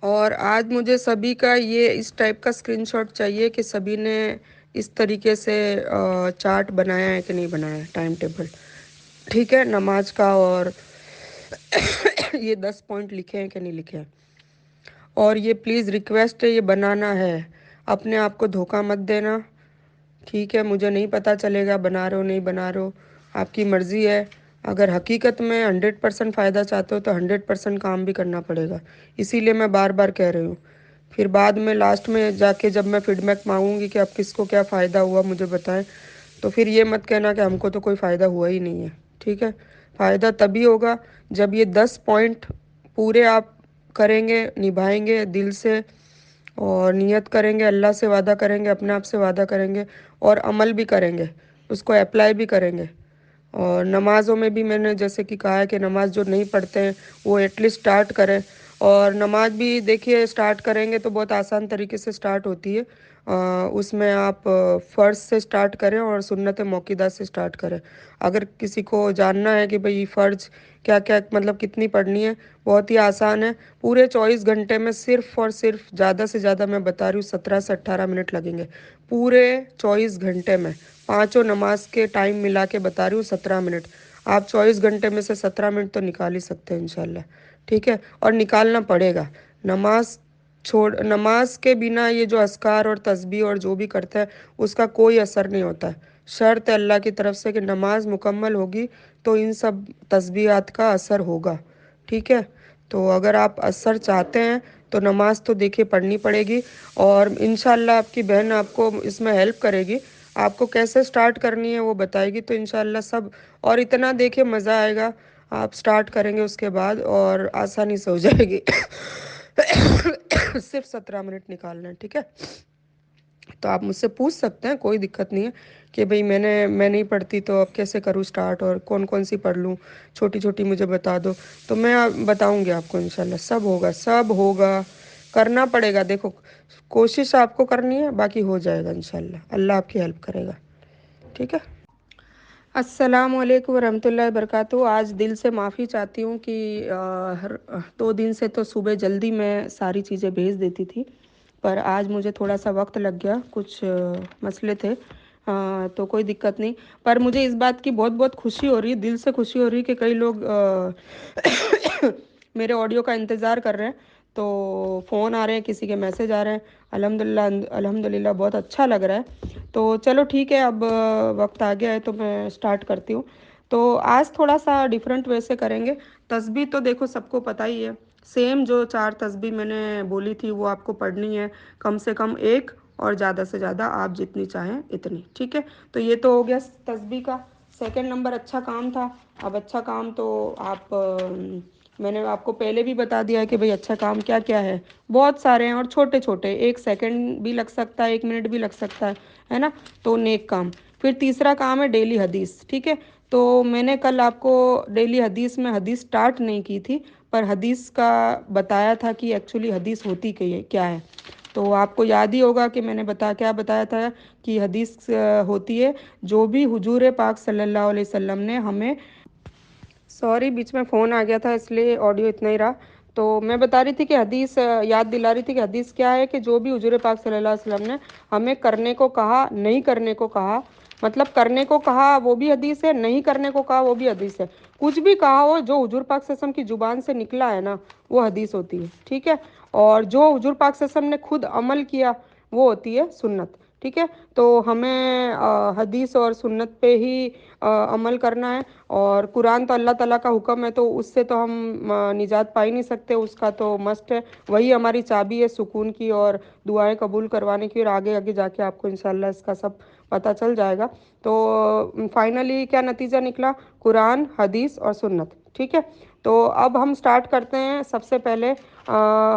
और आज मुझे सभी का ये इस टाइप का स्क्रीनशॉट चाहिए कि सभी ने इस तरीके से चार्ट बनाया है कि नहीं बनाया है, टाइम टेबल। ठीक है, नमाज का। और ये 10 पॉइंट लिखे हैं कि नहीं लिखे हैं। और ये प्लीज़ रिक्वेस्ट है, ये बनाना है। अपने आप को धोखा मत देना। ठीक है, मुझे नहीं पता चलेगा बना रहे हो नहीं बना रहे हो, आपकी मर्ज़ी है। अगर हकीकत में 100% फ़ायदा चाहते हो तो 100% काम भी करना पड़ेगा। इसीलिए मैं बार बार कह रही हूँ। फिर बाद में लास्ट में जाके जब मैं फीडबैक मांगूंगी कि अब किसको क्या फ़ायदा हुआ मुझे बताएं, तो फिर ये मत कहना कि हमको तो कोई फ़ायदा हुआ ही नहीं है। ठीक है, फ़ायदा तभी होगा जब ये 10 पॉइंट पूरे आप करेंगे, निभाएंगे दिल से, और नियत करेंगे, अल्लाह से वादा करेंगे, अपने आप से वादा करेंगे, और अमल भी करेंगे, उसको अप्लाई भी करेंगे। और नमाज़ों में भी मैंने जैसे कि कहा है कि नमाज जो नहीं पढ़ते हैं वो एटलीस्ट स्टार्ट करें। और नमाज भी देखिए, स्टार्ट करेंगे तो बहुत आसान तरीके से स्टार्ट होती है। उसमें आप फ़र्ज से स्टार्ट करें और सुन्नत मौक़िदा से स्टार्ट करें। अगर किसी को जानना है कि भाई फ़र्ज क्या क्या, मतलब कितनी पढ़नी है, बहुत ही आसान है। पूरे 24 घंटे में सिर्फ और सिर्फ, ज़्यादा से ज़्यादा मैं बता रही हूँ, 17 से 18 मिनट लगेंगे। पूरे 24 घंटे में पाँचों नमाज के टाइम मिला के बता रही हूँ, 17 मिनट। आप 24 घंटे में से 17 मिनट तो निकाल ही सकते हैं इंशाल्लाह। ठीक है, और निकालना पड़ेगा। नमाज नमाज के बिना ये जो अस्कार और तस्बीह और जो भी करते हैं उसका कोई असर नहीं होता है। शर्त है अल्लाह की तरफ से कि नमाज मुकम्मल होगी तो इन सब तस्बीहात का असर होगा। ठीक है, तो अगर आप असर चाहते हैं तो नमाज तो देखिए पढ़नी पड़ेगी। और इंशाल्लाह आपकी बहन आपको इसमें हेल्प करेगी, आपको कैसे स्टार्ट करनी है वो बताएगी, तो इंशाल्लाह सब। और इतना देखिए मज़ा आएगा, आप स्टार्ट करेंगे उसके बाद और आसानी से हो जाएगी। सिर्फ 17 मिनट निकालना है। ठीक है, तो आप मुझसे पूछ सकते हैं, कोई दिक्कत नहीं है कि भाई मैं नहीं पढ़ती तो अब कैसे करूँ स्टार्ट, और कौन कौन सी पढ़ लूँ, छोटी छोटी मुझे बता दो। तो मैं बताऊँगी आपको इंशाल्लाह, सब होगा सब होगा। करना पड़ेगा, देखो कोशिश आपको करनी है, बाकी हो जाएगा इंशाल्लाह, अल्लाह आपकी हेल्प करेगा। ठीक है। अस्सलाम वालेकुम वरहमतुल्लाहि वबरकातुहू। आज दिल से माफ़ी चाहती हूँ कि 2 दिन से तो सुबह जल्दी मैं सारी चीज़ें भेज देती थी, पर आज मुझे थोड़ा सा वक्त लग गया, कुछ मसले थे। तो कोई दिक्कत नहीं। पर मुझे इस बात की बहुत बहुत खुशी हो रही है, दिल से खुशी हो रही है कि कई लोग मेरे ऑडियो का इंतज़ार कर रहे हैं। तो फ़ोन आ रहे हैं, किसी के मैसेज आ रहे हैं। अल्हम्दुलिल्लाह अल्हम्दुलिल्लाह, बहुत अच्छा लग रहा है। तो चलो ठीक है, अब वक्त आ गया है तो मैं स्टार्ट करती हूँ। तो आज थोड़ा सा डिफरेंट वे से करेंगे। तस्बीह तो देखो सबको पता ही है, सेम जो 4 तस्बीह मैंने बोली थी वो आपको पढ़नी है, कम से कम एक, और ज़्यादा से ज़्यादा आप जितनी चाहें इतनी। ठीक है, तो ये तो हो गया तस्बीह का। सेकंड नंबर अच्छा काम था। अब अच्छा काम तो आप मैंने आपको पहले भी बता दिया है कि भाई अच्छा काम क्या क्या है। बहुत सारे हैं और छोटे छोटे, 1 सेकंड भी लग सकता है, 1 मिनट भी लग सकता है ना। तो नेक काम। फिर तीसरा काम है डेली हदीस। ठीक है, तो मैंने कल आपको डेली हदीस में हदीस स्टार्ट नहीं की थी, पर हदीस का बताया था कि एक्चुअली हदीस होती क्या है। तो आपको याद ही होगा कि मैंने क्या बताया था कि हदीस होती है जो भी हुजूर पाक सल्लल्लाहु अलैहि वसल्लम ने हमें, सॉरी बीच में फ़ोन आ गया था इसलिए ऑडियो इतना ही रहा। तो मैं बता रही थी कि हदीस, याद दिला रही थी कि हदीस क्या है, कि जो भी हुजूर पाक सल्लल्लाहु अलैहि वसल्लम ने हमें करने को कहा, नहीं करने को कहा, मतलब करने को कहा वो भी हदीस है, नहीं करने को कहा वो भी हदीस है। कुछ भी कहा हो जो हुजूर पाक सल्लल्लाहु अलैहि वसल्लम की ज़ुबान से निकला है ना, वो हदीस होती है। ठीक है, और जो हुजूर पाक सल्लल्लाहु अलैहि वसल्लम ने खुद अमल किया वो होती है सुन्नत। ठीक है, तो हमें हदीस और सुन्नत पे ही अमल करना है। और कुरान तो अल्लाह ताला का हुक्म है, तो उससे तो हम निजात पा ही नहीं सकते, उसका तो मस्ट है। वही हमारी चाबी है सुकून की और दुआएं कबूल करवाने की, और आगे आगे जाके आपको इंशाल्लाह इसका सब पता चल जाएगा। तो फाइनली क्या नतीजा निकला, कुरान, हदीस और सुन्नत। ठीक है, तो अब हम स्टार्ट करते हैं। सबसे पहले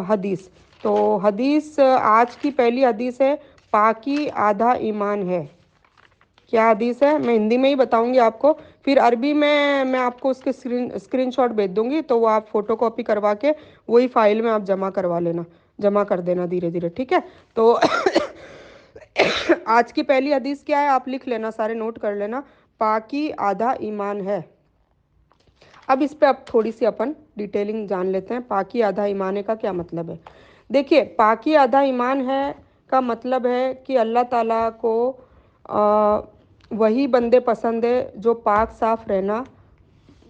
हदीस। तो हदीस, आज की पहली हदीस है, पाकी आधा ईमान है। क्या हदीस है मैं हिंदी में ही बताऊंगी आपको, फिर अरबी में मैं आपको उसके स्क्रीनशॉट भेज दूंगी, तो वो आप फोटो कॉपी करवा के वही फाइल में आप जमा करवा लेना, जमा कर देना धीरे धीरे। ठीक है, तो आज की पहली हदीस क्या है आप लिख लेना, सारे नोट कर लेना। पाकी आधा ईमान है। अब इस पे अब थोड़ी सी अपन डिटेलिंग जान लेते हैं, पाकी आधा ईमान है का क्या मतलब है। देखिए, पाकी आधा ईमान है का मतलब है कि अल्लाह ताला को आ, वही बंदे पसंद है जो पाक साफ रहना,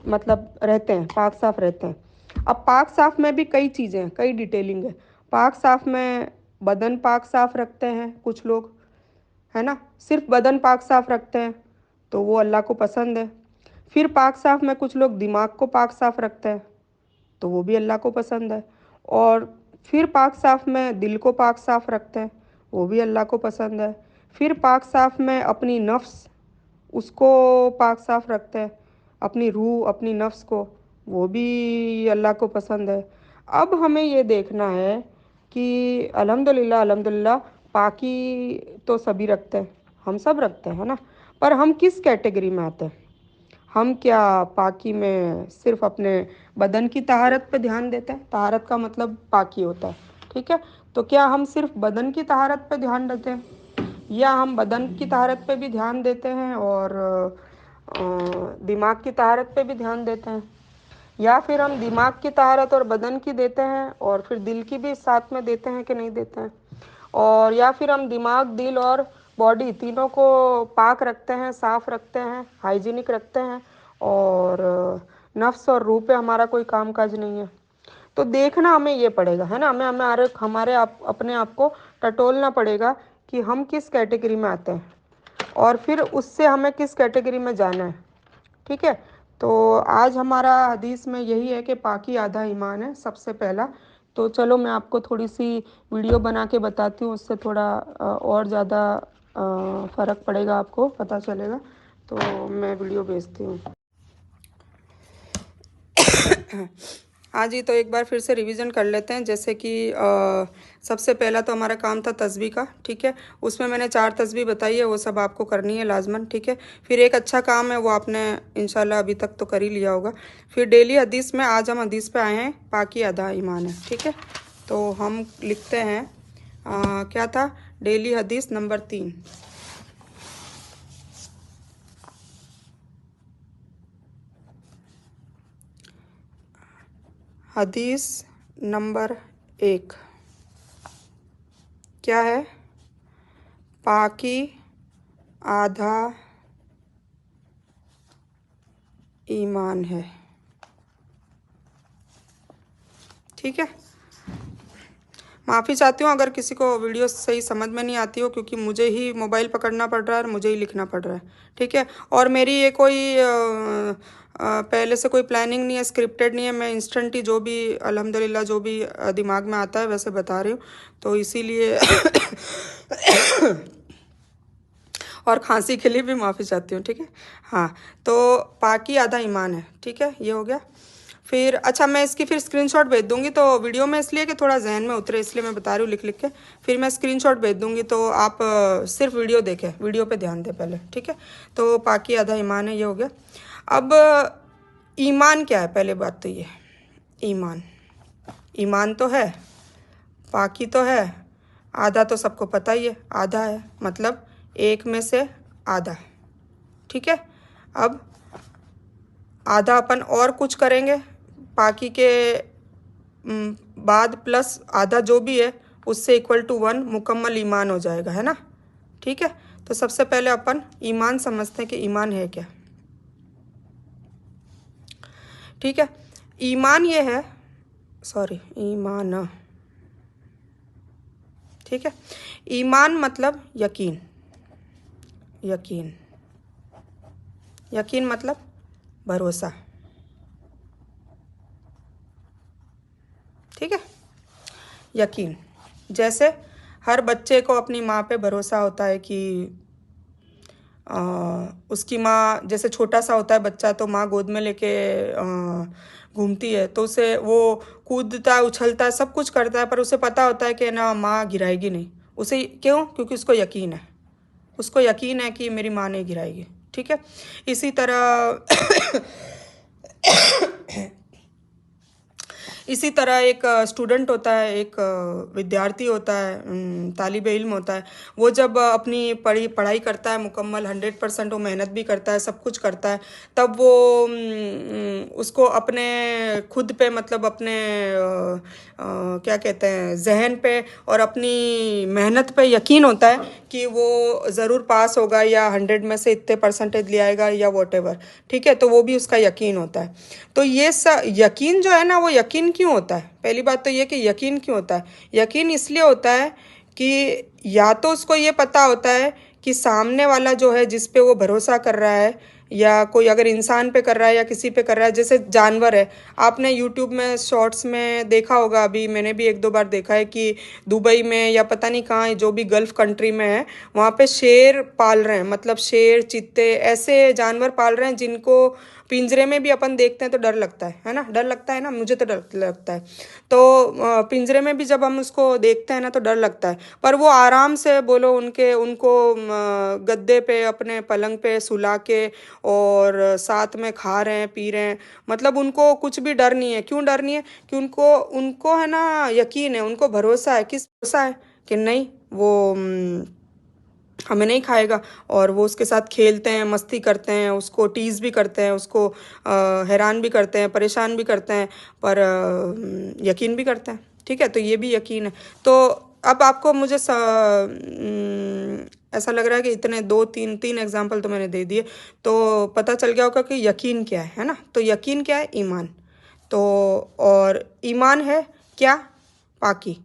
मतलब रहते हैं, पाक साफ रहते हैं। अब पाक साफ में भी कई चीज़ें हैं, कई डिटेलिंग है। पाक साफ में बदन पाक साफ रखते हैं कुछ लोग, है ना, सिर्फ बदन पाक साफ रखते हैं तो वो अल्लाह को पसंद है। फिर पाक साफ में कुछ लोग दिमाग को पाक साफ रखते हैं तो वो भी अल्लाह को पसंद है। और फिर पाक साफ में दिल को पाक साफ रखते हैं, वो भी अल्लाह को पसंद है। फिर पाक साफ में अपनी नफ्स, उसको पाक साफ रखते हैं, अपनी रूह, अपनी नफ्स को, वो भी अल्लाह को पसंद है। अब हमें ये देखना है कि अल्हम्दुलिल्लाह अल्हम्दुलिल्लाह पाकी तो सभी रखते हैं, हम सब रखते हैं, है ना, पर हम किस कैटेगरी में आते हैं। हम क्या पाकी में सिर्फ अपने बदन की तहारत पे ध्यान देते हैं, तहारत का मतलब पाकी होता है, ठीक है, तो क्या हम सिर्फ बदन की तहारत पे ध्यान देते हैं, या हम बदन की तहारत पे भी ध्यान देते हैं और दिमाग की तहारत पे भी ध्यान देते हैं, या फिर हम दिमाग की तहारत और बदन की देते हैं और फिर दिल की भी साथ में देते हैं कि नहीं देते हैं, और या फिर हम दिमाग, दिल और बॉडी तीनों को पाक रखते हैं, साफ रखते हैं, हाइजीनिक रखते हैं, और नफ्स और रूह पे हमारा कोई काम काज नहीं है। तो देखना हमें ये पड़ेगा, है ना, हमें हमारे आप अपने आप को टटोलना पड़ेगा कि हम किस कैटेगरी में आते हैं और फिर उससे हमें किस कैटेगरी में जाना है, ठीक है। तो आज हमारा हदीस में यही है कि पाकी आधा ईमान है, सबसे पहला। तो चलो मैं आपको थोड़ी सी वीडियो बना के बताती हूँ, उससे थोड़ा और ज़्यादा फ़र्क पड़ेगा, आपको पता चलेगा। तो मैं वीडियो भेजती हूँ। हाँ जी, तो एक बार फिर से रिवीजन कर लेते हैं। जैसे कि सबसे पहला तो हमारा काम था तस्बीह का, ठीक है, उसमें मैंने 4 तस्बीह बताई है, वो सब आपको करनी है लाजमन, ठीक है। फिर एक अच्छा काम है, वो आपने इंशाल्लाह अभी तक तो कर ही लिया होगा। फिर डेली हदीस में आज हम हदीस पे आए हैं, पाकी आधा ईमान है, ठीक है। तो हम लिखते हैं क्या था, डेली हदीस नंबर 3। हदीस नंबर 1 क्या है, पाकी आधा ईमान है, ठीक है। माफ़ी चाहती हूँ अगर किसी को वीडियो सही समझ में नहीं आती हो, क्योंकि मुझे ही मोबाइल पकड़ना पड़ रहा है और मुझे ही लिखना पड़ रहा है, ठीक है। और मेरी ये कोई पहले से कोई प्लानिंग नहीं है, स्क्रिप्टेड नहीं है, मैं इंस्टेंट ही जो भी अल्हम्दुलिल्लाह जो भी दिमाग में आता है वैसे बता रही हूँ, तो इसीलिए और खांसी के लिए भी माफ़ी चाहती हूँ, ठीक है। हाँ, तो पाकी आधा ईमान है, ठीक है, ये हो गया। फिर अच्छा, मैं इसकी फिर स्क्रीनशॉट भेज दूंगी, तो वीडियो में इसलिए कि थोड़ा जहन में उतरे, इसलिए मैं बता रही हूँ लिख लिख के। फिर मैं स्क्रीनशॉट भेज दूंगी, तो आप सिर्फ वीडियो देखें, वीडियो पे ध्यान दें पहले, ठीक है। तो पाकी आधा ईमान है, ये हो गया। अब ईमान क्या है, पहले बात तो ये, ईमान, ईमान तो है, पाकी तो है, आधा तो सबको पता ही है, आधा है मतलब एक में से आधा, ठीक है। अब आधा अपन और कुछ करेंगे, पाकी के बाद प्लस आधा जो भी है उससे इक्वल टू 1 मुकम्मल ईमान हो जाएगा, है ना, ठीक है। तो सबसे पहले अपन ईमान समझते हैं कि ईमान है क्या, ठीक है। ईमान ये है, सॉरी, ईमान, ठीक है। ईमान मतलब यकीन, यकीन, यकीन मतलब भरोसा, ठीक है। यकीन, जैसे हर बच्चे को अपनी माँ पे भरोसा होता है कि उसकी माँ, जैसे छोटा सा होता है बच्चा तो माँ गोद में लेके घूमती है, तो उसे वो कूदता है, उछलता है, सब कुछ करता है, पर उसे पता होता है कि ना माँ गिराएगी नहीं उसे, क्यों, क्योंकि उसको यकीन है, उसको यकीन है कि मेरी माँ नहीं गिराएगी, ठीक है। इसी तरह इसी तरह एक स्टूडेंट होता है, एक विद्यार्थी होता है, तालिबे इल्म होता है। वो जब अपनी पढ़ाई करता है मुकम्मल 100%, वो मेहनत भी करता है, सब कुछ करता है, तब वो उसको अपने खुद पे मतलब अपने क्या कहते हैं जहन पे और अपनी मेहनत पे यकीन होता है कि वो ज़रूर पास होगा या 100 में से इतने परसेंटेज ले आएगा या वॉटेवर। ठीक है, तो वो भी उसका यकीन होता है। तो ये यकीन जो है ना, वो यकीन क्यों होता है? पहली बात तो ये कि यकीन क्यों होता है। यकीन इसलिए होता है कि या तो उसको ये पता होता है कि सामने वाला जो है जिस पे वो भरोसा कर रहा है, या कोई अगर इंसान पे कर रहा है या किसी पे कर रहा है, जैसे जानवर है, आपने यूट्यूब में शॉर्ट्स में देखा होगा, अभी मैंने भी एक दो बार देखा है कि दुबई में या पता नहीं कहाँ, जो भी गल्फ कंट्री में है, वहाँ पे शेर पाल रहे हैं, मतलब शेर, चीते, ऐसे जानवर पाल रहे हैं जिनको पिंजरे में भी अपन देखते हैं तो डर लगता है ना, डर लगता है ना, मुझे तो डर लगता है। तो पिंजरे में भी जब हम उसको देखते हैं ना तो डर लगता है, पर वो आराम से बोलो उनको गद्दे पे अपने पलंग पे सुला के और साथ में खा रहे हैं, पी रहे हैं, मतलब उनको कुछ भी डर नहीं है। क्यों डर नहीं है? कि उनको उनको है ना यकीन है, उनको भरोसा है। किस भरोसा है? कि नहीं, वो हमें नहीं खाएगा। और वो उसके साथ खेलते हैं, मस्ती करते हैं, उसको टीज़ भी करते हैं, उसको हैरान भी करते हैं, परेशान भी करते हैं, पर यकीन भी करते हैं। ठीक है, तो ये भी यकीन है। तो अब आपको मुझे ऐसा लग रहा है कि इतने दो तीन तीन एग्जाम्पल तो मैंने दे दिए, तो पता चल गया होगा कि यकीन क्या है ना। तो यकीन क्या है? ईमान। तो और ईमान है क्या? पाकी,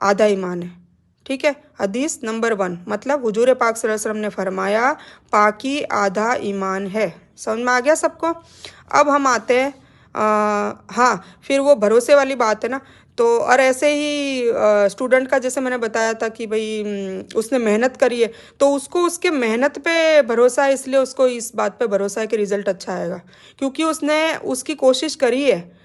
आधा ईमान है। ठीक है, हदीस नंबर 1, मतलब हुजूर पाक सल्लल्लाहु अलैहि वसल्लम ने फरमाया पाकी आधा ईमान है। समझ में आ गया सबको? अब हम आते हैं हाँ, फिर वो भरोसे वाली बात है ना। तो और ऐसे ही स्टूडेंट का जैसे मैंने बताया था कि भाई उसने मेहनत करी है, तो उसको उसके मेहनत पे भरोसा है, इसलिए उसको इस बात पे भरोसा है कि रिजल्ट अच्छा आएगा, क्योंकि उसने उसकी कोशिश करी है।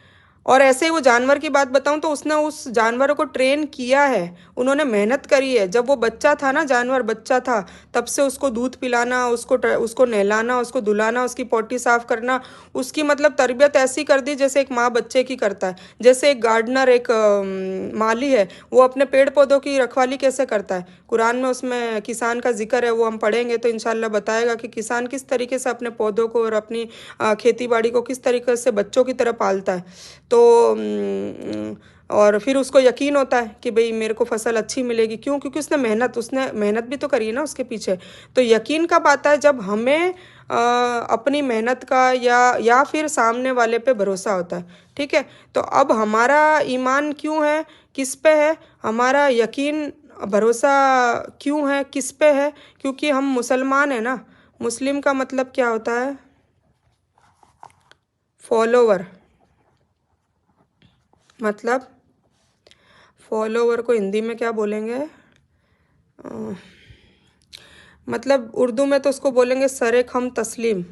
और ऐसे ही वो जानवर की बात बताऊं तो उसने उस जानवर को ट्रेन किया है, उन्होंने मेहनत करी है। जब वो बच्चा था ना, जानवर बच्चा था, तब से उसको दूध पिलाना, उसको नहलाना, उसको धुलाना, उसकी पोटी साफ करना, उसकी मतलब तरबियत ऐसी कर दी जैसे एक माँ बच्चे की करता है। जैसे एक गार्डनर, एक माली है, वो अपने पेड़ पौधों की रखवाली कैसे करता है। कुरान में उसमें किसान का जिक्र है, वो हम पढ़ेंगे तो इंशाल्लाह बताएगा कि किसान किस तरीके से अपने पौधों को और अपनी खेती बाड़ी को किस तरीके से बच्चों की तरह पालता है। तो और फिर उसको यकीन होता है कि भाई मेरे को फसल अच्छी मिलेगी। क्यों? क्योंकि उसने मेहनत भी तो करी है ना उसके पीछे। तो यकीन कब आता है? जब हमें अपनी मेहनत का या फिर सामने वाले पे भरोसा होता है। ठीक है, तो अब हमारा ईमान क्यों है, किस पे है? हमारा यकीन, भरोसा क्यों है, किस पे है? क्योंकि हम मुसलमान हैं ना। मुस्लिम का मतलब क्या होता है? फॉलोवर। मतलब फॉलोवर को हिंदी में क्या बोलेंगे? मतलब उर्दू में तो उसको बोलेंगे सरे खम तस्लीम।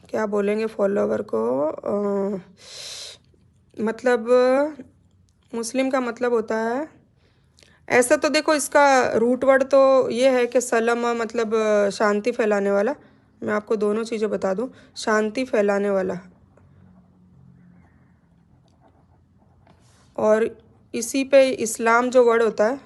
क्या बोलेंगे फॉलोवर को? मतलब मुस्लिम का मतलब होता है ऐसा। तो देखो, इसका रूट वर्ड तो ये है कि सलम, मतलब शांति फैलाने वाला। मैं आपको दोनों चीज़ें बता दूं, शांति फैलाने वाला। और इसी पे इस्लाम जो वर्ड होता है,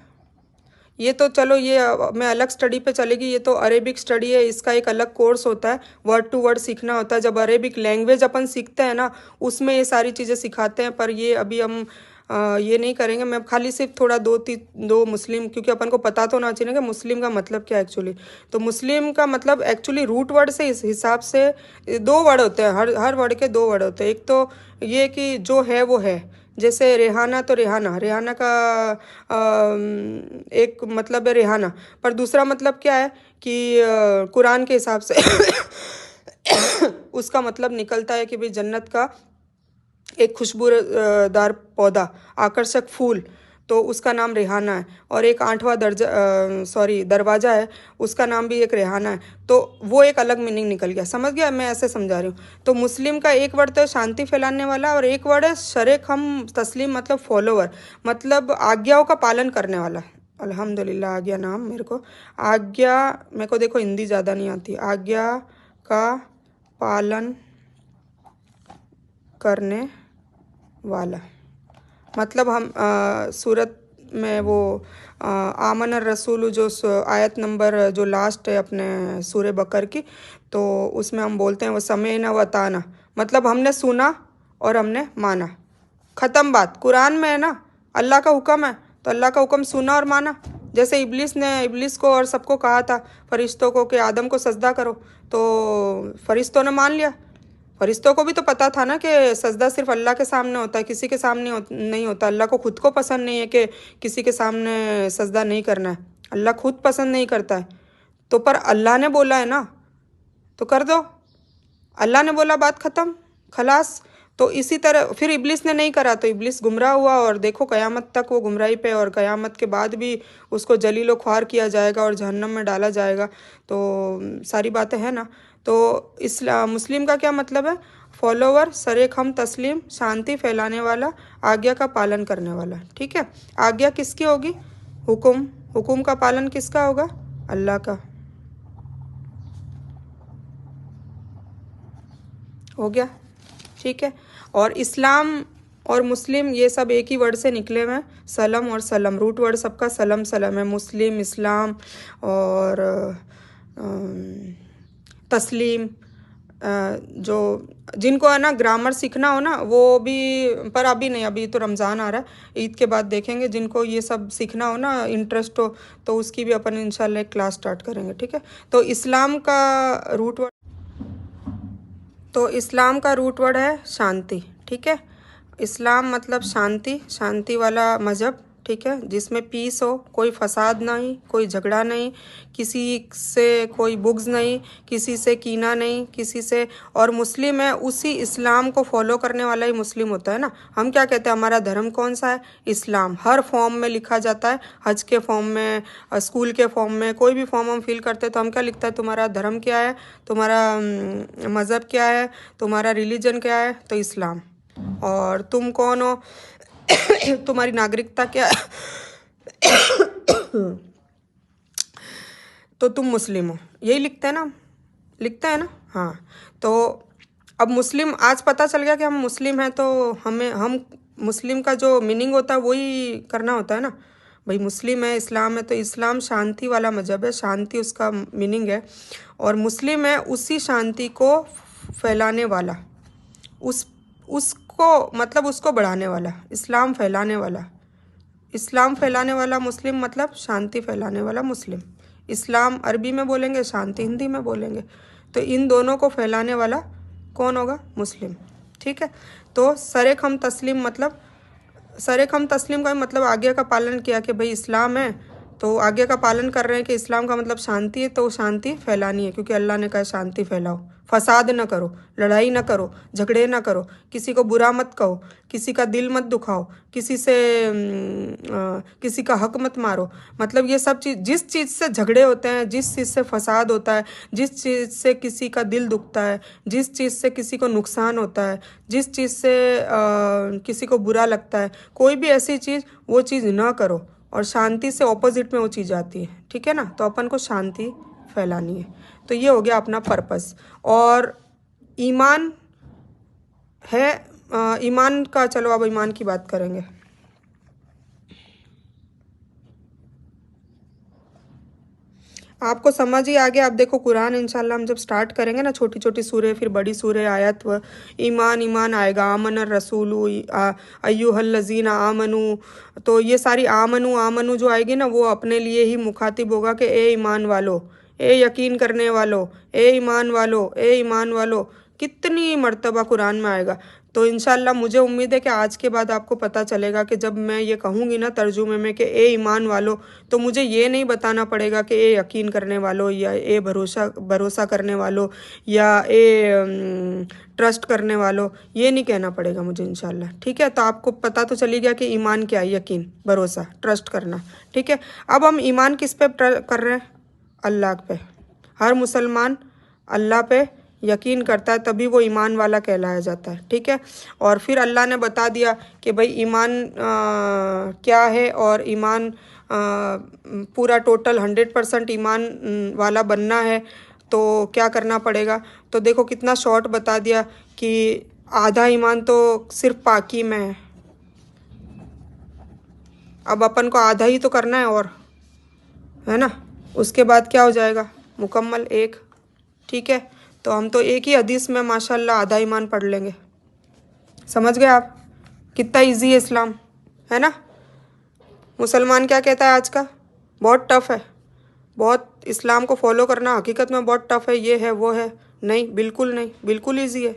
ये तो चलो ये मैं अलग स्टडी पे चलेगी। ये तो अरेबिक स्टडी है, इसका एक अलग कोर्स होता है, वर्ड टू वर्ड सीखना होता है। जब अरेबिक लैंग्वेज अपन सीखते हैं ना, उसमें ये सारी चीज़ें सिखाते हैं। पर ये अभी हम ये नहीं करेंगे। मैं खाली सिर्फ थोड़ा दो मुस्लिम, क्योंकि अपन को पता तो ना चाहिए कि मुस्लिम का मतलब क्या एक्चुअली। तो मुस्लिम का मतलब एक्चुअली रूट वर्ड से इस हिसाब से दो वर्ड होते हैं, हर वर्ड के दो वर्ड होते हैं। एक तो ये कि जो है वो है, जैसे रेहाना, तो रेहाना का एक मतलब है रेहाना, पर दूसरा मतलब क्या है कि कुरान के हिसाब से उसका मतलब निकलता है कि भाई जन्नत का एक खुशबूदार पौधा, आकर्षक फूल, तो उसका नाम रेहाना है। और एक 8वां दरवाज़ा है, उसका नाम भी एक रेहाना है। तो वो एक अलग मीनिंग निकल गया। समझ गया? मैं ऐसे समझा रही हूँ। तो मुस्लिम का एक वर्ड तो है शांति फैलाने वाला, और एक वर्ड है शरेक हम तस्लीम, मतलब फॉलोवर, मतलब आज्ञाओं का पालन करने वाला। अल्हम्दुलिल्लाह, आज्ञा नाम मेरे को, आज्ञा मेरे को देखो हिंदी ज़्यादा नहीं आती। आज्ञा का पालन करने वाला। मतलब हम सूरत में वो आमन रसूल जो आयत नंबर जो लास्ट है अपने सूरे बकर की, तो उसमें हम बोलते हैं वो समय न वताना, मतलब हमने सुना और हमने माना, ख़त्म बात। कुरान में है ना, अल्लाह का हुक्म है तो अल्लाह का हुक्म सुना और माना। जैसे इब्लिस को और सबको कहा था, फरिश्तों को, कि आदम को सजदा करो, तो फरिश्तों ने मान लिया। फरिश्तों को भी तो पता था ना कि सजदा सिर्फ अल्लाह के सामने होता है, किसी के सामने नहीं होता। अल्लाह को खुद को पसंद नहीं है कि किसी के सामने सजदा नहीं करना है, अल्लाह खुद पसंद नहीं करता है। तो पर अल्लाह ने बोला है ना, तो कर दो। अल्लाह ने बोला, बात ख़त्म, खलास। तो इसी तरह फिर इब्लिस ने नहीं करा तो इब्लिस गुमराह हुआ, और देखो क़यामत तक वो गुमराही पे, और क़यामत के बाद भी उसको जलीलो ख्वार किया जाएगा और जहन्नम में डाला जाएगा। तो सारी बातें हैं ना। तो मुस्लिम का क्या मतलब है? फॉलोवर, सरेखम तस्लीम, शांति फैलाने वाला, आज्ञा का पालन करने वाला। ठीक है, आज्ञा किसकी होगी? हुक्म। हुक्म का पालन किसका होगा? अल्लाह का। हो गया, ठीक है। और इस्लाम और मुस्लिम ये सब एक ही वर्ड से निकले हुए हैं, सलम और सलम। रूट वर्ड सबका सलम सलम है। मुस्लिम, इस्लाम और तस्लीम। जो जिनको है ना ग्रामर सीखना हो ना, वो भी, पर अभी नहीं, अभी तो रमज़ान आ रहा है, ईद के बाद देखेंगे। जिनको ये सब सीखना हो ना, इंटरेस्ट हो, तो उसकी भी अपन इंशाल्लाह एक क्लास स्टार्ट करेंगे। ठीक है। तो इस्लाम का रूट वर्ड है शांति। ठीक है, इस्लाम मतलब शांति, शांति वाला मज़हब। ठीक है, जिसमें पीस हो, कोई फसाद नहीं, कोई झगड़ा नहीं, किसी से कोई बुग़्ज़ नहीं, किसी से कीना नहीं, किसी से। और मुस्लिम है, उसी इस्लाम को फॉलो करने वाला ही मुस्लिम होता है ना। हम क्या कहते हैं, हमारा धर्म कौन सा है? इस्लाम। हर फॉर्म में लिखा जाता है, हज के फॉर्म में, स्कूल के फॉर्म में, कोई भी फॉर्म हम फिल करते हैं तो हम क्या लिखता है? तुम्हारा धर्म क्या है, तुम्हारा मज़हब क्या है, तुम्हारा रिलीजन क्या है? तो इस्लाम। और तुम कौन हो, तुम्हारी नागरिकता क्या है, तो तुम मुस्लिम हो, यही लिखते हैं ना, लिखते हैं ना। हाँ, तो अब मुस्लिम आज पता चल गया कि हम मुस्लिम हैं, तो हम मुस्लिम का जो मीनिंग होता है वही करना होता है ना भाई। मुस्लिम है, इस्लाम है, तो इस्लाम शांति वाला मज़हब है, शांति उसका मीनिंग है। और मुस्लिम है उसी शांति को फैलाने वाला, उसको मतलब उसको बढ़ाने वाला, इस्लाम फैलाने वाला। इस्लाम फैलाने वाला मुस्लिम, मतलब शांति फैलाने वाला मुस्लिम। इस्लाम अरबी में बोलेंगे, शांति हिंदी में बोलेंगे, तो इन दोनों को फैलाने वाला कौन होगा? मुस्लिम। ठीक है। तो सरेखम तस्लीम, मतलब सरेखम तस्लीम का मतलब आज्ञा का पालन किया कि भाई इस्लाम है तो आज्ञा का पालन कर रहे हैं, कि इस्लाम का मतलब शांति है, तो शांति फैलानी है, क्योंकि अल्लाह ने कहा शांति फैलाओ, फसाद न करो, लड़ाई न करो, झगड़े न करो, किसी को बुरा मत कहो, किसी का दिल मत दुखाओ, किसी का हक मत मारो। मतलब ये सब चीज़, जिस चीज़ से झगड़े होते हैं, जिस चीज़ से फसाद होता है, जिस चीज़ से किसी का दिल दुखता है, जिस चीज़ से किसी को नुकसान होता है, जिस चीज़ से किसी को बुरा लगता है, कोई भी ऐसी चीज़, वो चीज़ ना करो। और शांति से ऑपोजिट में वो चीज़ आती है। ठीक है ना, तो अपन को शांति फैलानी है। तो ये हो गया अपना पर्पस। और ईमान है, ईमान का, चलो अब ईमान की बात करेंगे। आपको समझ ही आ गया। अब देखो कुरान इंशाल्लाह हम जब स्टार्ट करेंगे ना, छोटी छोटी सूरे, फिर बड़ी सूरे, आयत, व ईमान, ईमान आएगा, आमन रसूलु, अय्युहल्लज़ीना आमनु। तो ये सारी आमनु आमनु जो आएगी ना, वो अपने लिए ही मुखातिब होगा कि ए ईमान वालो, ए यकीन करने वालो, ए ईमान वालो, ए ईमान वालो। कितनी मर्तबा कुरान में आएगा। तो इंशाल्लाह मुझे उम्मीद है कि आज के बाद आपको पता चलेगा कि जब मैं ये कहूँगी ना तर्जुमे में कि ए ईमान वालो, तो मुझे ये नहीं बताना पड़ेगा कि ए यकीन करने वालों, या ए भरोसा करने वालों, या ए ट्रस्ट करने वालों, ये नहीं कहना पड़ेगा मुझे इंशाल्लाह। ठीक है, तो आपको पता तो चली गया कि ईमान क्या है, यकीन, भरोसा, ट्रस्ट करना। ठीक है, अब हम ईमान किस पे कर रहे हैं? अल्लाह पे। हर मुसलमान अल्लाह पे यकीन करता है, तभी वो ईमान वाला कहलाया जाता है। ठीक है, और फिर अल्लाह ने बता दिया कि भाई ईमान क्या है, और ईमान पूरा टोटल 100% ईमान वाला बनना है। तो क्या करना पड़ेगा। तो देखो कितना शॉर्ट बता दिया कि आधा ईमान तो सिर्फ पाकी में है। अब अपन को आधा ही तो करना है और, है ना। उसके बाद क्या हो जाएगा, मुकम्मल एक। ठीक है, तो हम तो एक ही हदीस में माशाल्लाह आधा ईमान पढ़ लेंगे। समझ गए आप कितना इजी है इस्लाम, है ना। मुसलमान क्या कहता है आज का, बहुत टफ है, बहुत इस्लाम को फॉलो करना हकीकत में बहुत टफ है, ये है वो है। नहीं, बिल्कुल नहीं, बिल्कुल ईजी है।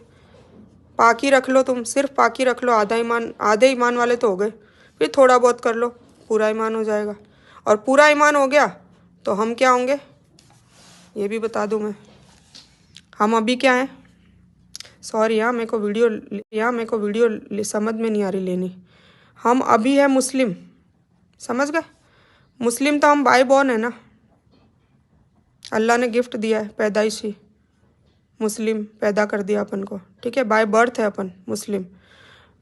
पाकी रख लो तुम, सिर्फ पाकी रख लो, आधा ईमान, आधे ईमान वाले तो हो गए, फिर थोड़ा बहुत कर लो, पूरा ईमान हो जाएगा। और पूरा ईमान हो गया तो हम क्या होंगे ये भी बता दूं मैं। हम अभी क्या हैं, सॉरी यहाँ मेरे को वीडियो समझ में नहीं आ रही लेनी। हम अभी है मुस्लिम, समझ गए। मुस्लिम तो हम बाय बॉर्न है ना, अल्लाह ने गिफ्ट दिया है, पैदाइशी मुस्लिम पैदा कर दिया अपन को। ठीक है, बाय बर्थ है अपन मुस्लिम,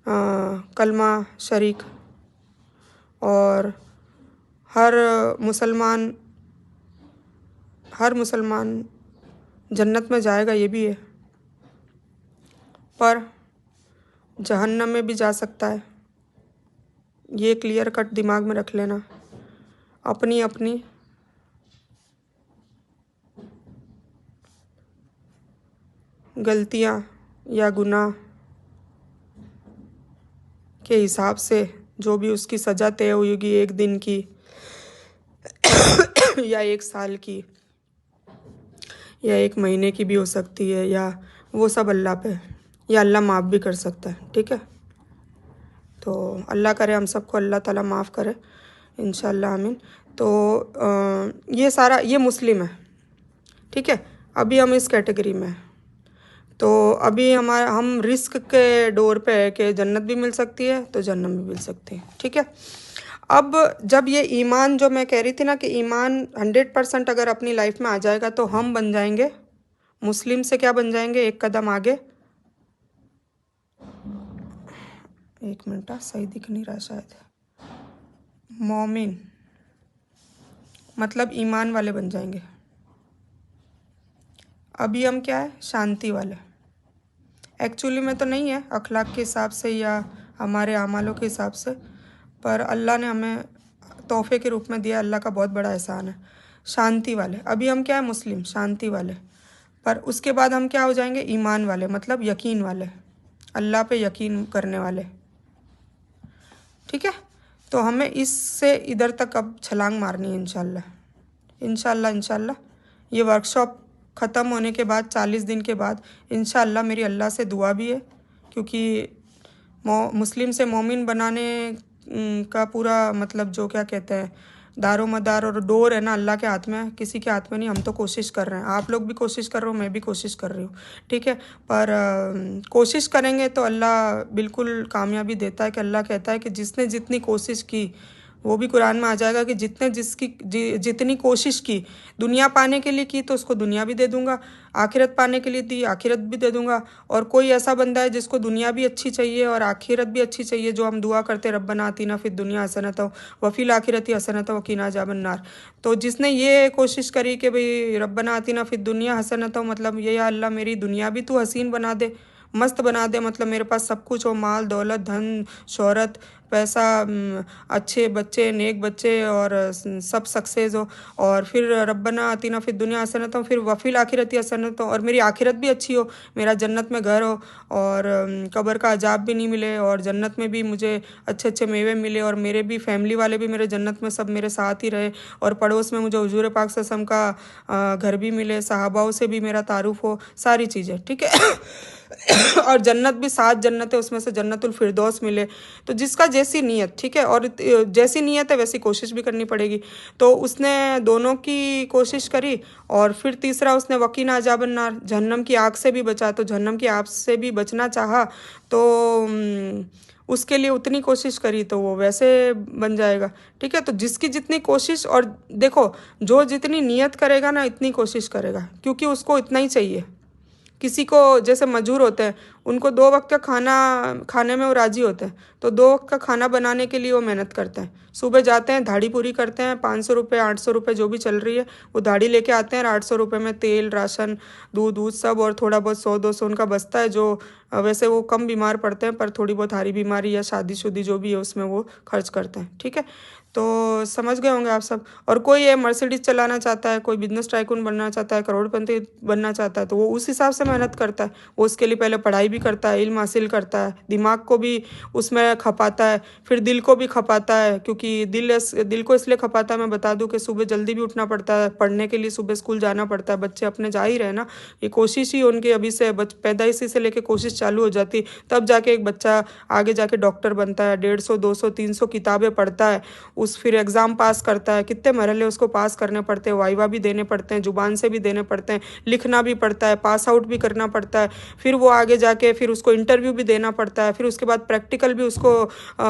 कलमा शरीक। और हर मुसलमान जन्नत में जाएगा, ये भी है, पर जहन्नम में भी जा सकता है। ये क्लियर कट दिमाग में रख लेना। अपनी अपनी गलतियाँ या गुनाह के हिसाब से जो भी उसकी सज़ा तय होगी, एक दिन की या एक साल की या एक महीने की भी हो सकती है, या वो सब अल्लाह पे, या अल्लाह माफ़ भी कर सकता है। ठीक है, तो अल्लाह करे हम सबको अल्लाह ताला माफ़ करे इंशाल्लाह, आमीन। तो ये सारा ये मुस्लिम है। ठीक है, अभी हम इस कैटेगरी में हैं। तो अभी हम रिस्क के डोर पे है कि जन्नत भी मिल सकती है तो जन्नत भी मिल सकती है। ठीक है, अब जब ये ईमान जो मैं कह रही थी ना कि ईमान 100% अगर अपनी लाइफ में आ जाएगा तो हम बन जाएंगे मुस्लिम से, क्या बन जाएंगे, एक कदम आगे। एक मिनट, सही दिख नहीं रहा शायद, मोमिन मतलब ईमान वाले बन जाएंगे। अभी हम क्या है, शांति वाले। एक्चुअली में तो नहीं है, अखलाक के हिसाब से या हमारे अमालों के हिसाब से, पर अल्लाह ने हमें तोहफे के रूप में दिया, अल्लाह का बहुत बड़ा एहसान है। शांति वाले, अभी हम क्या है, मुस्लिम शांति वाले। पर उसके बाद हम क्या हो जाएंगे, ईमान वाले, मतलब यकीन वाले, अल्लाह पे यकीन करने वाले। ठीक है, तो हमें इससे इधर तक अब छलांग मारनी है इंशाल्लाह। ये वर्कशॉप ख़त्म होने के बाद 40 दिन के बाद इंशाल्लाह मेरी अल्लाह से दुआ भी है, क्योंकि मुस्लिम से मोमिन बनाने का पूरा मतलब जो क्या कहते हैं दारो मदार और डोर है ना, अल्लाह के हाथ में है, किसी के हाथ में नहीं। हम तो कोशिश कर रहे हैं, आप लोग भी कोशिश कर रहे हो, मैं भी कोशिश कर रही हूँ। ठीक है, पर कोशिश करेंगे तो अल्लाह बिल्कुल कामयाबी देता है। कि अल्लाह कहता है कि जिसने जितनी कोशिश की, वो भी कुरान में आ जाएगा कि जितनी कोशिश की दुनिया पाने के लिए की तो उसको दुनिया भी दे दूंगा, आखिरत पाने के लिए दी आखिरत भी दे दूंगा। और कोई ऐसा बंदा है जिसको दुनिया भी अच्छी चाहिए और आखिरत भी अच्छी चाहिए, जो हम दुआ करते रब्बना आतिना फिद दुनिया हसनत व फिल आखिरती हसनत व कीना अज़ाबन नार। तो जिसने ये कोशिश करी कि भाई रब्बना आतिना फिद दुनिया हसनत, मतलब ये या अल्लाह मेरी दुनिया भी तू हसीन बना दे, मस्त बना दे, मतलब मेरे पास सब कुछ हो, माल दौलत धन शोहरत पैसा, अच्छे बच्चे नेक बच्चे और सब सक्सेस हो। और फिर रब्बना आतिना फिर दुनिया हसनत हो, फिर वफिल आखिरती हसनत हो, और मेरी आखिरत भी अच्छी हो, मेरा जन्नत में घर हो और कब्र का अजाब भी नहीं मिले, और जन्नत में भी मुझे अच्छे अच्छे मेवे मिले, और मेरे भी फैमिली वाले भी मेरे जन्नत में सब मेरे साथ ही रहे, और पड़ोस में मुझे हुजूर पाक सल्लल्लाहु अलैहि वसल्लम का घर भी मिले, सहाबाओं से भी मेरा तारुफ हो, सारी चीज़ें। ठीक है और जन्नत भी 7 जन्नत है, उसमें से जन्नतुल फिरदौस मिले। तो जिसका जैसी नीयत, ठीक है, और जैसी नीयत है वैसी कोशिश भी करनी पड़ेगी। तो उसने दोनों की कोशिश करी, और फिर तीसरा उसने वकीना अजाबन नार, जहन्नम की आग से भी बचा। तो जहन्नम की आग से भी बचना चाहा तो उसके लिए उतनी कोशिश करी तो वो वैसे बन जाएगा। ठीक है, तो जिसकी जितनी कोशिश, और देखो जो जितनी नीयत करेगा ना इतनी कोशिश करेगा, क्योंकि उसको इतना ही चाहिए। किसी को जैसे मजूर होते हैं, उनको 2 वक्त का खाना खाने में वो राज़ी होते हैं। तो 2 वक्त का खाना बनाने के लिए वो मेहनत करते हैं। सुबह जाते हैं, दाढ़ी पूरी करते हैं, 500 रुपये 800 रुपये जो भी चल रही है वो दाढ़ी लेके आते हैं, और 800 रुपये में तेल, राशन, दूध दूध सब, और थोड़ा बहुत 100-200 उनका बचता है, जो वैसे वो कम बीमार पड़ते हैं पर थोड़ी बहुत हारी बीमारी या शादीशुदी जो भी है उसमें वो खर्च करते हैं। ठीक है, तो समझ गए होंगे आप सब। और कोई है मर्सिडीज चलाना चाहता है, कोई बिजनेस टाइकून बनना चाहता है, करोड़पति बनना चाहता है, तो वो उस हिसाब से मेहनत करता है। वो उसके लिए पहले पढ़ाई भी करता है, इल्म हासिल करता है, दिमाग को भी उसमें खपाता है, फिर दिल को भी खपाता है, क्योंकि दिल को इसलिए खपाता है, मैं बता दूं कि सुबह जल्दी भी उठना पड़ता है, पढ़ने के लिए सुबह स्कूल जाना पड़ता है। बच्चे अपने जा ही रहे ना, ये कोशिश ही उनकी अभी से पैदाइशी से लेके कोशिश चालू हो जाती, तब जाके एक बच्चा आगे जाके डॉक्टर बनता है, 150, 200, 300 किताबें पढ़ता है, उस फिर एग्ज़ाम पास करता है, कितने मरहले उसको पास करने पड़ते हैं, वाइवा भी देने पड़ते हैं, जुबान से भी देने पड़ते हैं, लिखना भी पड़ता है, पास आउट भी करना पड़ता है, फिर वो आगे जाके फिर उसको इंटरव्यू भी देना पड़ता है, फिर उसके बाद प्रैक्टिकल भी उसको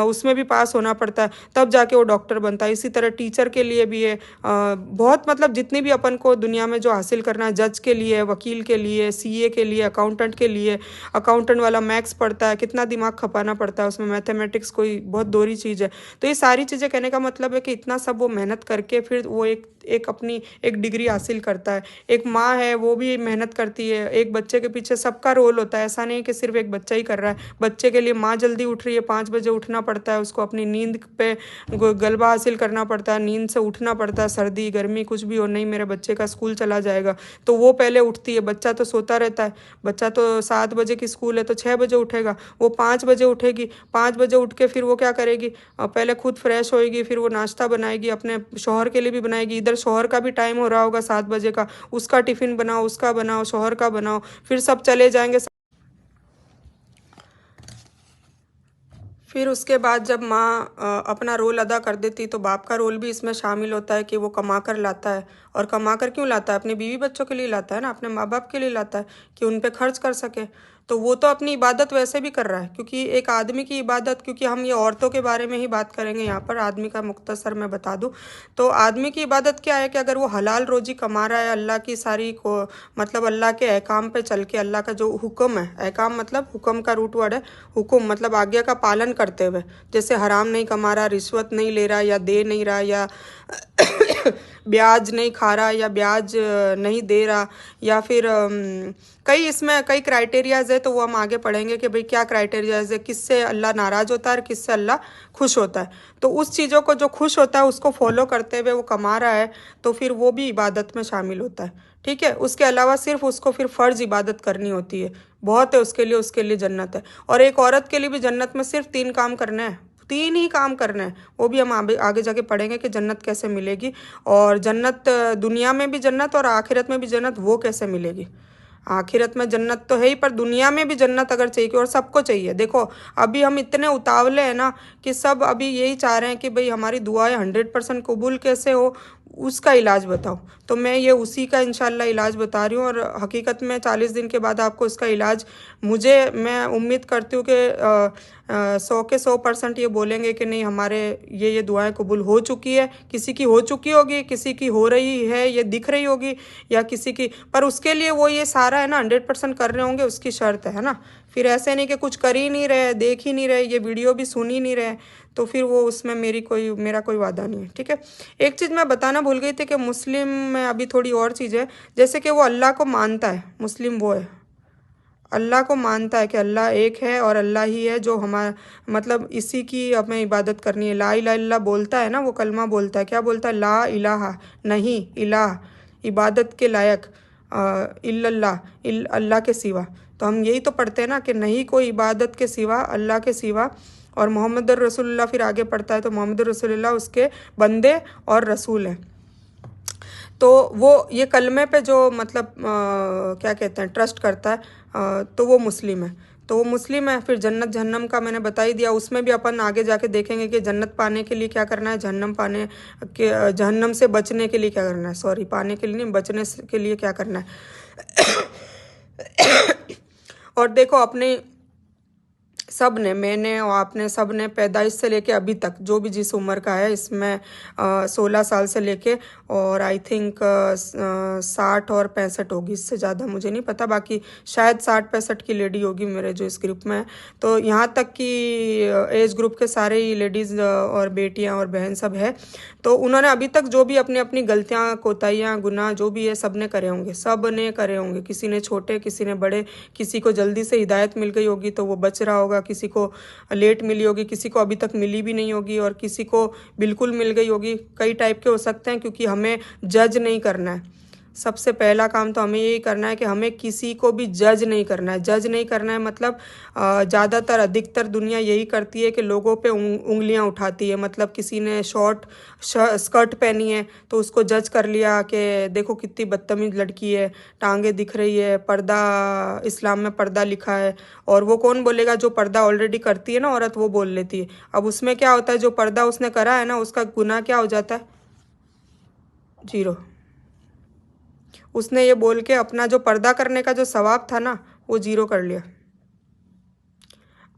उसमें भी पास होना पड़ता है, तब जाके वो डॉक्टर बनता है। इसी तरह टीचर के लिए भी है, बहुत मतलब जितनी भी अपन को दुनिया में जो हासिल करना है, जज के लिए, वकील के लिए, सीए के लिए, अकाउंटेंट के लिए, अकाउंटेंट वाला मैथ्स पढ़ता है, कितना दिमाग खपाना पड़ता है उसमें, मैथमेटिक्स कोई बहुत दोहरी चीज़ है। तो ये सारी चीज़ें कहने का मतलब है कि इतना सब वो मेहनत करके फिर वो एक अपनी एक डिग्री हासिल करता है। एक माँ है वो भी मेहनत करती है, एक बच्चे के पीछे सबका रोल होता है, ऐसा नहीं कि सिर्फ एक बच्चा ही कर रहा है। बच्चे के लिए माँ जल्दी उठ रही है, 5 बजे उठना पड़ता है उसको, अपनी नींद पे गलबा हासिल करना पड़ता है, नींद से उठना पड़ता है, सर्दी गर्मी कुछ भी हो, नहीं मेरे बच्चे का स्कूल चला जाएगा, तो वो पहले उठती है। बच्चा तो सोता रहता है, बच्चा तो 7 बजे की स्कूल है तो 6 बजे उठेगा, वो 5 बजे उठेगी, 5 बजे उठ के फिर वो क्या करेगी, पहले खुद फ्रेश होएगी, फिर वो नाश्ता बनाएगी, अपने शौहर के लिए भी बनाएगी, इधर शौहर का भी टाइम हो रहा होगा 7 बजे का, उसका टिफ़िन बनाओ, उसका बनाओ, शौहर का बनाओ, फिर सब चले जाएंगे। फिर उसके बाद जब माँ अपना रोल अदा कर देती तो बाप का रोल भी इसमें शामिल होता है कि वो कमा कर लाता है। और कमा कर क्यों लाता है? अपने बीवी बच्चों के लिए लाता है ना, अपने माँ बाप के लिए लाता है कि उन पे खर्च कर सके। तो वो तो अपनी इबादत वैसे भी कर रहा है, क्योंकि एक आदमी की इबादत, क्योंकि हम ये औरतों के बारे में ही बात करेंगे यहाँ पर, आदमी का मुख्तसर मैं बता दूँ तो आदमी की इबादत क्या है कि अगर वो हलाल रोजी कमा रहा है, अल्लाह की सारी को मतलब अल्लाह के अहकाम पे चल के, अल्लाह का जो हुक्म है, अहकाम मतलब हुक्म का रूट वर्ड है, हुक्म मतलब आज्ञा का पालन करते हुए, जैसे हराम नहीं कमा रहा, रिश्वत नहीं ले रहा, या दे नहीं रहा, या ब्याज नहीं खा रहा, या ब्याज नहीं दे रहा, या फिर कई इसमें कई क्राइटेरियाज है, तो वो हम आगे पढ़ेंगे कि भाई क्या क्राइटेरियाज है, किससे अल्लाह नाराज़ होता है और किससे अल्लाह खुश होता है। तो उस चीज़ों को जो खुश होता है उसको फॉलो करते हुए वो कमा रहा है, तो फिर वो भी इबादत में शामिल होता है। ठीक है, उसके अलावा सिर्फ उसको फिर फ़र्ज़ इबादत करनी होती है, बहुत है उसके लिए जन्नत है। और एक औरत के लिए भी जन्नत में सिर्फ 3 काम करने हैं, 3 ही काम करने हैं, वो भी हम आगे जाके पढ़ेंगे कि जन्नत कैसे मिलेगी, और जन्नत दुनिया में भी जन्नत और आखिरत में भी जन्नत वो कैसे मिलेगी। आखिरत में जन्नत तो है ही, पर दुनिया में भी जन्नत अगर चाहिए, और सबको चाहिए। देखो अभी हम इतने उतावले हैं ना कि सब अभी यही चाह रहे हैं कि भाई हमारी दुआएं 100% कबूल कैसे हो, उसका इलाज बताओ। तो मैं ये उसी का इंशाल्लाह इलाज बता रही हूँ, और हकीकत में 40 दिन के बाद आपको इसका इलाज, मैं उम्मीद करती हूँ कि 100% ये बोलेंगे कि नहीं हमारे ये दुआएं कबूल हो चुकी है। किसी की हो चुकी होगी, किसी की हो रही है, ये दिख रही होगी, या किसी की, पर उसके लिए वो ये सारा है ना 100% कर रहे होंगे, उसकी शर्त है ना। फिर ऐसे नहीं कि कुछ कर ही नहीं रहे, देख ही नहीं रहे, ये वीडियो भी सुन ही नहीं रहे, तो फिर वो उसमें मेरा कोई वादा नहीं है। ठीक है, एक चीज़ मैं बताना भूल गई थी कि मुस्लिम में अभी थोड़ी और चीज़ है, जैसे कि वो अल्लाह को मानता है, मुस्लिम वो है, अल्लाह को मानता है कि अल्लाह एक है और अल्लाह ही है जो हमारा, मतलब इसी की हमें इबादत करनी है। ला इलाहा इल्लल्लाह बोलता है ना, वो कलमा बोलता है, क्या बोलता है? ला इलाहा, नहीं इलाह, इबादत के लायक, इल्लल्लाह, अल्लाह के सिवा। तो हम यही तो पढ़ते हैं ना कि नहीं कोई इबादत के सिवा, अल्लाह के सिवा, और मोहम्मद रसूलुल्लाह फिर आगे पढ़ता है, तो मोहम्मद रसूलुल्लाह उसके बंदे और रसूल हैं। तो वो ये कलमे पे जो मतलब क्या कहते हैं, ट्रस्ट करता है, तो वो मुस्लिम है। तो वो मुस्लिम है। फिर जन्नत जहन्नम का मैंने बता ही दिया, उसमें भी अपन आगे जाके देखेंगे कि जन्नत पाने के लिए क्या करना है, जहन्नम पाने के, जहन्नम से बचने के लिए क्या करना है, सॉरी पाने के लिए नहीं, बचने के लिए क्या करना है। और देखो अपने सब ने, मैंने और आपने, सब ने पैदाइश से लेके अभी तक जो भी जिस उम्र का है इसमें 16 साल से लेके और आई थिंक 60 और 65 होगी, इससे ज़्यादा मुझे नहीं पता, बाकी शायद 60-65 की लेडी होगी मेरे जो इस ग्रुप में है। तो यहाँ तक कि एज ग्रुप के सारे ही लेडीज़ और बेटियाँ और बहन सब है। तो उन्होंने अभी तक जो भी अपनी अपनी गलतियाँ, कोताहियाँ, गुनाह जो भी है सब ने करे होंगे, सब ने करे होंगे। किसी ने छोटे, किसी ने बड़े, किसी को जल्दी से हिदायत मिल गई होगी तो वो बच रहा होगा, किसी को लेट मिली होगी, किसी को अभी तक मिली भी नहीं होगी और किसी को बिल्कुल मिल गई होगी। कई टाइप के हो सकते हैं, क्योंकि हमें जज नहीं करना है। सबसे पहला काम तो हमें यही करना है कि हमें किसी को भी जज नहीं करना है। जज नहीं करना है मतलब ज़्यादातर, अधिकतर दुनिया यही करती है कि लोगों पे उंगलियां उठाती है। मतलब किसी ने शॉर्ट स्कर्ट पहनी है तो उसको जज कर लिया कि देखो कितनी बदतमीज लड़की है, टांगे दिख रही है, पर्दा, इस्लाम में पर्दा लिखा है। और वो कौन बोलेगा? जो पर्दा ऑलरेडी करती है ना औरत, वो बोल लेती है। अब उसमें क्या होता है, जो पर्दा उसने करा है ना, उसका गुनाह क्या हो जाता है? 0। उसने ये बोल के अपना जो पर्दा करने का जो सवाब था ना, वो 0 कर लिया।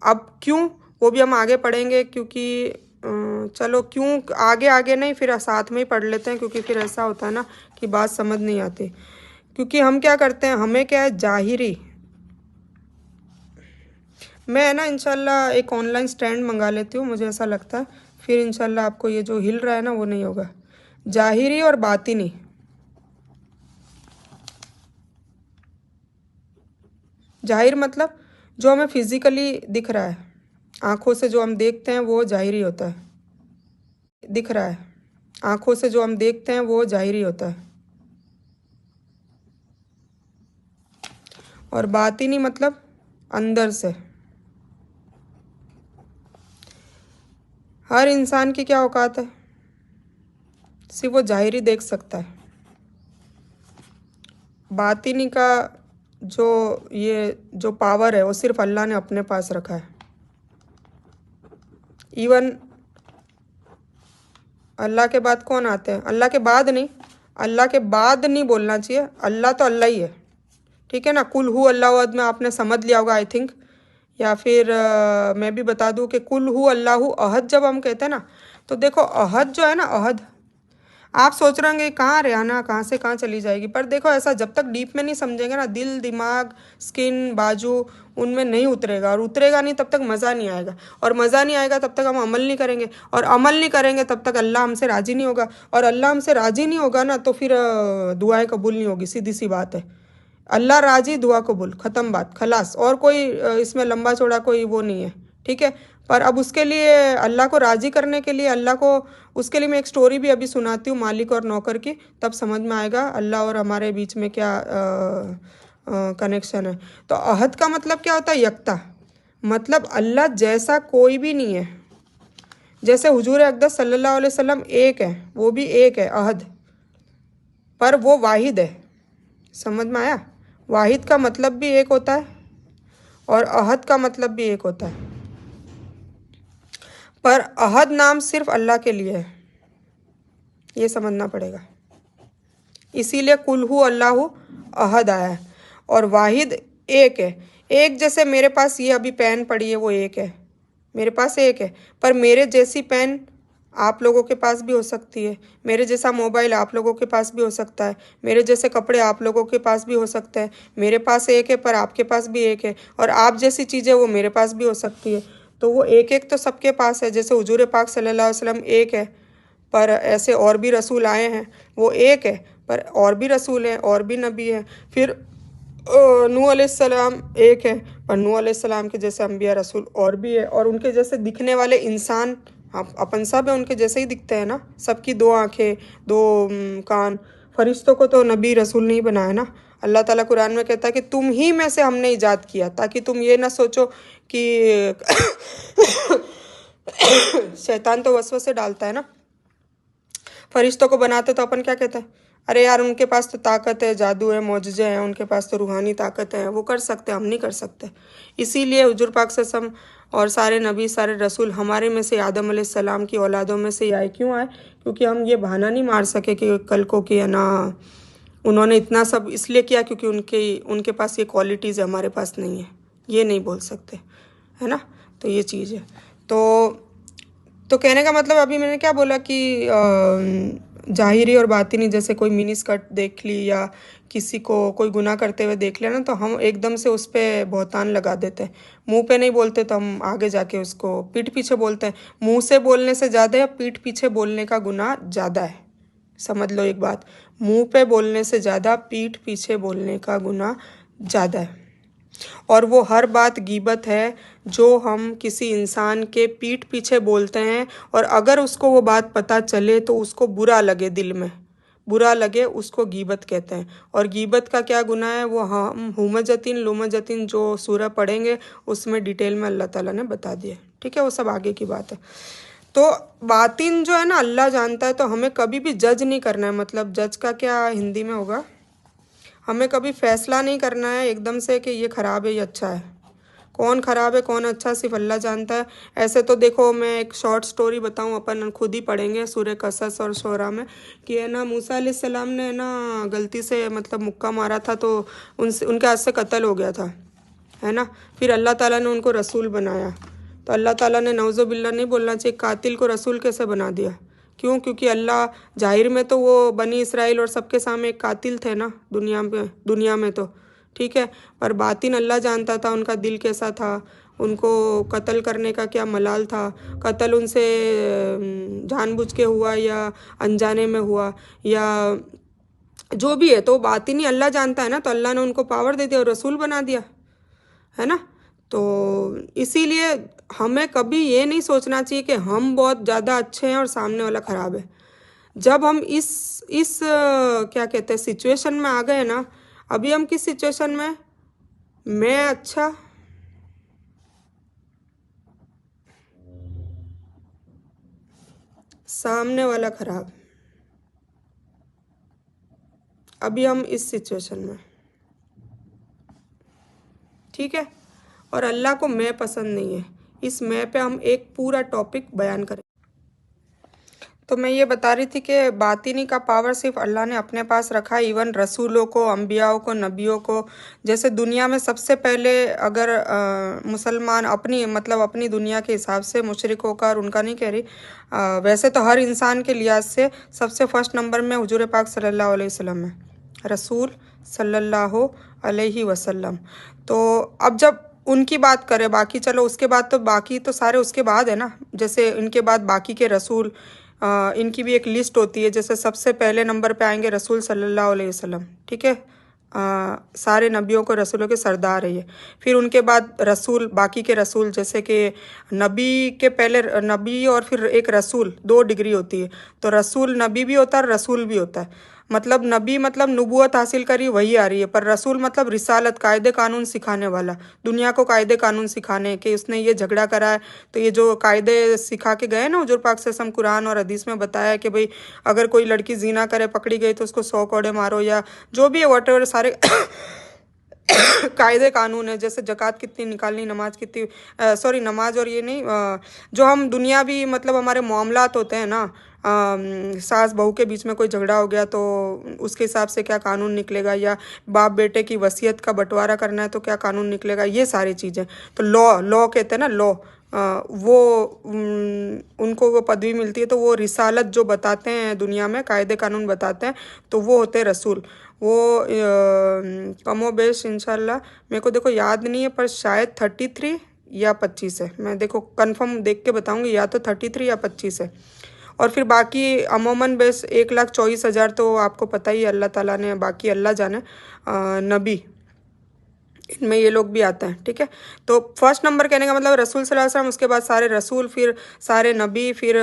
अब क्यों, वो भी हम आगे पढ़ेंगे, क्योंकि चलो क्यों आगे आगे नहीं, फिर साथ में ही पढ़ लेते हैं, क्योंकि फिर ऐसा होता है ना कि बात समझ नहीं आती। क्योंकि हम क्या करते हैं, हमें क्या है, जाहिरी। मैं ना इंशाल्लाह एक ऑनलाइन स्टैंड मंगा लेती हूँ, मुझे ऐसा लगता है, फिर इंशाल्लाह आपको ये जो हिल रहा है ना वो नहीं होगा। जाहिरी और बातिनी, जाहिर मतलब जो हमें फिजिकली दिख रहा है, आंखों से जो हम देखते हैं वो जाहिरी होता है। दिख रहा है, आंखों से जो हम देखते हैं वो जाहिरी होता है। और बातिनी मतलब अंदर से। हर इंसान की क्या औकात है, सिर्फ वो जाहिरी देख सकता है। बातिनी का जो ये जो पावर है वो सिर्फ अल्लाह ने अपने पास रखा है। इवन अल्लाह के बाद कौन आते हैं? अल्लाह के बाद नहीं, अल्लाह के बाद नहीं बोलना चाहिए, अल्लाह तो अल्लाह ही है, ठीक है ना। कुल हु अल्लाह अहद में आपने समझ लिया होगा आई थिंक, या फिर मैं भी बता दूं कि कुल हु अल्लाह अहद जब हम कहते हैं ना, तो देखो अहद जो है ना, अहद, आप सोच रहे होंगे कहाँ रेहाना कहाँ से कहाँ चली जाएगी, पर देखो ऐसा जब तक डीप में नहीं समझेंगे ना, दिल, दिमाग, स्किन, बाजू, उनमें नहीं उतरेगा, और उतरेगा नहीं तब तक मज़ा नहीं आएगा, और मज़ा नहीं आएगा तब तक हम अमल नहीं करेंगे, और अमल नहीं करेंगे तब तक अल्लाह हमसे राज़ी नहीं होगा, और अल्लाह हमसे राज़ी नहीं होगा ना तो फिर दुआएं कबूल नहीं होगी, सीधी सी बात है। अल्लाह राजी, दुआ कबूल, ख़त्म बात, खलास। और कोई इसमें लंबा चौड़ा कोई वो नहीं है, ठीक है। पर अब उसके लिए, अल्लाह को राज़ी करने के लिए, अल्लाह को, उसके लिए मैं एक स्टोरी भी अभी सुनाती हूँ मालिक और नौकर की, तब समझ में आएगा अल्लाह और हमारे बीच में क्या कनेक्शन है। तो अहद का मतलब क्या होता है? यकता, मतलब अल्लाह जैसा कोई भी नहीं है। जैसे हुजूर अक़दस सल्लल्लाहु अलैहि वसल्लम एक है, वो भी एक है, अहद, पर वो वाहिद है। समझ में आया? वाहिद का मतलब भी एक होता है और अहद का मतलब भी एक होता है, पर अहद नाम सिर्फ अल्लाह के लिए है, ये समझना पड़ेगा। इसीलिए कुल हु अल्लाहु अहद आया है। और वाहिद एक है। एक, जैसे मेरे पास ये अभी पेन पड़ी है, वो एक है, मेरे पास एक है, पर मेरे जैसी पेन आप लोगों के पास भी हो सकती है, मेरे जैसा मोबाइल आप लोगों के पास भी हो सकता है, मेरे जैसे कपड़े आप लोगों के पास भी हो सकते हैं। मेरे पास एक है पर आपके पास भी एक है, और आप जैसी चीज़ें वो मेरे पास भी हो सकती है। तो वो एक एक तो सबके पास है। जैसे हुजूर पाक सल्लल्लाहु अलैहि वसल्लम एक है, पर ऐसे और भी रसूल आए हैं, वो एक है, पर और भी रसूल हैं, और भी नबी हैं। फिर नूह अलैहिस्सलाम एक है, पर नूह अलैहिस्सलाम के जैसे अम्बिया रसूल और भी है, और उनके जैसे दिखने वाले इंसान अपन सब है, उनके जैसे ही दिखते हैं ना, सबकी 2 आँखें, 2 कान। फरिश्तों को तो नबी रसूल नहीं बनाया ना। अल्लाह ताला कुरान में कहता है कि तुम ही में से हमने ईजाद किया, ताकि तुम ये ना सोचो कि शैतान तो वसवसे डालता है ना। फरिश्तों को बनाते तो अपन क्या कहते हैं, अरे यार उनके पास तो ताकत है, जादू है, मौजज़े हैं, उनके पास तो रूहानी ताकत है, वो कर सकते हैं, हम नहीं कर सकते। इसीलिए हुजूर पाक सल्लल्लाहु अलैहि वसल्लम और सारे नबी, सारे रसूल हमारे में से, आदम अलैहिस्सलाम की औलादों में से ही आए। क्यों आए? क्योंकि हम ये बहाना नहीं मार सके कि कल को कि है ना उन्होंने इतना सब इसलिए किया क्योंकि उनके पास ये क्वालिटीज़ हमारे पास नहीं है, ये नहीं बोल सकते। है ना। तो ये चीज़ है। तो कहने का मतलब अभी मैंने क्या बोला कि जाहिरी और बातिनी, जैसे कोई मिनी स्कर्ट देख ली या किसी को कोई गुनाह करते हुए देख लिया ना, तो हम एकदम से उस पर बहुतान लगा देते हैं। मुंह पे नहीं बोलते तो हम आगे जाके उसको पीठ पीछे बोलते हैं। मुंह से बोलने से ज़्यादा या पीठ पीछे बोलने का गुनाह ज़्यादा है। समझ लो एक बात, मुंह पे बोलने से ज़्यादा पीठ पीछे बोलने का गुनाह ज़्यादा है। और वो हर बात गीबत है जो हम किसी इंसान के पीठ पीछे बोलते हैं, और अगर उसको वो बात पता चले तो उसको बुरा लगे, दिल में बुरा लगे, उसको गीबत कहते हैं। और गीबत का क्या गुनाह है वो हम हुमजतिन लुमजतिन जो सूरह पढ़ेंगे उसमें डिटेल में अल्लाह ताला ने बता दिया। ठीक है, वो सब आगे की बात है। तो बातिन जो है ना अल्लाह जानता है, तो हमें कभी भी जज नहीं करना है। मतलब जज का क्या हिंदी में होगा, हमें कभी फैसला नहीं करना है एकदम से कि ये ख़राब है ये अच्छा है। कौन ख़राब है कौन अच्छा सिर्फ अल्लाह जानता है। ऐसे तो देखो, मैं एक शॉर्ट स्टोरी बताऊं, अपन खुद ही पढ़ेंगे सूरह कसस और शोरा में, कि है ना मूसा अलैहिस्सलाम ने ना गलती से मतलब मुक्का मारा था, तो उनके हाथ से कत्ल हो गया था, है ना। फिर अल्लाह ताला ने उनको रसूल बनाया, तो अल्लाह ताला ने नौज़ुबिल्लाह नहीं बोलना चाहिए, कातिल को रसूल कैसे बना दिया। क्यों? क्योंकि अल्लाह जाहिर में तो वो बनी इसराइल और सबके सामने एक कातिल थे ना दुनिया में तो, ठीक है। पर बातिन अल्लाह जानता था उनका दिल कैसा था, उनको कत्ल करने का क्या मलाल था, कत्ल उनसे जानबूझ के हुआ या अनजाने में हुआ या जो भी है, तो बातिन ही अल्लाह जानता है ना। तो अल्लाह ने उनको पावर दे दिया और रसूल बना दिया, है ना। तो इसीलिए हमें कभी ये नहीं सोचना चाहिए कि हम बहुत ज़्यादा अच्छे हैं और सामने वाला ख़राब है। जब हम इस क्या कहते हैं सिचुएशन में आ गए ना, अभी हम किस सिचुएशन में, मैं अच्छा सामने वाला ख़राब, अभी हम इस सिचुएशन में, ठीक है। और अल्लाह को मैं पसंद नहीं है, इस मैं पे हम एक पूरा टॉपिक बयान करें। तो मैं ये बता रही थी कि बातिनी का पावर सिर्फ अल्लाह ने अपने पास रखा है। इवन रसूलों को, अम्बियाओं को, नबियों को। जैसे दुनिया में सबसे पहले अगर मुसलमान अपनी मतलब अपनी दुनिया के हिसाब से मुशरिक होकर, उनका नहीं कह रही, वैसे तो हर इंसान के लिहाज से सबसे फर्स्ट नंबर में हुजूर पाक सल्लल्लाहु अलैहि वसल्लम है, रसूल सल्लल्लाहु अलैहि वसल्लम। तो अब जब उनकी बात करें, बाकी चलो उसके बाद तो बाकी तो सारे उसके बाद है ना। जैसे इनके बाद बाकी के रसूल, इनकी भी एक लिस्ट होती है। जैसे सबसे पहले नंबर पे आएंगे रसूल सल्लल्लाहु अलैहि वसल्लम, ठीक है। सारे नबियों को रसूलों के सरदार है ये। फिर उनके बाद रसूल, बाकी के रसूल, जैसे कि नबी के पहले नबी और फिर एक रसूल, 2 डिग्री होती है। तो रसूल नबी भी होता है और रसूल भी होता है। मतलब नबी मतलब नबूवत हासिल करी वही आ रही है, पर रसूल मतलब रिसालत, कायदे कानून सिखाने वाला, दुनिया को कायदे कानून सिखाने के। उसने ये झगड़ा करा है तो ये जो कायदे सिखा के गए ना हुजूर पाक से, हम कुरान और हदीस में बताया कि भाई अगर कोई लड़की जीना करे पकड़ी गई तो उसको 100 कोड़े मारो, या जो भी है वॉट सारे कायदे कानून है। जैसे जक़ात कितनी निकालनी, नमाज कितनी, सॉरी नमाज और ये नहीं, जो हम दुनिया भी मतलब हमारे मामलात होते हैं ना, सास बहू के बीच में कोई झगड़ा हो गया तो उसके हिसाब से क्या कानून निकलेगा, या बाप बेटे की वसीयत का बंटवारा करना है तो क्या कानून निकलेगा, ये सारी चीज़ें। तो लॉ लॉ कहते हैं ना, लॉ, वो उनको वो पदवी मिलती है। तो वो रिसालत जो बताते हैं दुनिया में, कायदे कानून बताते हैं, तो वो होते हैं रसूल। वो कमो बेश इंशाल्लाह, मेरे को देखो याद नहीं है, पर शायद 33 या 25 है। मैं देखो कंफर्म देख के बताऊंगी, या तो 33 या 25 है। और फिर बाकी अमूमन बेस 1,24,000 तो आपको पता ही है, अल्लाह ताला ने, बाकी अल्लाह जाने, नबी, इनमें ये लोग भी आते हैं, ठीक है। तो फर्स्ट नंबर कहने का मतलब रसूल सल्लल्लाहु अलैहि वसल्लम, उसके बाद सारे रसूल, फिर सारे नबी, फिर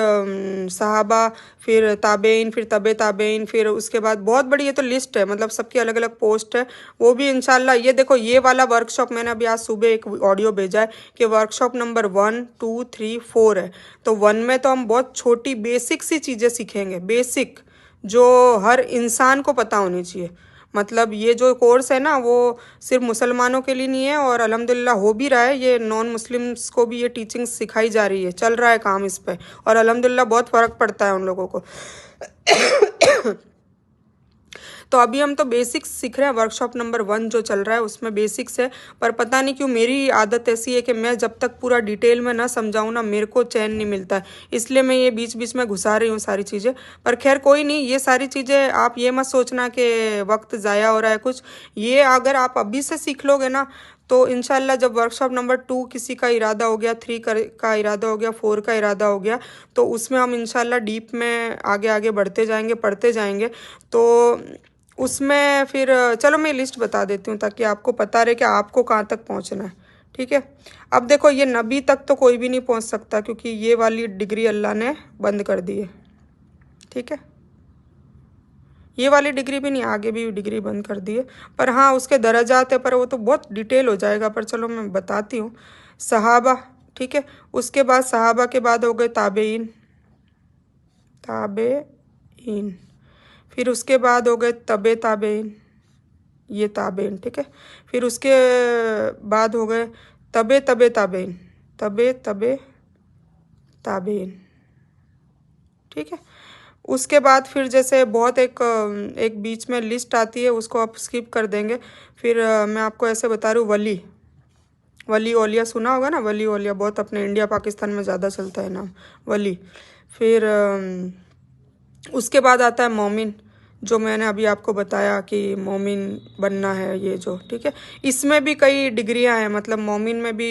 सहाबा, फिर ताबेइन, फिर तबे ताबेइन, फिर उसके बाद बहुत बड़ी ये तो लिस्ट है, मतलब सबकी अलग अलग पोस्ट है। वो भी इंशाल्लाह, ये देखो ये वाला वर्कशॉप मैंने अभी आज सुबह एक ऑडियो भेजा है कि वर्कशॉप नंबर 1, 2, 3, 4 है। तो 1 में तो हम बहुत छोटी बेसिक सी चीज़ें सीखेंगे, बेसिक जो हर इंसान को पता होनी चाहिए। मतलब ये जो कोर्स है ना वो सिर्फ मुसलमानों के लिए नहीं है, और अल्हम्दुलिल्लाह हो भी रहा है, ये नॉन मुस्लिम्स को भी ये टीचिंग सिखाई जा रही है, चल रहा है काम इस पे, और अल्हम्दुलिल्लाह बहुत फ़र्क पड़ता है उन लोगों को। तो अभी हम तो बेसिक्स सीख रहे हैं, वर्कशॉप नंबर 1 जो चल रहा है उसमें बेसिक्स है। पर पता नहीं क्यों मेरी आदत ऐसी है कि मैं जब तक पूरा डिटेल में ना समझाऊँ ना मेरे को चैन नहीं मिलता है, इसलिए मैं ये बीच बीच में घुसा रही हूँ सारी चीज़ें। पर खैर कोई नहीं, ये सारी चीज़ें आप ये मत सोचना कि वक्त ज़ाया हो रहा है कुछ। ये अगर आप अभी से सीख लोगे ना तो इंशाल्लाह जब वर्कशॉप नंबर 2 किसी का इरादा हो गया, 3 का इरादा हो गया, 4 का इरादा हो गया, तो उसमें हम इंशाल्लाह डीप में आगे आगे बढ़ते जाएंगे, पढ़ते जाएंगे। तो उसमें फिर चलो मैं लिस्ट बता देती हूँ ताकि आपको पता रहे कि आपको कहाँ तक पहुँचना है। ठीक है, अब देखो ये नबी तक तो कोई भी नहीं पहुँच सकता क्योंकि ये वाली डिग्री अल्लाह ने बंद कर दी है। ठीक है, ये वाली डिग्री भी नहीं, आगे भी डिग्री बंद कर दी है। पर हाँ उसके दर्जात है, पर वो तो बहुत डिटेल हो जाएगा, पर चलो मैं बताती हूँ। सहाबा, ठीक है, उसके बाद सहाबा के बाद हो गए ताबेइन, ताबेइन, फिर उसके बाद हो गए तबे ताबेइन, ये ताबेइन, ठीक है, फिर उसके बाद हो गए तबे तबे ताबेइन, तबे तबे ताबेइन, ठीक है। उसके बाद फिर जैसे बहुत एक बीच में लिस्ट आती है, उसको आप स्किप कर देंगे। फिर मैं आपको ऐसे बता रही हूँ, वली, वली ओलिया सुना होगा ना, वली ओलिया बहुत अपने इंडिया पाकिस्तान में ज़्यादा चलता है नाम वली। फिर उसके बाद आता है मोमिन, जो मैंने अभी आपको बताया कि मोमिन बनना है ये जो, ठीक है। इसमें भी कई डिग्रियां हैं, मतलब मोमिन में भी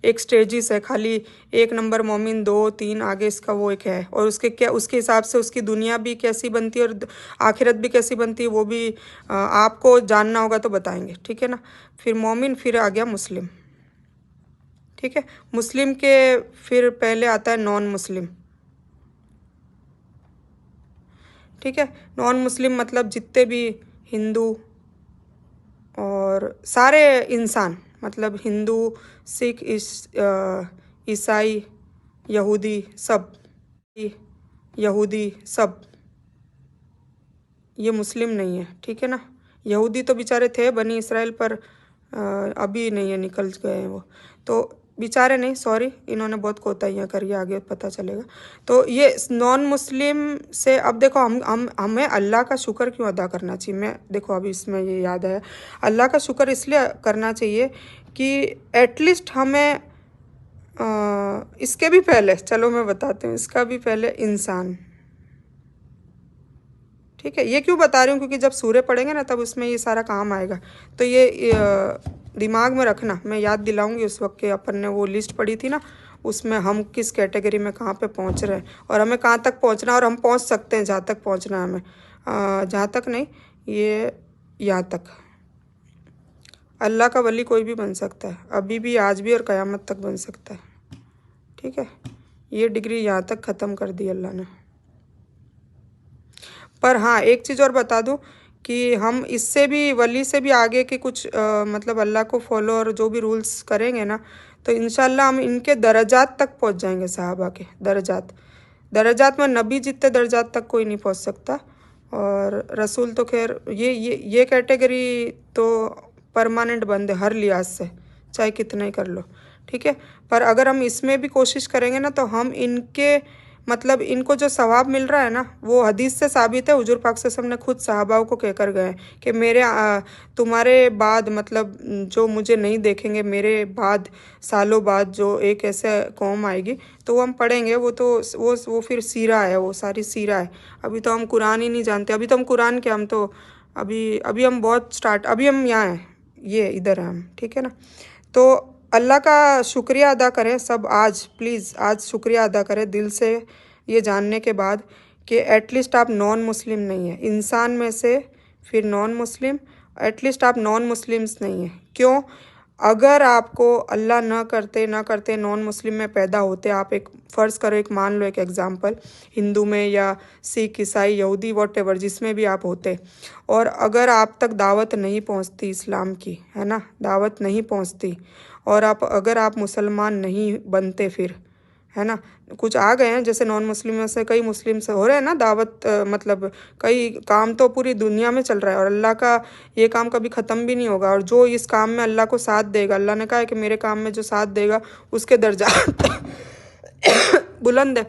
एक स्टेजिस है, खाली 1 नंबर मोमिन, 2, 3 आगे इसका वो एक है, और उसके क्या उसके हिसाब से उसकी दुनिया भी कैसी बनती है और आखिरत भी कैसी बनती है वो भी आपको जानना होगा तो बताएंगे, ठीक है ना। फिर मोमिन, फिर आ गया मुस्लिम, ठीक है। मुस्लिम के फिर पहले आता है नॉन मुस्लिम, ठीक है। नॉन मुस्लिम मतलब जितने भी हिंदू और सारे इंसान, मतलब हिंदू, सिख, ईसाई, यहूदी सब, यहूदी सब, ये मुस्लिम नहीं है, ठीक है ना। यहूदी तो बेचारे थे बनी इसराइल, पर अभी नहीं है, निकल गए हैं वो तो, बेचारे नहीं, सॉरी, इन्होंने बहुत कोताहियाँ करी, आगे पता चलेगा। तो ये नॉन मुस्लिम से अब देखो हम हमें अल्लाह का शुक्र क्यों अदा करना चाहिए। मैं देखो अभी इसमें ये याद है, अल्लाह का शुक्र इसलिए करना चाहिए कि एटलीस्ट हमें इसके भी पहले, चलो मैं बताती हूँ, इसका भी पहले इंसान, ठीक है। ये क्यों बता रही हूँ, क्योंकि जब सूर्य पढ़ेंगे ना तब उसमें ये सारा काम आएगा। तो ये दिमाग में रखना, मैं याद दिलाऊंगी उस वक्त के अपन ने वो लिस्ट पढ़ी थी ना, उसमें हम किस कैटेगरी में कहाँ पे पहुँच रहे हैं और हमें कहाँ तक पहुँचना है, और हम पहुँच सकते हैं जहाँ तक पहुँचना है हमें, जहाँ तक नहीं, ये यहाँ तक। अल्लाह का वली कोई भी बन सकता है, अभी भी, आज भी, और क़यामत तक बन सकता है, ठीक है। ये डिग्री यहाँ तक ख़त्म कर दी अल्लाह ने। पर हाँ एक चीज़ और बता दूँ कि हम इससे भी, वली से भी आगे के कुछ मतलब अल्लाह को फॉलो और जो भी रूल्स करेंगे ना, तो इंशाल्लाह हम इनके दर्जात तक पहुँच जाएंगे, साहबा के दर्जात। दर्जात में नबी जितने दर्जात तक कोई नहीं पहुँच सकता, और रसूल तो खैर ये कैटेगरी तो परमानेंट बंद है हर लिहाज से, चाहे कितना ही कर लो, ठीक है। पर अगर हम इसमें भी कोशिश करेंगे ना तो हम इनके, मतलब इनको जो सवाब मिल रहा है ना, वो हदीस से साबित है, हुजूर पाक सल्लल्लाहु अलैहि वसल्लम ने खुद सहाबाओं को कहकर गए कि मेरे तुम्हारे बाद, मतलब जो मुझे नहीं देखेंगे मेरे बाद, सालों बाद जो एक ऐसे कौम आएगी, तो वो हम पढ़ेंगे, वो तो वो फिर सीरा है, वो सारी सीरा है। अभी तो हम कुरान ही नहीं जानते, अभी तो हम कुरान के, हम तो अभी अभी हम बहुत स्टार्ट, अभी हम यहाँ हैं, ये इधर हैं हम, ठीक है ना। तो अल्लाह का शुक्रिया अदा करें सब, आज प्लीज़ आज शुक्रिया अदा करें दिल से, ये जानने के बाद कि एटलीस्ट आप नॉन मुस्लिम नहीं हैं, इंसान में से फिर नॉन मुस्लिम, एटलीस्ट आप नॉन मुस्लिम्स नहीं हैं। क्यों? अगर आपको अल्लाह ना करते नॉन मुस्लिम में पैदा होते, आप एक फ़र्ज़ करो, एक मान लो, एक एग्ज़ाम्पल, हिंदू में या सिख, ईसाई, यहूदी, वॉटेवर जिसमें भी आप होते, और अगर आप तक दावत नहीं पहुंचती इस्लाम की, है ना, दावत नहीं पहुंचती, और अगर आप मुसलमान नहीं बनते, फिर, है ना, कुछ आ गए हैं जैसे नॉन मुस्लिम में से कई मुस्लिम से हो रहे हैं ना दावत, मतलब कई काम तो पूरी दुनिया में चल रहा है, और अल्लाह का ये काम कभी ख़त्म भी नहीं होगा। और जो इस काम में अल्लाह को साथ देगा, अल्लाह ने कहा है कि मेरे काम में जो साथ देगा उसके दर्जा बुलंद है।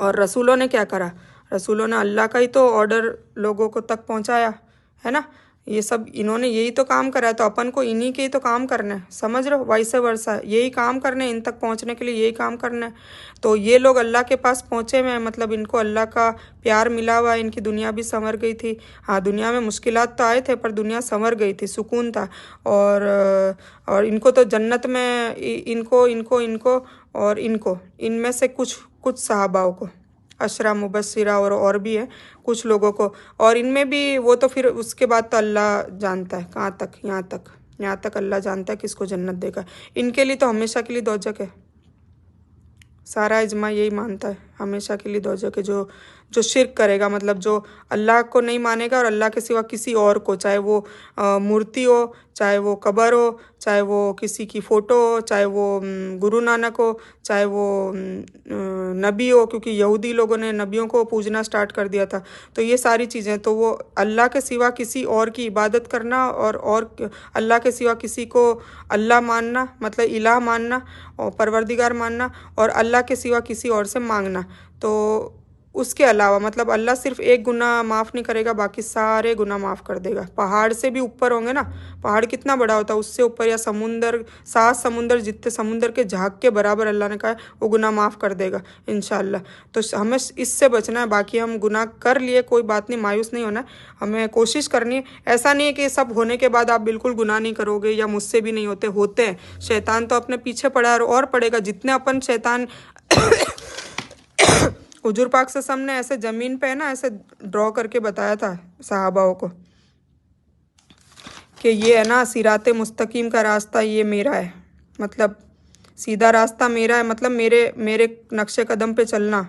और रसूलों ने क्या करा, रसूलों ने अल्लाह का ही तो ऑर्डर लोगों को तक पहुंचाया है ना। ये सब इन्होंने यही तो काम करा है, तो अपन को इन्हीं के ही तो काम करना है, समझ रहे हो, वैसे वर्षा यही काम करने हैं, इन तक पहुंचने के लिए यही काम करना है। तो ये लोग अल्लाह के पास पहुंचे हुए हैं, मतलब इनको अल्लाह का प्यार मिला हुआ है, इनकी दुनिया भी संवर गई थी। हाँ, दुनिया में मुश्किलात तो आए थे पर दुनिया संवर गई थी, सुकून था। और इनको तो जन्नत में इनको इनको इनको और इनको इनमें से कुछ कुछ सहाबाओं को, अशरा मुबस्सिरा और भी है कुछ लोगों को, और इनमें भी वो तो फिर उसके बाद तो अल्लाह जानता है कहाँ तक, यहाँ तक अल्लाह जानता है किसको जन्नत देगा। इनके लिए तो हमेशा के लिए दोजक है, सारा इजमा यही मानता है, हमेशा के लिए दोजक है। जो जो शिर्क करेगा, मतलब जो अल्लाह को नहीं मानेगा और अल्लाह के सिवा किसी और को, चाहे वो मूर्ति हो, चाहे वो कब्र हो, चाहे वो किसी की फ़ोटो हो, चाहे वो गुरु नानक हो, चाहे वो नबी हो, क्योंकि यहूदी लोगों ने नबियों को पूजना स्टार्ट कर दिया था। तो ये सारी चीज़ें, तो वो अल्लाह के सिवा किसी और की इबादत करना और अल्लाह के सिवा किसी को अल्लाह मानना, मतलब इलाह मानना और परवरदिगार मानना, और अल्लाह के सिवा किसी और से मांगना। तो उसके अलावा मतलब अल्लाह सिर्फ एक गुनाह माफ़ नहीं करेगा, बाकी सारे गुनाह माफ़ कर देगा। पहाड़ से भी ऊपर होंगे ना, पहाड़ कितना बड़ा होता है, उससे ऊपर, या समुंदर, 7 समुंदर जितने समुंदर के झाग के बराबर अल्लाह ने कहा है वो गुनाह माफ़ कर देगा इंशाल्लाह। तो हमें इससे बचना है, बाकी हम गुनाह कर लिए कोई बात नहीं, मायूस नहीं होना, हमें कोशिश करनी है। ऐसा नहीं है कि सब होने के बाद आप बिल्कुल गुनाह नहीं करोगे, या मुझसे भी नहीं होते हैं। शैतान तो अपने पीछे पड़ा है और पड़ेगा, जितने अपन शैतान हुजूर पाक से हमने ऐसे ज़मीन पे है ना, ऐसे ड्रॉ करके बताया था सहाबाओं को कि ये है ना सिराते मुस्तकीम का रास्ता ये मेरा है, मतलब सीधा रास्ता मेरा है, मतलब मेरे नक्शे कदम पे चलना,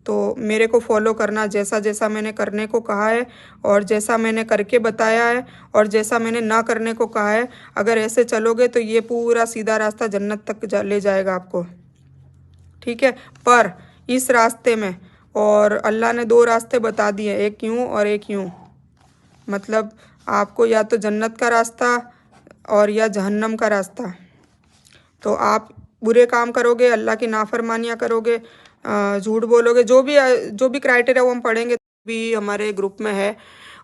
तो मेरे को फॉलो करना, जैसा जैसा मैंने करने को कहा है और जैसा मैंने करके बताया है और जैसा मैंने ना करने को कहा है, अगर ऐसे चलोगे तो ये पूरा सीधा रास्ता जन्नत तक ले जाएगा आपको, ठीक है। पर इस रास्ते में, और अल्लाह ने 2 रास्ते बता दिए, एक यूँ और एक यूँ, मतलब आपको या तो जन्नत का रास्ता और या जहन्नम का रास्ता। तो आप बुरे काम करोगे, अल्लाह की नाफरमानियाँ करोगे, झूठ बोलोगे, जो भी क्राइटेरिया वो हम पढ़ेंगे, भी हमारे ग्रुप में है।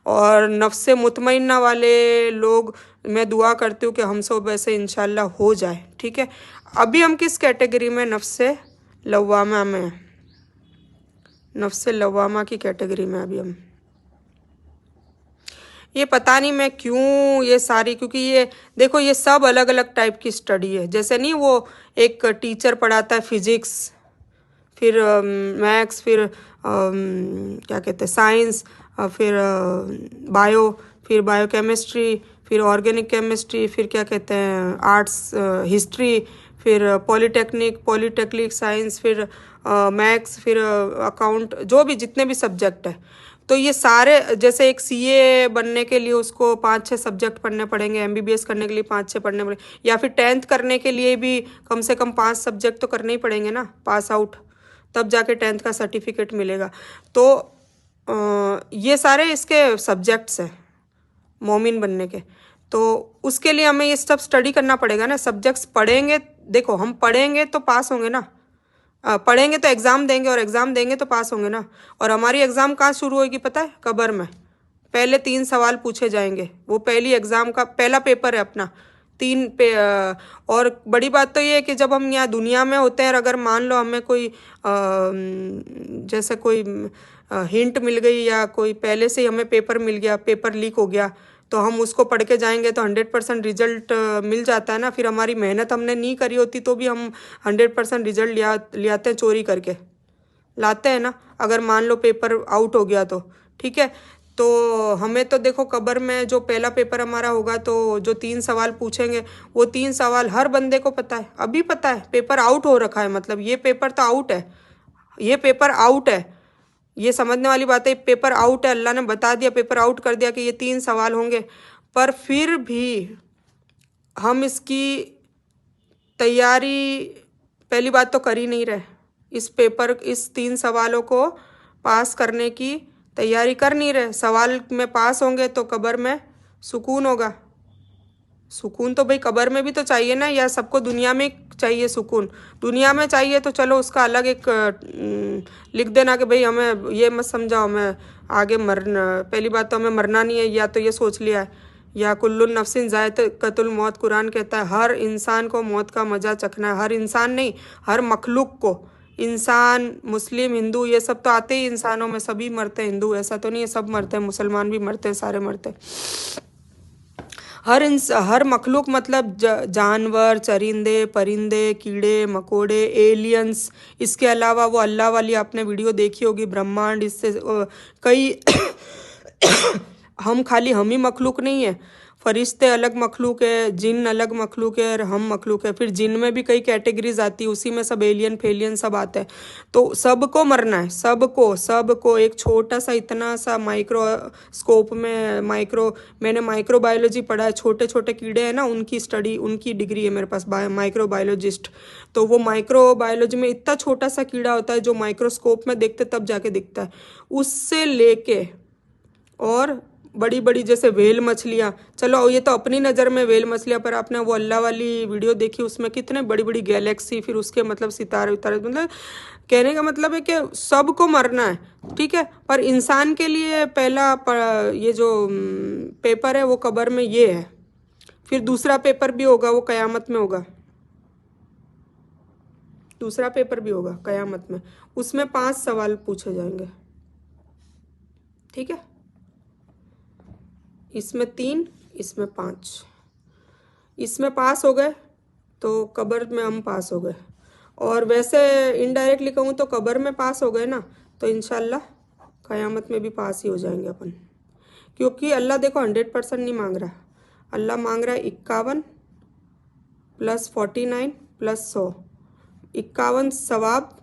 और नफ्से मुतमइन्ना वाले लोग, मैं दुआ करती हूँ कि हम सब वैसे इंशाल्लाह हो जाए, ठीक है। अभी हम किस कैटेगरी में, नफ्से लव्वामा में, नफ्से लव्वामा की कैटेगरी में अभी हम। ये पता नहीं मैं क्यों ये सारी, क्योंकि ये देखो ये सब अलग अलग टाइप की स्टडी है। जैसे नहीं वो एक टीचर पढ़ाता है फिजिक्स, फिर मैथ्स, फिर क्या कहते हैं साइंस, फिर बायो, फिर बायोकेमिस्ट्री, फिर ऑर्गेनिक केमिस्ट्री, फिर क्या कहते हैं आर्ट्स, हिस्ट्री, फिर पॉलीटेक्निक साइंस, फिर मैथ्स, फिर अकाउंट, जो भी जितने भी सब्जेक्ट है। तो ये सारे, जैसे एक सीए बनने के लिए उसको 5-6 सब्जेक्ट पढ़ने पड़ेंगे, एमबीबीएस करने के लिए 5-6 पढ़ने पड़ेंगे, या फिर 10th करने के लिए भी कम से कम 5 सब्जेक्ट तो करने ही पड़ेंगे ना, पास आउट, तब जाके 10th का सर्टिफिकेट मिलेगा। तो ये सारे इसके सब्जेक्ट्स हैं मोमिन बनने के। तो उसके लिए हमें ये सब स्टडी करना पड़ेगा ना, सब्जेक्ट्स पढ़ेंगे, देखो हम पढ़ेंगे तो पास होंगे ना, पढ़ेंगे तो एग्ज़ाम देंगे, और एग्ज़ाम देंगे तो पास होंगे ना। और हमारी एग्ज़ाम कहाँ शुरू होगी पता है, कब्र में। पहले 3 सवाल पूछे जाएंगे, वो पहली एग्ज़ाम का पहला पेपर है अपना, 3 पे। और बड़ी बात तो ये है कि जब हम यहाँ दुनिया में होते हैं, और अगर मान लो हमें कोई जैसे कोई हिंट मिल गई, या कोई पहले से ही हमें पेपर मिल गया, पेपर लीक हो गया, तो हम उसको पढ़ के जाएंगे तो 100% रिजल्ट मिल जाता है ना। फिर हमारी मेहनत हमने नहीं करी होती तो भी हम 100% रिजल्ट लियाते हैं, चोरी करके लाते हैं ना, अगर मान लो पेपर आउट हो गया तो, ठीक है। तो हमें तो देखो कब्र में जो पहला पेपर हमारा होगा, तो जो 3 सवाल पूछेंगे, वो 3 सवाल हर बंदे को पता है, अभी पता है पेपर आउट हो रखा है, मतलब ये पेपर तो आउट है, ये पेपर आउट है, ये समझने वाली बात है, पेपर आउट है, अल्लाह ने बता दिया, पेपर आउट कर दिया कि ये 3 सवाल होंगे। पर फिर भी हम इसकी तैयारी पहली बात तो कर ही नहीं रहे, इस 3 सवालों को पास करने की तैयारी कर नहीं रहे। सवाल में पास होंगे तो कब्र में सुकून होगा, सुकून तो भाई कब्र में भी तो चाहिए ना, या सबको दुनिया में चाहिए सुकून? दुनिया में चाहिए तो चलो उसका अलग एक लिख देना कि भाई हमें ये मत समझाओ, हमें आगे मरना, पहली बात तो हमें मरना नहीं है, या तो ये सोच लिया है, या कुल्लुन नफ्सिन ज़ायक़तुल मौत, कुरान कहता है हर इंसान को मौत का मज़ा चखना है। हर इंसान नहीं, हर मखलूक को। इंसान, मुस्लिम, हिंदू, ये सब तो आते ही इंसानों में, सभी मरते हैं। हिंदू ऐसा तो नहीं है सब मरते हैं, मुसलमान भी मरते हैं, सारे मरते हैं। हर मखलूक मतलब जानवर, चरिंदे, परिंदे, कीड़े मकोड़े, एलियंस। इसके अलावा वो अल्लाह वाली आपने वीडियो देखी होगी, ब्रह्मांड, इससे कई हम ही मखलूक नहीं है, फरिश्ते अलग मखलूक है, जिन अलग मखलूक है, और हम मखलूक है। फिर जिन में भी कई कैटेगरीज आती है, उसी में सब एलियन फेलियन सब आता है। तो सबको मरना है, सबको एक छोटा सा, इतना सा माइक्रोस्कोप में, मैंने माइक्रोबायोलॉजी पढ़ा है, छोटे छोटे कीड़े हैं ना, उनकी स्टडी, उनकी डिग्री है मेरे पास, माइक्रोबायोलॉजिस्ट। तो वो माइक्रोबायोलॉजी में इतना छोटा सा कीड़ा होता है जो माइक्रोस्कोप में देखते तब जाके दिखता है, उससे लेके और बड़ी बड़ी जैसे व्हेल मछलियाँ, चलो ये तो अपनी नज़र में व्हेल मछलियाँ, पर आपने वो अल्लाह वाली वीडियो देखी, उसमें कितने बड़ी बड़ी गैलेक्सी, फिर उसके मतलब सितारे उतारे, मतलब कहने का मतलब है कि सबको मरना है, ठीक है। पर इंसान के लिए पहला ये जो पेपर है वो कब्र में ये है, फिर दूसरा पेपर भी होगा, वो क़यामत में होगा, दूसरा पेपर भी होगा क़यामत में, उसमें 5 सवाल पूछे जाएंगे, ठीक है। इसमें 3, इसमें 5, इसमें पास हो गए तो कब्र में हम पास हो गए, और वैसे इनडायरेक्टली कहूँ तो कब्र में पास हो गए ना, तो इंशाल्लाह क़यामत में भी पास ही हो जाएंगे अपन, क्योंकि अल्लाह देखो 100% नहीं मांग रहा, अल्लाह मांग रहा है 51 + 49 + 100, 51 सवाब,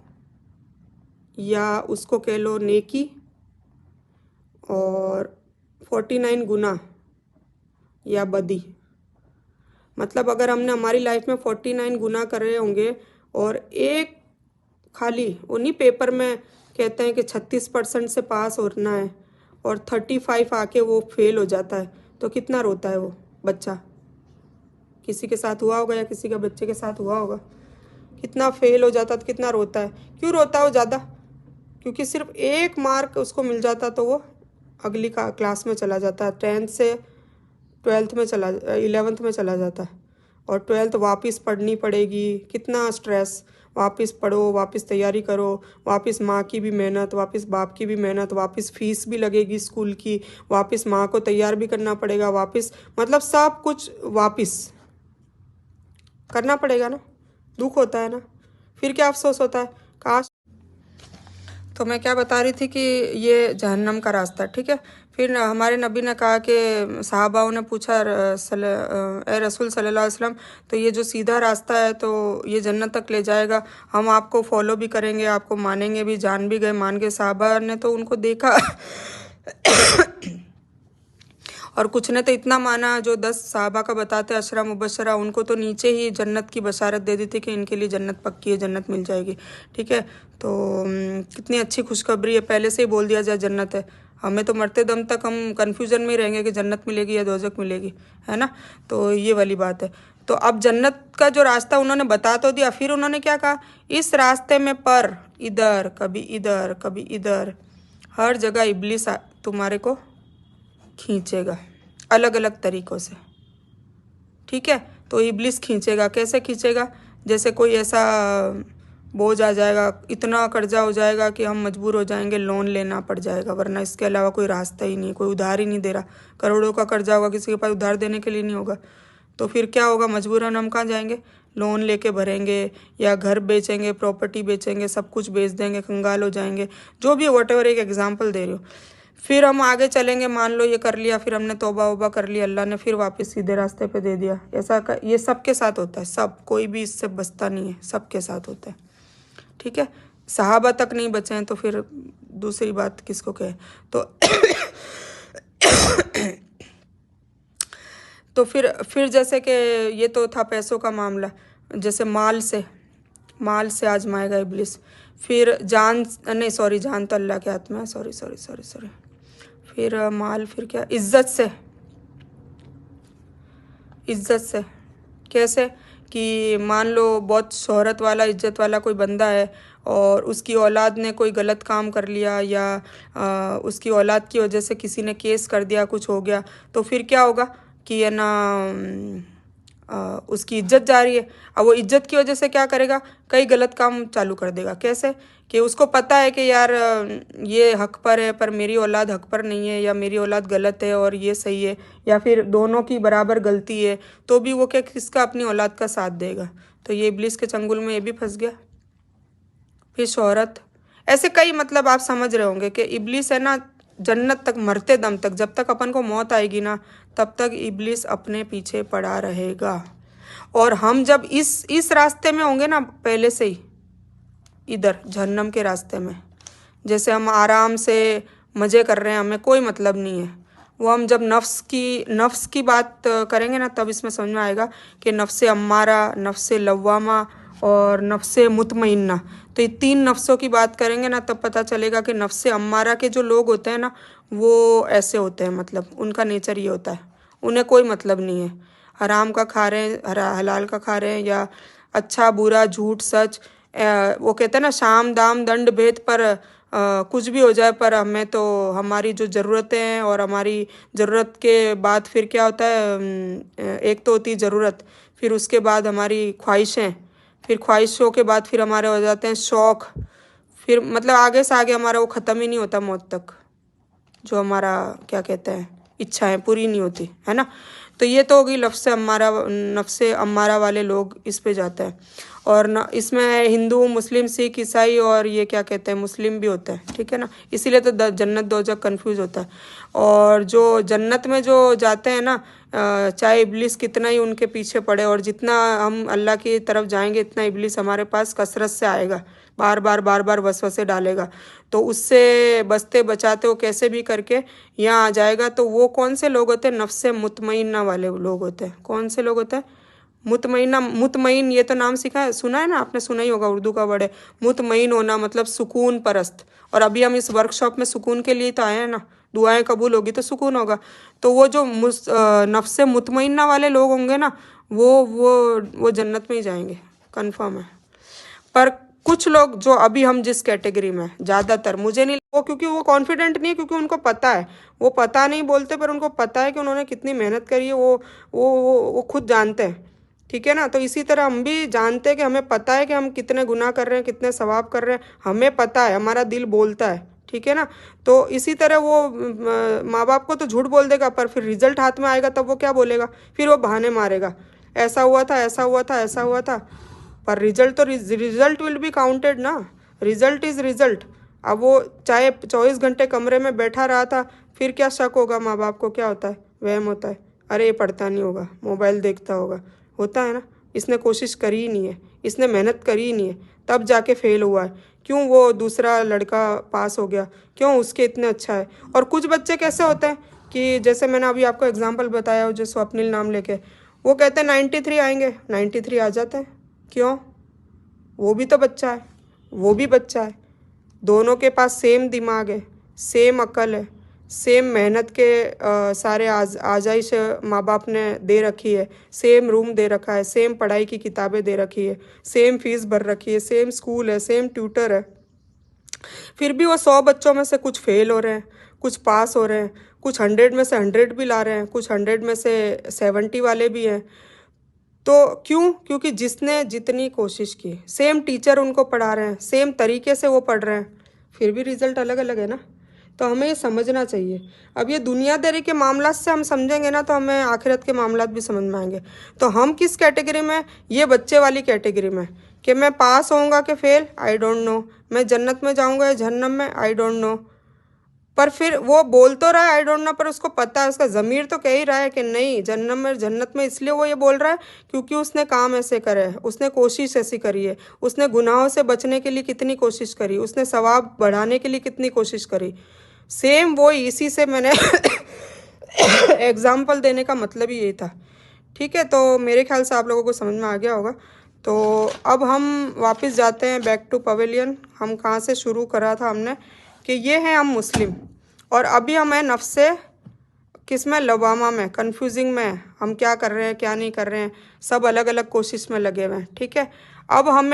या उसको कह लो नेकी, और 49 गुनाह या बदी। मतलब अगर हमने हमारी लाइफ में 49 गुनाह कर रहे होंगे, और एक खाली वो नहीं, पेपर में कहते हैं कि 36% से पास होना है, और 35 आके वो फेल हो जाता है, तो कितना रोता है वो बच्चा? किसी के साथ हुआ होगा, या किसी के बच्चे के साथ हुआ होगा, कितना फेल हो जाता तो कितना रोता है। क्यों रोता है वो ज़्यादा? क्योंकि सिर्फ एक मार्क उसको मिल जाता तो वो अगली क्लास में चला जाता है, 10th से 12th में 11th में चला जाता है, और 12th वापस पढ़नी पड़ेगी, कितना स्ट्रेस, वापस पढ़ो, वापस तैयारी करो, वापस माँ की भी मेहनत, वापस बाप की भी मेहनत, वापस फीस भी लगेगी स्कूल की, वापस माँ को तैयार भी करना पड़ेगा, वापस मतलब सब कुछ वापस करना पड़ेगा ना, दुख होता है ना, फिर क्या अफसोस होता है, काश। तो मैं क्या बता रही थी कि ये जहन्नम का रास्ता, ठीक है। फिर हमारे नबी ने कहा कि सहाबाओं ने पूछा ए रसूल सल्लल्लाहु अलैहि वसल्लम, तो ये जो सीधा रास्ता है तो ये जन्नत तक ले जाएगा, हम आपको फॉलो भी करेंगे, आपको मानेंगे भी, जान भी गए, मान के सहाबा ने तो उनको देखा और कुछ ने तो इतना माना, जो 10 सहाबा का बताते अशरा मुबशरा, उनको तो नीचे ही जन्नत की बशारत दे दी थी कि इनके लिए जन्नत पक्की है, जन्नत मिल जाएगी, ठीक है। तो कितनी अच्छी खुशखबरी है, पहले से ही बोल दिया जाए जन्नत है। हमें तो मरते दम तक हम कन्फ्यूजन में ही रहेंगे कि जन्नत मिलेगी या दोज़ख मिलेगी, है ना। तो ये वाली बात है। तो अब जन्नत का जो रास्ता उन्होंने बता तो दिया, फिर उन्होंने क्या कहा, इस रास्ते में पर इधर कभी इधर कभी इधर, हर जगह इब्लिस तुम्हारे को खींचेगा अलग अलग तरीक़ों से, ठीक है। तो इब्लिस खींचेगा, कैसे खींचेगा? जैसे कोई ऐसा बोझ आ जाएगा, इतना कर्जा हो जाएगा कि हम मजबूर हो जाएंगे, लोन लेना पड़ जाएगा, वरना इसके अलावा कोई रास्ता ही नहीं, कोई उधार ही नहीं दे रहा, करोड़ों का कर्जा होगा, किसी के पास उधार देने के लिए नहीं होगा, तो फिर क्या होगा? मजबूरन हम कहाँ जाएंगे? लोन लेके भरेंगे, या घर बेचेंगे, प्रॉपर्टी बेचेंगे, सब कुछ बेच देंगे, कंगाल हो जाएंगे, जो भी व्हाटएवर, एक एग्जाम्पल दे रही हूँ। फिर हम आगे चलेंगे, मान लो ये कर लिया, फिर हमने तौबा वोबा कर लिया, अल्लाह ने फिर वापस सीधे रास्ते पे दे दिया। ये सबके साथ होता है, सब, कोई भी इससे बचता नहीं है, सबके साथ होता है, ठीक है। सहाबा तक नहीं बचे हैं तो फिर दूसरी बात किसको कहे। तो फिर जैसे कि ये तो था पैसों का मामला, जैसे माल से आजमाएगा इब्लिस, फिर जान तो अल्लाह के हाथ में है, फिर माल, फिर क्या, इज्जत इज्जत से। कैसे कि मान लो बहुत शोहरत वाला इज्जत वाला कोई बंदा है और उसकी औलाद ने कोई गलत काम कर लिया या उसकी औलाद की वजह से किसी ने केस कर दिया, कुछ हो गया, तो फिर क्या होगा कि है ना, उसकी इज्जत जा रही है। अब वो इज्जत की वजह से क्या करेगा, कई गलत काम चालू कर देगा। कैसे कि उसको पता है कि यार ये हक पर है पर मेरी औलाद हक पर नहीं है, या मेरी औलाद गलत है और ये सही है, या फिर दोनों की बराबर गलती है, तो भी वो क्या किसका, अपनी औलाद का साथ देगा। तो ये इब्लिस के चंगुल में ये भी फंस गया। फिर शोहरत, ऐसे कई मतलब आप समझ रहे होंगे कि इब्लिस है ना, जन्नत तक मरते दम तक, जब तक अपन को मौत आएगी ना, तब तक इब्लिस अपने पीछे पड़ा रहेगा। और हम जब इस रास्ते में होंगे ना, पहले से ही इधर जहन्नम के रास्ते में, जैसे हम आराम से मज़े कर रहे हैं, हमें कोई मतलब नहीं है, वो हम जब नफ्स की बात करेंगे ना, तब इसमें समझ में आएगा कि नफ्से अम्मारा, नफ्से लव्वामा और नफ्से मुतमइन्ना, तो ये 3 नफ्सों की बात करेंगे ना, तब पता चलेगा कि नफ्से अम्मारा के जो लोग होते हैं ना, वो ऐसे होते हैं, मतलब उनका नेचर ये होता है, उन्हें कोई मतलब नहीं है, हराम का खा रहे हैं, हलाल का खा रहे हैं, या अच्छा बुरा झूठ सच, वो कहते हैं ना, शाम दाम दंड भेद पर कुछ भी हो जाए, पर हमें तो हमारी जो ज़रूरतें हैं, और हमारी ज़रूरत के बाद फिर क्या होता है, एक तो होती है ज़रूरत, फिर उसके बाद हमारी ख्वाहिशें, फिर ख्वाहिशों के बाद फिर हमारे हो जाते हैं शौक़, फिर मतलब आगे से आगे हमारा वो ख़त्म ही नहीं होता मौत तक, जो हमारा क्या कहते हैं इच्छाएं पूरी नहीं होती है ना। तो ये तो होगी नफ्से अम्मारा वाले लोग इस पे जाते हैं। और न इसमें हिंदू मुस्लिम सिख ईसाई और ये क्या कहते हैं मुस्लिम भी होता है, ठीक है ना, इसीलिए तो जन्नत दोजख कन्फ्यूज़ होता है। और जो जन्नत में जो जाते हैं ना, चाहे इब्लिस कितना ही उनके पीछे पड़े, और जितना हम अल्लाह की तरफ जाएंगे, इतना इब्लिस हमारे पास कसरत से आएगा, बार बार वसवसे डालेगा, तो उससे बचते बचाते वो कैसे भी करके यहाँ आ जाएगा। तो वो कौन से लोग होते हैं, नफ्से मुतमइन्ना वाले लोग होते हैं। कौन से लोग होते हैं, मुतमइन्ना, मुतमइन, ये तो नाम सुना है ना आपने, सुना ही होगा, उर्दू का वर्ड है मुतमइन होना, मतलब सुकून परस्त। और अभी हम इस वर्कशॉप में सुकून के लिए तो आए हैं ना, दुआएं कबूल होगी तो सुकून होगा। तो वो जो नफ्से मुतमइन्ना वाले लोग होंगे ना, वो जन्नत में ही जाएंगे, कन्फर्म है। पर कुछ लोग जो अभी हम जिस कैटेगरी में, ज़्यादातर मुझे नहीं, वो क्योंकि वो कॉन्फिडेंट नहीं है, क्योंकि उनको पता है, वो पता नहीं बोलते, पर उनको पता है कि उन्होंने कितनी मेहनत करी है, वो खुद जानते हैं, ठीक है ना। तो इसी तरह हम भी जानते हैं कि हमें पता है कि हम कितने गुनाह कर रहे हैं, कितने सवाब कर रहे हैं, हमें पता है, हमारा दिल बोलता है, ठीक है ना। तो इसी तरह वो माँ बाप को तो झूठ बोल देगा, पर फिर रिजल्ट हाथ में आएगा तब वो क्या बोलेगा, फिर वो बहाने मारेगा, ऐसा हुआ था, ऐसा हुआ था, ऐसा हुआ था। पर रिजल्ट तो रिजल्ट विल बी काउंटेड ना, रिजल्ट इज़ रिजल्ट। अब वो चाहे 24 घंटे कमरे में बैठा रहा था, फिर क्या शक होगा माँ बाप को, क्या होता है, वहम होता है, अरे ये पढ़ता नहीं होगा, मोबाइल देखता होता है ना, इसने कोशिश करी ही नहीं है, इसने मेहनत करी ही नहीं है, तब जाके फेल हुआ है, क्यों वो दूसरा लड़का पास हो गया, क्यों उसके इतने अच्छा है। और कुछ बच्चे कैसे होते हैं कि जैसे मैंने अभी आपको एग्जांपल बताया, जो स्वप्निल नाम लेके, वो कहते हैं 93 आएंगे, 93 आ जाते हैं, क्यों, वो भी तो बच्चा है, वो भी बच्चा है, दोनों के पास सेम दिमाग है, सेम अक्ल है, सेम मेहनत के सारे आजाइश माँ बाप ने दे रखी है, सेम रूम दे रखा है, सेम पढ़ाई की किताबें दे रखी है, सेम फीस भर रखी है, सेम स्कूल है, सेम ट्यूटर है, फिर भी वो 100 बच्चों में से कुछ फेल हो रहे हैं, कुछ पास हो रहे हैं, कुछ 100 में से 100 भी ला रहे हैं, कुछ 100 में से 70 वाले भी हैं। तो क्यों, क्योंकि जिसने जितनी कोशिश की, सेम टीचर उनको पढ़ा रहे हैं, सेम तरीके से वो पढ़ रहे हैं, फिर भी रिजल्ट अलग अलग है ना। तो हमें ये समझना चाहिए। अब ये दुनियादारी के मामला से हम समझेंगे ना, तो हमें आखिरत के मामला भी समझ में आएंगे। तो हम किस कैटेगरी में, ये बच्चे वाली कैटेगरी में, कि मैं पास होऊंगा कि फेल, आई डोंट नो, मैं जन्नत में जाऊंगा या जहन्नम में, आई डोंट नो। पर फिर वो बोल तो रहा है आई डोंट नो, पर उसको पता है, उसका ज़मीर तो कह ही रहा है कि नहीं, जन्नत में इसलिए वो ये बोल रहा है क्योंकि उसने काम ऐसे करे है, उसने कोशिश ऐसी करी है, उसने गुनाहों से बचने के लिए कितनी कोशिश करी, उसने सवाब बढ़ाने के लिए कितनी कोशिश करी। सेम वो इसी से मैंने एग्जाम्पल देने का मतलब ही यही था, ठीक है। तो मेरे ख्याल से आप लोगों को समझ में आ गया होगा। तो अब हम वापस जाते हैं बैक टू पवेलियन। हम कहाँ से शुरू करा था हमने, कि ये हैं हम मुस्लिम, और अभी हम हैं नफ्से किस में, लवामा में, कंफ्यूजिंग में हम क्या कर रहे हैं क्या नहीं कर रहे हैं, सब अलग अलग कोशिश में लगे हुए हैं। ठीक है, अब हम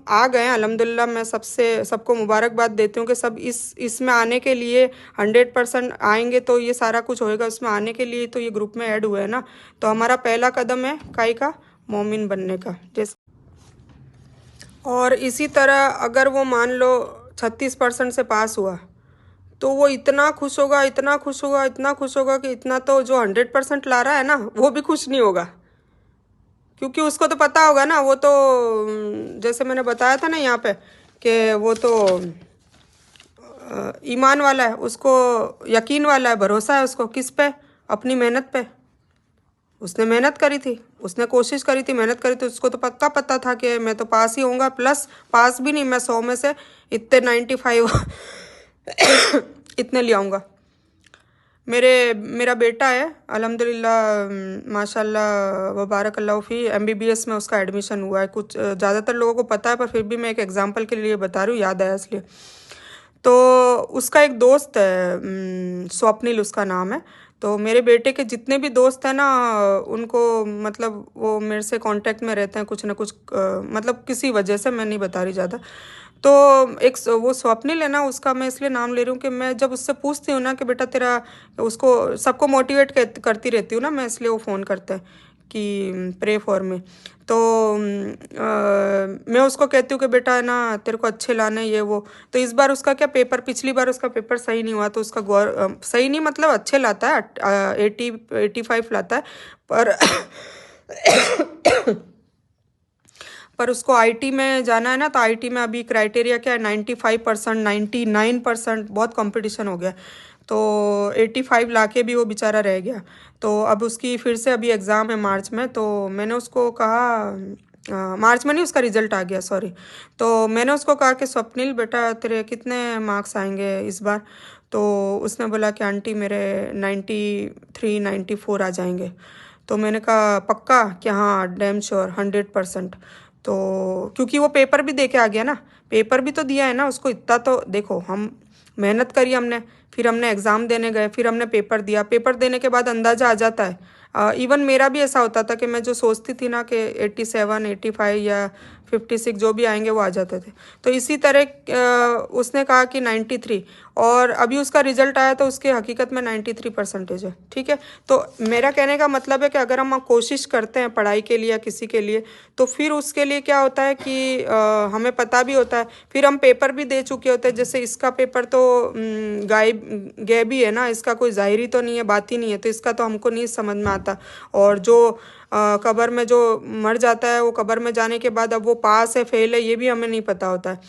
आ गए हैं अल्हम्दुलिल्लाह। मैं सबको मुबारकबाद देती हूँ कि सब इसमें आने के लिए 100% आएंगे, तो ये सारा कुछ होएगा। उसमें आने के लिए तो ये ग्रुप में ऐड हुए हैं ना, तो हमारा पहला कदम है काई का, मोमिन बनने का। जैसे और इसी तरह अगर वो मान लो 36% से पास हुआ, तो वो इतना खुश होगा, इतना खुश होगा, इतना खुश होगा कि इतना तो जो 100% ला रहा है ना वो भी खुश नहीं होगा, क्योंकि उसको तो पता होगा ना। वो तो जैसे मैंने बताया था ना यहाँ पे कि वो तो ईमान वाला है, उसको यकीन वाला है, भरोसा है उसको किस पे, अपनी मेहनत पे। उसने मेहनत करी थी, उसने कोशिश करी थी, मेहनत करी थी, उसको तो पक्का पता था कि मैं तो पास ही होऊंगा, प्लस पास भी नहीं, मैं 100 में से इतने 95 इतने ले आऊँगा। मेरा बेटा है अल्हम्दुलिल्लाह, माशाल्लाह वबारक अल्लाह फ़ी, MBBS में उसका एडमिशन हुआ है। कुछ ज़्यादातर लोगों को पता है, पर फिर भी मैं एक एग्जांपल के लिए बता रही हूँ, याद आया इसलिए। तो उसका एक दोस्त है, स्वप्निल उसका नाम है। तो मेरे बेटे के जितने भी दोस्त हैं ना, उनको मतलब वो मेरे से कांटेक्ट में रहते हैं कुछ ना कुछ, मतलब किसी वजह से, मैं नहीं बता रही ज़्यादा। तो वो स्वप्निल है ना, उसका मैं इसलिए नाम ले रही हूँ कि मैं जब उससे पूछती हूँ ना कि बेटा तेरा, उसको सबको मोटिवेट करती रहती हूँ ना मैं, इसलिए वो फ़ोन करते हैं कि प्रे फॉर मी। तो मैं उसको कहती हूँ कि बेटा है ना तेरे को अच्छे लाने ये वो। तो इस बार उसका क्या पेपर, पिछली बार उसका पेपर सही नहीं हुआ, तो उसका सही नहीं मतलब अच्छे लाता है, 85 लाता है, पर पर उसको आईटी में जाना है ना, तो आईटी में अभी क्राइटेरिया क्या है, 95%, 99%, बहुत कंपटीशन हो गया। तो 85 लाके भी वो बेचारा रह गया। तो अब उसकी फिर से अभी एग्ज़ाम है मार्च में। तो मैंने उसको कहा, मार्च में नहीं, उसका रिजल्ट आ गया, सॉरी। तो मैंने उसको कहा कि स्वप्निल बेटा तेरे कितने मार्क्स आएंगे इस बार। तो उसने बोला कि आंटी मेरे 93 94 आ जाएंगे। तो मैंने कहा पक्का, कि हाँ डैम श्योर 100%। तो क्योंकि वो पेपर भी दे के आ गया ना, पेपर भी तो दिया है ना उसको, इतना तो देखो, हम मेहनत करी हमने, फिर हमने एग्ज़ाम देने गए, फिर हमने पेपर दिया, पेपर देने के बाद अंदाज़ा आ जाता है। इवन मेरा भी ऐसा होता था कि मैं जो सोचती थी ना कि 87 85 या 56 जो भी आएंगे वो आ जाते थे। तो इसी तरह उसने कहा कि 93, और अभी उसका रिजल्ट आया तो उसके हकीकत में 93% है। ठीक है, तो मेरा कहने का मतलब है कि अगर हम कोशिश करते हैं पढ़ाई के लिए या किसी के लिए, तो फिर उसके लिए क्या होता है कि हमें पता भी होता है, फिर हम पेपर भी दे चुके होते हैं। जैसे इसका पेपर तो गैब ही है ना, इसका कोई ज़ाहिरी तो नहीं है, बात ही नहीं है, तो इसका तो हमको नहीं समझ में आता। और जो कब्र में जो मर जाता है, वो कब्र में जाने के बाद अब वो पास है फेल है ये भी हमें नहीं पता होता है।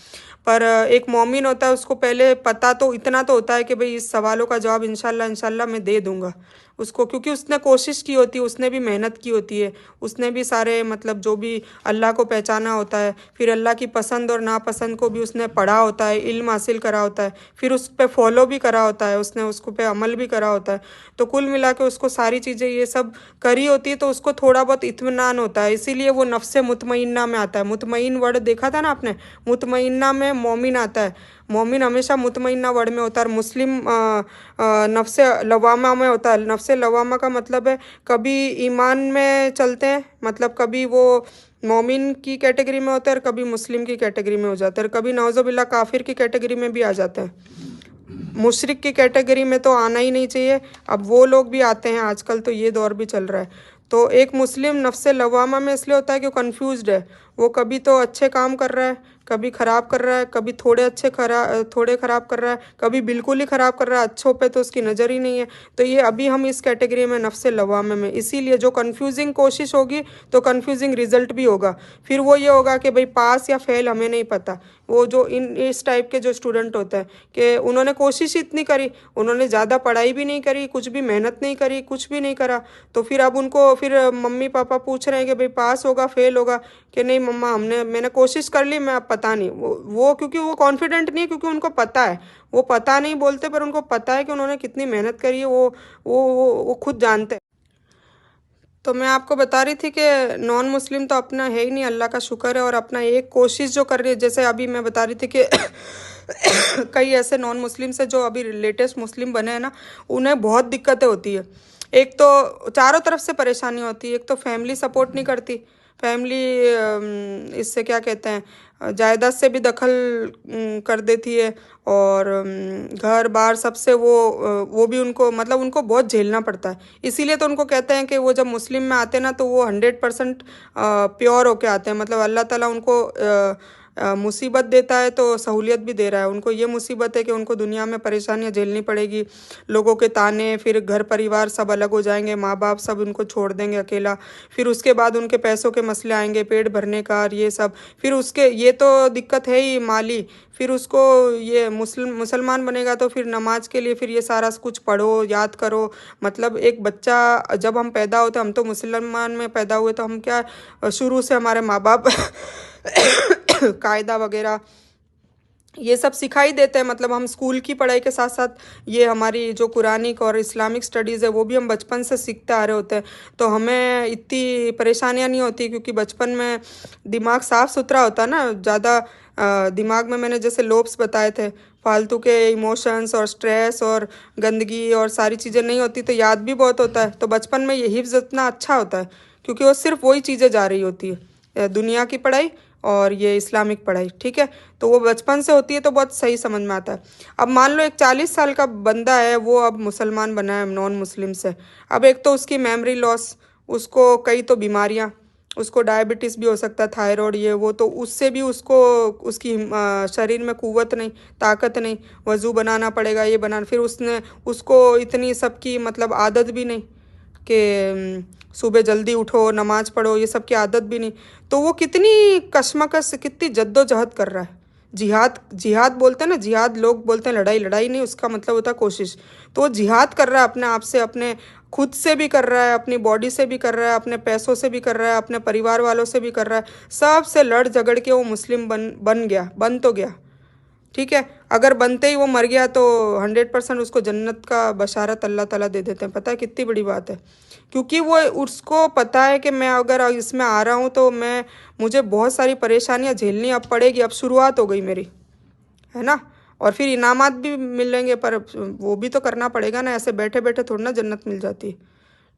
पर एक मोमिन होता है, उसको पहले पता तो इतना तो होता है कि भाई इस सवालों का जवाब इंशाल्लाह इंशाल्लाह मैं दे दूंगा उसको, क्योंकि उसने कोशिश की होती है, उसने भी मेहनत की होती है, उसने भी सारे मतलब जो भी अल्लाह को पहचाना होता है, फिर अल्लाह की पसंद और नापसंद को भी उसने पढ़ा होता है, इल्म हासिल करा होता है, फिर उस पर फॉलो भी करा होता है, उसने उसको पे अमल भी करा होता है। तो कुल मिला के उसको सारी चीज़ें ये सब करी होती है, तो उसको थोड़ा बहुत इत्मीनान होता है, इसीलिए वो नफ्से मुतमइन्ना में आता है। मुतमइन वर्ड देखा था ना आपने, मुतमइन्ना में मोमिन आता है। मोमिन हमेशा मुतमइन्ना वर्ड में होता है, और मुस्लिम नफ्से लवामा में होता है। नफ्से लवामा का मतलब है कभी ईमान में चलते हैं, मतलब कभी वो मोमिन की कैटेगरी में होते हैं, और कभी मुस्लिम की कैटेगरी में हो जाते हैं, और कभी नौज़ुबिल्लाह काफिर की कैटेगरी में भी आ जाते हैं। मुशरिक की कैटेगरी में तो आना ही नहीं चाहिए। अब वो लोग भी आते हैं आजकल, तो ये दौर भी चल रहा है। तो एक मुस्लिम नफ्से लवामा में इसलिए होता है कि वो कन्फ्यूज्ड है, वो कभी तो अच्छे काम कर रहा है, कभी ख़राब कर रहा है, कभी थोड़े ख़राब कर रहा है, कभी बिल्कुल ही ख़राब कर रहा है, अच्छों पे तो उसकी नज़र ही नहीं है। तो ये अभी हम इस कैटेगरी में नफ्से लवामे में, इसीलिए जो कन्फ्यूजिंग कोशिश होगी तो कन्फ्यूजिंग रिजल्ट भी होगा। फिर वो ये होगा कि भाई पास या फेल हमें नहीं पता। वो जो इस टाइप के जो स्टूडेंट होते हैं कि उन्होंने कोशिश इतनी करी, उन्होंने ज़्यादा पढ़ाई भी नहीं करी, कुछ भी मेहनत नहीं करी, कुछ भी नहीं करा, तो फिर अब उनको फिर मम्मी पापा पूछ रहे हैं कि भाई पास होगा फेल होगा, कि नहीं मम्मा मैंने कोशिश कर ली, मैं अब पता नहीं। वो क्योंकि वो कॉन्फिडेंट नहीं है, क्योंकि उनको पता है, वो पता नहीं बोलते, पर उनको पता है कि उन्होंने कितनी मेहनत करी है, वो खुद जानते हैं। तो मैं आपको बता रही थी कि नॉन मुस्लिम तो अपना है ही नहीं, अल्लाह का शुक्र है, और अपना एक कोशिश जो कर रही है, जैसे अभी मैं बता रही थी कि कई ऐसे नॉन मुस्लिम से जो अभी लेटेस्ट मुस्लिम बने हैं ना, उन्हें बहुत दिक्कतें होती है। एक तो चारों तरफ से परेशानी होती है, एक तो फैमिली सपोर्ट नहीं करती, फैमिली इससे क्या कहते हैं, जायदाद से भी दखल कर देती है, और घर बार सबसे वो भी उनको, मतलब उनको बहुत झेलना पड़ता है। इसीलिए तो उनको कहते हैं कि वो जब मुस्लिम में आते हैं ना, तो वो 100% प्योर होके आते हैं, मतलब अल्लाह ताला उनको मुसीबत देता है तो सहूलियत भी दे रहा है। उनको ये मुसीबत है कि उनको दुनिया में परेशानियां झेलनी पड़ेगी, लोगों के ताने, फिर घर परिवार सब अलग हो जाएंगे, माँ बाप सब उनको छोड़ देंगे अकेला, फिर उसके बाद उनके पैसों के मसले आएंगे, पेट भरने का और ये सब, फिर उसके ये तो दिक्कत है ही माली, फिर उसको ये मुसलमान बनेगा तो फिर नमाज के लिए फिर ये सारा कुछ पढ़ो, याद करो। मतलब एक बच्चा जब हम पैदा होते, हम तो मुसलमान में पैदा हुए, तो हम क्या शुरू से हमारे माँ बाप कायदा वगैरह ये सब सिखाई देते हैं। मतलब हम स्कूल की पढ़ाई के साथ साथ ये हमारी जो कुरानिक और इस्लामिक स्टडीज़ है वो भी हम बचपन से सीखते आ रहे होते हैं, तो हमें इतनी परेशानियां नहीं होती, क्योंकि बचपन में दिमाग साफ सुथरा होता है ना। ज़्यादा दिमाग में मैंने जैसे लोब्स बताए थे, फालतू के इमोशंस और स्ट्रेस और गंदगी और सारी चीज़ें नहीं होती, तो याद भी बहुत होता है। तो बचपन में ये हिफ्ज़ इतना अच्छा होता है, क्योंकि वो सिर्फ वही चीज़ें जा रही होती है, दुनिया की पढ़ाई और ये इस्लामिक पढ़ाई, ठीक है। तो वो बचपन से होती है तो बहुत सही समझ में आता है। अब मान लो एक 40 साल का बंदा है, वो अब मुसलमान बना है नॉन मुस्लिम से। अब एक तो उसकी मेमोरी लॉस, उसको कई तो बीमारियाँ, उसको डायबिटीज़ भी हो सकता है, थायराइड ये वो, तो उससे भी उसको उसकी शरीर में कुव्वत नहीं, ताकत नहीं, वज़ू बनाना पड़ेगा, ये बनाना, फिर उसने उसको इतनी सबकी मतलब आदत भी नहीं कि सुबह जल्दी उठो, नमाज पढ़ो, ये सब की आदत भी नहीं। तो वो कितनी कशमकश, कितनी जद्दोजहद कर रहा है। जिहाद जिहाद बोलते हैं ना, जिहाद लोग बोलते हैं लड़ाई, लड़ाई नहीं, उसका मतलब होता है कोशिश। तो वो जिहाद कर रहा है अपने आप से, अपने खुद से भी कर रहा है, अपनी बॉडी से भी कर रहा है, अपने पैसों से भी कर रहा है, अपने परिवार वालों से भी कर रहा है, सब से लड़ झगड़ के वो मुस्लिम बन गया, बन तो गया, ठीक है। अगर बनते ही वो मर गया तो 100% उसको जन्नत का बशारत अल्लाह ताला दे देते हैं। पता है कितनी बड़ी बात है, क्योंकि वो उसको पता है कि मैं अगर इसमें आ रहा हूँ तो मुझे बहुत सारी परेशानियाँ झेलनी अब पड़ेगी, अब शुरुआत हो गई मेरी, है ना। और फिर इनामात भी मिलेंगे, पर वो भी तो करना पड़ेगा ना, ऐसे बैठे बैठे थोड़ी ना जन्नत मिल जाती है,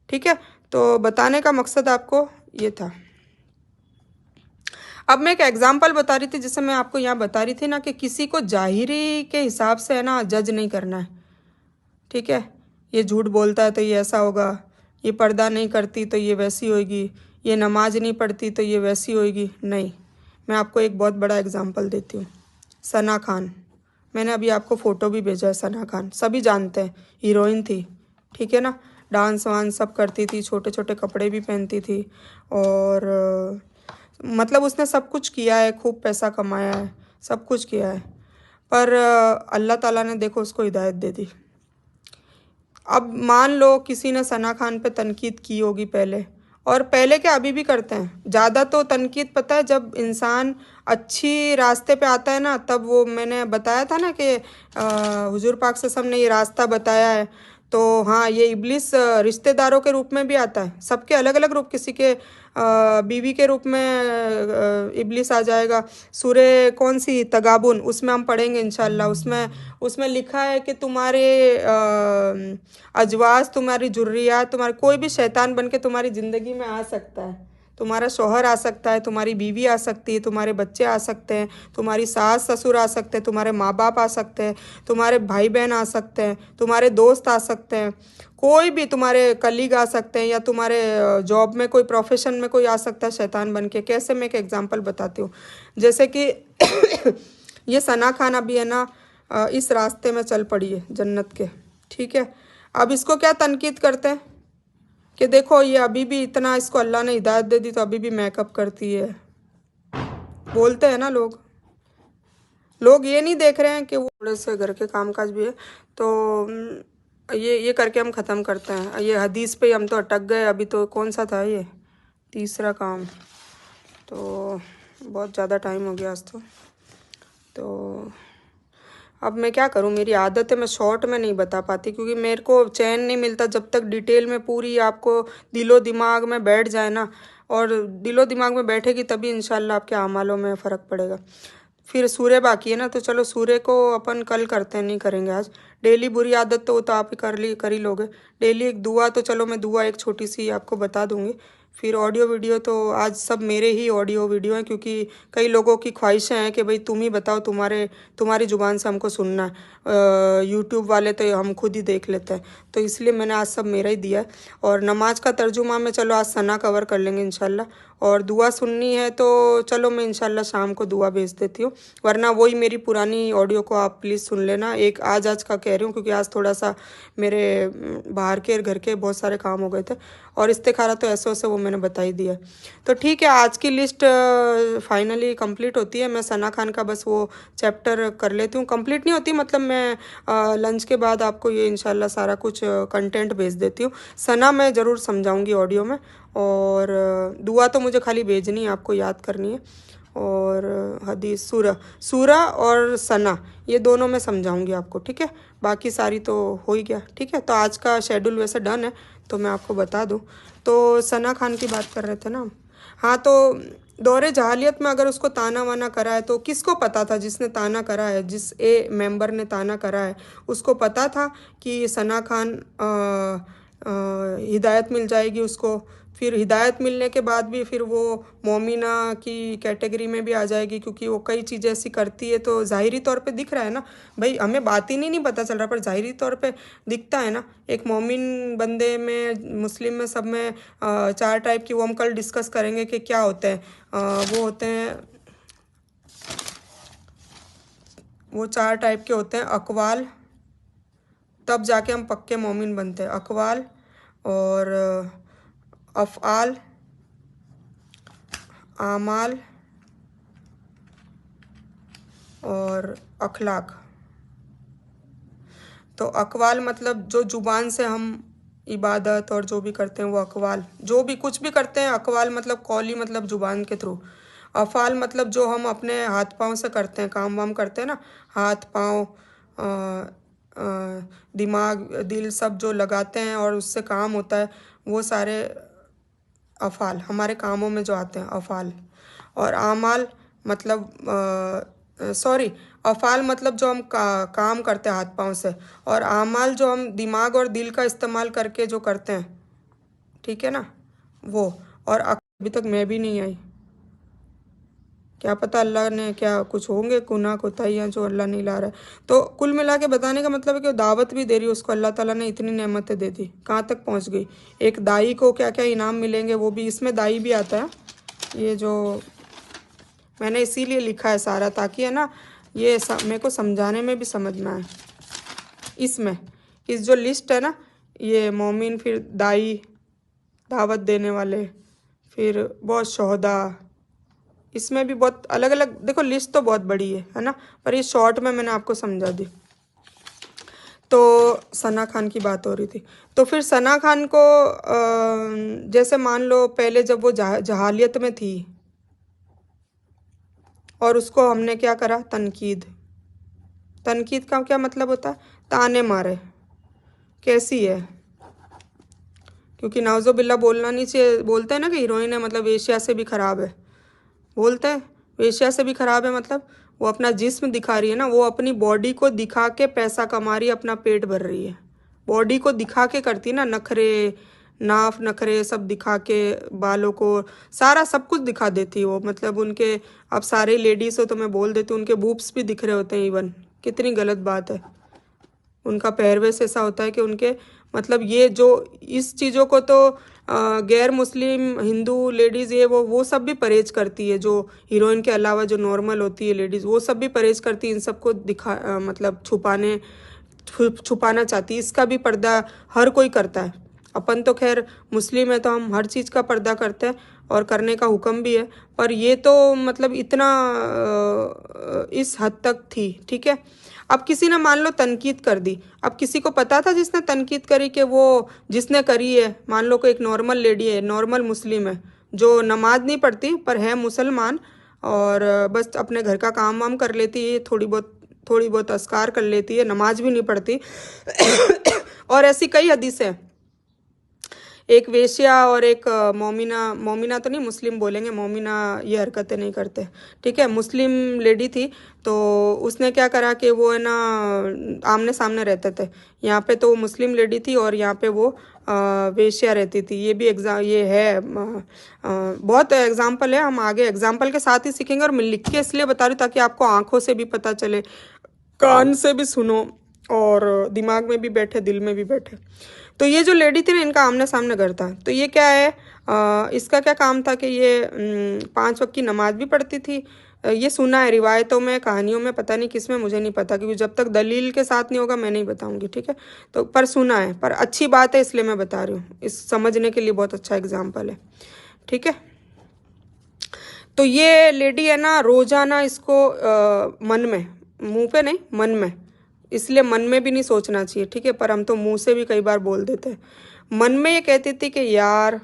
ठीक है। तो बताने का मकसद आपको ये था। अब मैं एक एग्जांपल बता रही थी, जैसे मैं आपको यहाँ बता रही थी ना कि किसी को जाहिरी के हिसाब से है ना जज नहीं करना है, ठीक है। ये झूठ बोलता है तो ये ऐसा होगा, ये पर्दा नहीं करती तो ये वैसी होगी, ये नमाज नहीं पढ़ती तो ये वैसी होगी, नहीं। मैं आपको एक बहुत बड़ा एग्जांपल देती हूँ। सना खान, मैंने अभी आपको फ़ोटो भी भेजा है। सना खान सभी जानते हैं, हीरोइन थी, ठीक है ना, डांस वांस सब करती थी, छोटे छोटे कपड़े भी पहनती थी, और मतलब उसने सब कुछ किया है, खूब पैसा कमाया है, सब कुछ किया है, पर अल्लाह ताला ने देखो उसको हिदायत दे दी। अब मान लो किसी ने सना खान पे तनकीद की होगी पहले, और पहले क्या अभी भी करते हैं ज़्यादा तो तनकीद, पता है जब इंसान अच्छी रास्ते पे आता है ना, तब वो मैंने बताया था ना कि हुजूर पाक सल्लल्लाहु अलैहि वसल्लम ने ये रास्ता बताया है। तो हाँ, ये इब्लिस रिश्तेदारों के रूप में भी आता है, सबके अलग अलग रूप, किसी के बीवी के रूप में इब्लिस आ जाएगा। सूरह कौन सी तगाबुन, उसमें हम पढ़ेंगे इंशाल्लाह, उसमें उसमें लिखा है कि तुम्हारे अजवाज, तुम्हारी जुर्रियात, तुम्हारे कोई भी शैतान बन के तुम्हारी ज़िंदगी में आ सकता है। तुम्हारा शौहर आ सकता है, तुम्हारी बीवी आ सकती है, तुम्हारे बच्चे आ सकते हैं, तुम्हारी सास ससुर आ सकते हैं, तुम्हारे माँ बाप आ सकते हैं, तुम्हारे भाई बहन आ सकते हैं, तुम्हारे दोस्त आ सकते हैं, कोई भी तुम्हारे कलीग आ सकते हैं, या तुम्हारे जॉब में कोई प्रोफेशन में कोई आ सकता है शैतान बन के। कैसे, मैं एक एग्जांपल बताती हूँ। जैसे कि ये सना खान अभी है ना इस रास्ते में चल पड़ी है जन्नत के, ठीक है। अब इसको क्या तनकीद करते हैं कि देखो ये अभी भी इतना, इसको अल्लाह ने हिदायत दे दी तो अभी भी मेकअप करती है, बोलते हैं ना लोग। लोग ये नहीं देख रहे हैं कि वो थोड़े से घर के कामकाज भी है, तो ये करके हम ख़त्म करते हैं। ये हदीस पे हम तो अटक गए। अभी तो कौन सा था ये, तीसरा काम, तो बहुत ज़्यादा टाइम हो गया आज तो अब मैं क्या करूं, मेरी आदत है मैं शॉर्ट में नहीं बता पाती, क्योंकि मेरे को चैन नहीं मिलता जब तक डिटेल में पूरी आपको दिलो दिमाग में बैठ जाए ना, और दिलो दिमाग में बैठेगी तभी इंशाल्लाह आपके अमालों में फ़र्क पड़ेगा। फिर सूर्य बाकी है ना, तो चलो सूर्य को अपन कल करते हैं, नहीं करेंगे आज। डेली बुरी आदत तो वो तो आप ही कर ही लोगे। डेली एक दुआ, तो चलो मैं दुआ एक छोटी सी आपको बता दूंगी। फिर ऑडियो वीडियो तो आज सब मेरे ही ऑडियो वीडियो हैं, क्योंकि कई लोगों की ख्वाहिशें हैं कि भाई तुम ही बताओ, तुम्हारी ज़ुबान से हमको सुनना है। यूट्यूब वाले तो हम खुद ही देख लेते हैं, तो इसलिए मैंने आज सब मेरा ही दिया है। और नमाज का तर्जुमा में चलो आज सना कवर कर लेंगे इंशाल्लाह। और दुआ सुननी है तो चलो मैं इंशाल्लाह शाम को दुआ भेज देती हूँ, वरना वही मेरी पुरानी ऑडियो को आप प्लीज़ सुन लेना। एक आज का कह रही हूँ, क्योंकि आज थोड़ा सा मेरे बाहर के घर के बहुत सारे काम हो गए थे, और इस्तिखारा तो ऐसे वैसे वो मैंने बता ही दिया। तो ठीक है, आज की लिस्ट फाइनली कंप्लीट होती है। मैं सना खान का बस वो चैप्टर कर लेती हूँ, कंप्लीट नहीं होती मतलब मैं लंच के बाद आपको ये इंशाल्लाह सारा कुछ कंटेंट भेज देती हूँ। सना मैं ज़रूर समझाऊंगी ऑडियो में, और दुआ तो मुझे खाली भेजनी है, आपको याद करनी है। और हदीस सूरा और सना, ये दोनों मैं समझाऊंगी आपको, ठीक है। बाकी सारी तो हो ही गया, ठीक है। तो आज का शेड्यूल वैसे डन है, तो मैं आपको बता दूं। तो सना खान की बात कर रहे थे ना। हाँ, तो दौरे जहालियत में अगर उसको ताना वाना करा है, तो किसको पता था जिसने ताना करा है, जिस मेंबर ने ताना करा है, उसको पता था कि सना खान हिदायत मिल जाएगी उसको। फिर हिदायत मिलने के बाद भी फिर वो मोमिना की कैटेगरी में भी आ जाएगी, क्योंकि वो कई चीज़ें ऐसी करती है, तो ज़ाहिरी तौर पे दिख रहा है ना भाई, हमें बात ही नहीं पता चल रहा, पर ज़ाहिरी तौर पे दिखता है ना। एक मोमिन बंदे में, मुस्लिम में, सब में 4 टाइप की, वो हम कल डिस्कस करेंगे कि क्या होते हैं। वो होते हैं, वो 4 टाइप के होते हैं। अकवाल, तब जाके हम पक्के मोमिन बनते हैं। अकवाल और अफ़आल, आमाल और अखलाक। तो अकवाल मतलब जो ज़ुबान से हम इबादत और जो भी करते हैं वो अकवाल, जो भी कुछ भी करते हैं। अकवाल मतलब कौली, मतलब ज़ुबान के थ्रू। अफ़ाल मतलब जो हम अपने हाथ पाँव से करते हैं, काम वाम करते हैं ना, हाथ पाँव दिमाग दिल सब जो लगाते हैं और उससे काम होता है, वो सारे अफ़ाल हमारे कामों में जो आते हैं, अफ़ाल। और आमाल मतलब सॉरी, अफ़ाल मतलब जो हम काम करते हैं हाथ पाँव से, और आमाल जो हम दिमाग और दिल का इस्तेमाल करके जो करते हैं, ठीक है ना, वो। और अभी तक मैं भी नहीं आई, क्या पता अल्लाह ने क्या कुछ होंगे गुनाह कोताहियाँ जो अल्लाह नहीं ला रहा है। तो कुल मिला के बताने का मतलब है कि दावत भी दे रही है उसको, अल्लाह ताला ने इतनी नेमतें दे दी, कहाँ तक पहुँच गई। एक दाई को क्या क्या इनाम मिलेंगे, वो भी इसमें दाई भी आता है। ये जो मैंने इसीलिए लिखा है सारा, ताकि है ना ये मेरे को समझाने में भी समझ में आए। इसमें इस जो लिस्ट है ना, ये मोमिन, फिर दाई, दावत देने वाले, फिर बहुत शोहदा, इसमें भी बहुत अलग अलग, देखो लिस्ट तो बहुत बड़ी है ना, पर ये शॉर्ट में मैंने आपको समझा दी। तो सना खान की बात हो रही थी। तो फिर सना खान को जैसे मान लो पहले जब वो जहालियत में थी, और उसको हमने क्या करा, तनकीद। तनकीद का क्या मतलब होता है, ताने मारे, कैसी है, क्योंकि नाउज़ुबिल्लाह बोलना नहीं चाहिए, बोलते हैं ना कि हीरोइन है मतलब वेश्या से भी ख़राब है, बोलते हैं वेश्या से भी ख़राब है, मतलब वो अपना जिस्म दिखा रही है ना, वो अपनी बॉडी को दिखा के पैसा कमा रही है, अपना पेट भर रही है, बॉडी को दिखा के करती है ना, नखरे, नाफ नखरे सब दिखा के, बालों को सारा सब कुछ दिखा देती है वो, मतलब उनके, अब सारे लेडीज़ हो तो मैं बोल देती हूँ, उनके बूब्स भी दिख रहे होते हैं इवन, कितनी गलत बात है। उनका पहरवेश ऐसा होता है कि उनके, मतलब ये जो इस चीज़ों को तो गैर मुस्लिम हिंदू लेडीज़ ये वो सब भी परहेज करती है, जो हीरोइन के अलावा जो नॉर्मल होती है लेडीज़, वो सब भी परहेज करती है, इन सबको मतलब छुपाना चाहती है। इसका भी पर्दा हर कोई करता है। अपन तो खैर मुस्लिम है तो हम हर चीज़ का पर्दा करते हैं, और करने का हुक्म भी है, पर ये तो मतलब इतना इस हद तक थी, ठीक है। अब किसी ने मान लो तनकीद कर दी, अब किसी को पता था जिसने तनकीद करी कि वो जिसने करी है, मान लो कोई एक नॉर्मल लेडी है, नॉर्मल मुस्लिम है, जो नमाज नहीं पढ़ती पर है मुसलमान, और बस अपने घर का काम वाम कर लेती है, थोड़ी बहुत अस्कार कर लेती है, नमाज भी नहीं पढ़ती और ऐसी कई हदीसें हैं। एक वेश्या और एक मोमिना, मोमिना तो नहीं, मुस्लिम बोलेंगे, मोमिना ये हरकतें नहीं करते, ठीक है, मुस्लिम लेडी थी। तो उसने क्या करा कि वो है ना आमने सामने रहते थे। यहाँ पे तो वो मुस्लिम लेडी थी और यहाँ पे वो वेश्या रहती थी। ये भी ये है बहुत एग्जाम्पल है, हम आगे एग्जाम्पल के साथ ही सीखेंगे। और मैं लिख के इसलिए बता रही हूँ ताकि आपको आंखों से भी पता चले, कान से भी सुनो और दिमाग में भी बैठे, दिल में भी बैठे। तो ये जो लेडी थी ना, इनका आमने सामने घर था। तो ये क्या है, इसका क्या काम था कि ये 5 वक्त की नमाज भी पढ़ती थी। ये सुना है रिवायतों में, कहानियों में, पता नहीं किस में, मुझे नहीं पता, क्योंकि जब तक दलील के साथ नहीं होगा मैं नहीं बताऊंगी, ठीक है। तो पर सुना है, पर अच्छी बात है इसलिए मैं बता रही हूँ, इस समझने के लिए बहुत अच्छा एग्जाम्पल है, ठीक है। तो ये लेडी है ना, रोजाना इसको मन में, मुंह पे नहीं, मन में, इसलिए मन में भी नहीं सोचना चाहिए, ठीक है, पर हम तो मुंह से भी कई बार बोल देते हैं। मन में ये कहती थी कि यार,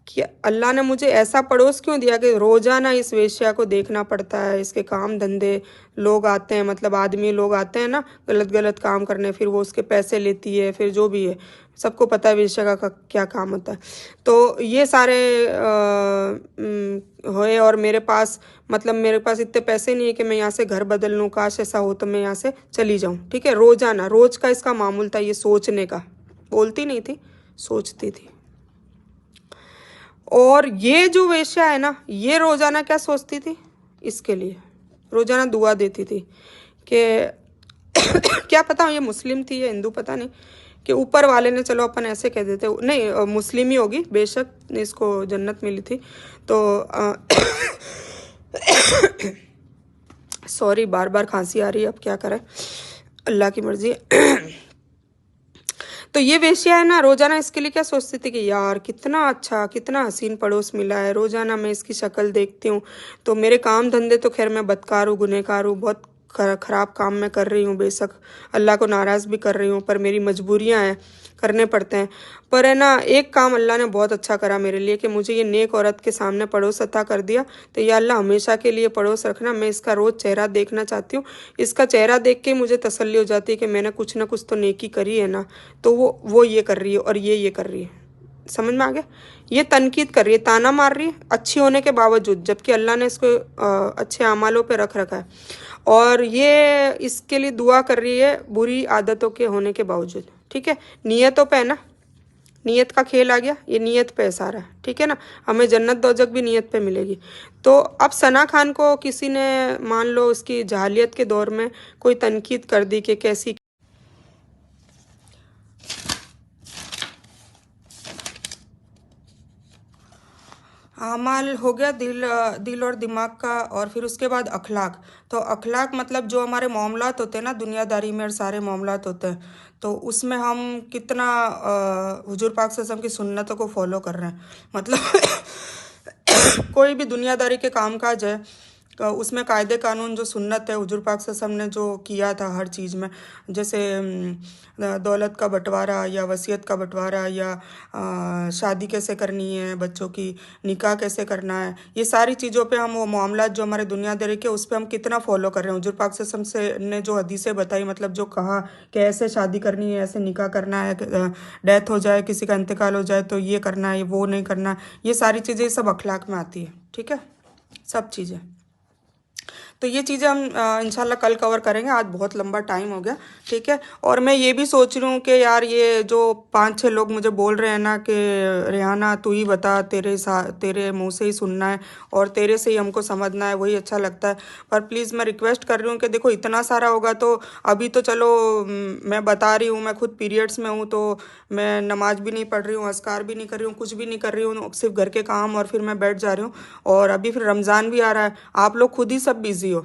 कि अल्लाह ने मुझे ऐसा पड़ोस क्यों दिया कि रोजाना इस वेश्या को देखना पड़ता है। इसके काम धंधे, लोग आते हैं, मतलब आदमी लोग आते हैं ना गलत गलत काम करने, फिर वो उसके पैसे लेती है, फिर जो भी है, सबको पता है वेश्या का क्या काम होता है। तो ये सारे हुए, और मेरे पास, मतलब मेरे पास इतने पैसे नहीं है कि मैं यहाँ से घर बदल लूँ, काश ऐसा हो तो मैं यहाँ से चली जाऊँ, ठीक है। रोजाना, रोज का इसका मामूल था ये सोचने का, बोलती नहीं थी, सोचती थी। और ये जो वेश्या है ना, ये रोजाना क्या सोचती थी, इसके लिए रोजाना दुआ देती थी कि क्या पता ये मुस्लिम थी या हिंदू, पता नहीं, कि ऊपर वाले ने, चलो अपन ऐसे कह देते, नहीं मुस्लिम ही होगी बेशक, इसको जन्नत मिली थी। तो सॉरी, बार बार खांसी आ रही है, अब क्या करें, अल्लाह की मर्जी है। तो ये वेश्या है ना, रोजाना इसके लिए क्या सोचती थी कि यार कितना अच्छा, कितना हसीन पड़ोस मिला है, रोजाना मैं इसकी शक्ल देखती हूँ। तो मेरे काम धंधे तो खैर मैं बदकार हूँ, गुनहगार हूँ, बहुत खराब काम मैं कर रही हूँ, बेशक अल्लाह को नाराज़ भी कर रही हूँ, पर मेरी मजबूरियाँ हैं, करने पड़ते हैं। पर है ना, एक काम अल्लाह ने बहुत अच्छा करा मेरे लिए कि मुझे ये नेक औरत के सामने पड़ोस अता कर दिया। तो ये अल्लाह हमेशा के लिए पड़ोस रखना, मैं इसका रोज़ चेहरा देखना चाहती हूँ। इसका चेहरा देख के मुझे तसल्ली हो जाती है कि मैंने कुछ ना कुछ तो नेकी करी है ना। तो वो ये कर रही है और ये कर रही है, समझ में आ गया। ये तनकीद कर रही है, ताना मार रही है अच्छी होने के बावजूद, जबकि अल्लाह ने इसको अच्छे अमालों पे रख रखा है। और ये इसके लिए दुआ कर रही है बुरी आदतों के होने के बावजूद, ठीक है। नियतों पे है ना, नियत का खेल आ गया, ये नियत पे है सारा, ठीक है ना। हमें जन्नत दोजक भी नियत पे मिलेगी। तो अब सना खान को किसी ने, मान लो उसकी जहालियत के दौर में कोई तनकीद कर दी कि कैसी, अमाल हो गया दिल और दिमाग का, और फिर उसके बाद अखलाक। तो अखलाक मतलब जो हमारे मामलात होते हैं ना दुनियादारी में, और सारे मामलात होते हैं, तो उसमें हम कितना हुजूर पाक सल्लल्लाहु अलैहि वसल्लम की सुन्नतों को फॉलो कर रहे हैं। मतलब कोई भी दुनियादारी के कामकाज है, उसमें कायदे कानून जो सुन्नत है, हुजूर पाक सल्लल्लाहु अलैहि वसल्लम ने जो किया था हर चीज़ में, जैसे दौलत का बंटवारा या वसीयत का बंटवारा, या शादी कैसे करनी है बच्चों की, निकाह कैसे करना है, ये सारी चीज़ों पे हम, वो मामला जो हमारे दुनियादारी के, उस पर हम कितना फॉलो कर रहे हैं। हुजूर पाक सल्लल्लाहु अलैहि वसल्लम से ने जो हदीसें बताई, मतलब जो कहा कि ऐसे शादी करनी है, ऐसे निकाह करना है, डेथ हो जाए, किसी का इंतकाल हो जाए तो ये करना है, वो नहीं करना, ये सारी चीज़ें सब अखलाक में आती है, ठीक है, सब चीज़ें। तो ये चीज़ें हम इंशाल्लाह कल कवर करेंगे, आज बहुत लंबा टाइम हो गया, ठीक है। और मैं ये भी सोच रही हूँ कि यार ये जो 5-6 लोग मुझे बोल रहे हैं ना कि रेहाना तू ही बता, तेरे मुंह से ही सुनना है और तेरे से ही हमको समझना है, वही अच्छा लगता है। पर प्लीज़ मैं रिक्वेस्ट कर रही हूँ कि देखो इतना सारा होगा तो अभी तो चलो मैं बता रही हूँ, मैं खुद पीरियड्स में हूँ, तो मैं नमाज भी नहीं पढ़ रही हूँ, अस्कार भी नहीं कर रही हूँ, कुछ भी नहीं कर रही हूँ, सिर्फ घर के काम, और फिर मैं बैठ जा रही हूँ। और अभी फिर रमज़ान भी आ रहा है, आप लोग खुद ही सब बिजी हो,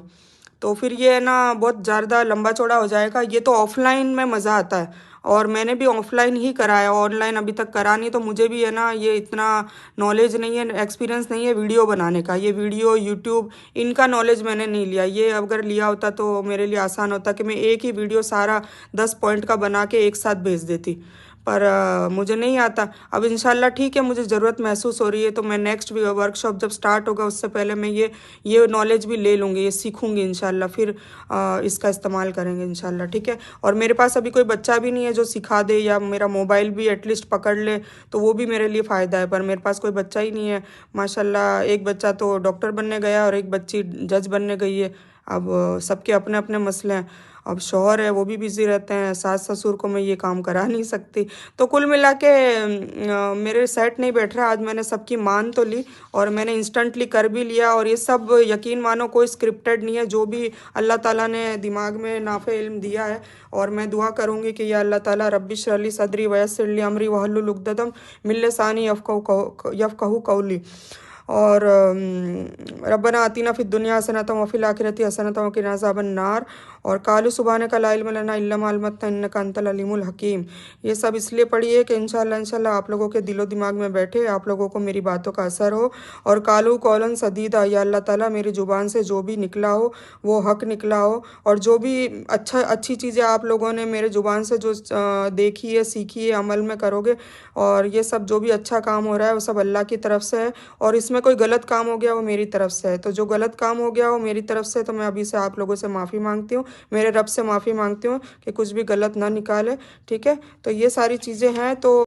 तो फिर ये है ना बहुत ज़्यादा लंबा चौड़ा हो जाएगा। ये तो ऑफलाइन में मज़ा आता है, और मैंने भी ऑफलाइन ही करा है, ऑनलाइन अभी तक करा नहीं। तो मुझे भी है ना ये इतना नॉलेज नहीं है, एक्सपीरियंस नहीं है वीडियो बनाने का, ये वीडियो यूट्यूब इनका नॉलेज मैंने नहीं लिया। ये अगर लिया होता तो मेरे लिए आसान होता कि मैं एक ही वीडियो सारा 10 पॉइंट का बना के एक साथ भेज देती। पर मुझे नहीं आता। अब इंशाल्लाह ठीक है, मुझे ज़रूरत महसूस हो रही है तो मैं नेक्स्ट वर्कशॉप जब स्टार्ट होगा उससे पहले मैं ये नॉलेज भी ले लूँगी, ये सीखूँगी इंशाल्लाह, फिर इसका इस्तेमाल करेंगे इंशाल्लाह, ठीक है। और मेरे पास अभी कोई बच्चा भी नहीं है जो सिखा दे, या मेरा मोबाइल भी एटलीस्ट पकड़ ले तो वो भी मेरे लिए फ़ायदा है, पर मेरे पास कोई बच्चा ही नहीं है माशाल्लाह। एक बच्चा तो डॉक्टर बनने गया और एक बच्ची जज बनने गई है। अब सबके अपने अपने मसले हैं। अब शौहर है वो भी बिज़ी रहते हैं, सास ससुर को मैं ये काम करा नहीं सकती। तो कुल मिला के मेरे सेट नहीं बैठ रहा। आज मैंने सबकी मान तो ली और मैंने इंस्टेंटली कर भी लिया, और ये सब यकीन मानो कोई स्क्रिप्टेड नहीं है, जो भी अल्लाह ताला ने दिमाग में नाफे इल्म दिया है। और मैं दुआ करूँगी कि या अल्लाह ताला रब्बि इश्रह ली सदरी वयस्सिर ली अमरी वहलुल उक़दतम मिन लिसानी यफ़क़हू क़ौली। और रब्बना आतिना फिद दुनिया हसनतम व फिल आखिरति हसनतम व क़िना अज़ाबन नार। और कालू सुबहानका ला इल्म लना इल्ला मा अल्लमतना इन्नका अंतल अलीमुल हकीम। ये सब इसलिए पढ़ी है कि इंशाल्लाह आप लोगों के दिलो दिमाग में बैठे, आप लोगों को मेरी बातों का असर हो। और कालू कौलन सदीदा, या अल्लाह ताला मेरी ज़ुबान से जो भी निकला हो वो हक निकला हो। और जो भी अच्छी चीज़ें आप लोगों ने मेरे ज़ुबान से जो देखी है, सीखी है, अमल में करोगे। और ये सब जो भी अच्छा काम हो रहा है वो सब अल्लाह की तरफ से है, और इसमें कोई गलत काम हो गया वो मेरी तरफ से है। तो जो गलत काम हो गया वो मेरी तरफ से, तो मैं अभी से आप लोगों से माफ़ी मांगती हूँ, मेरे रब से माफ़ी मांगती हूँ कि कुछ भी गलत ना निकाले, ठीक है। तो ये सारी चीज़ें हैं। तो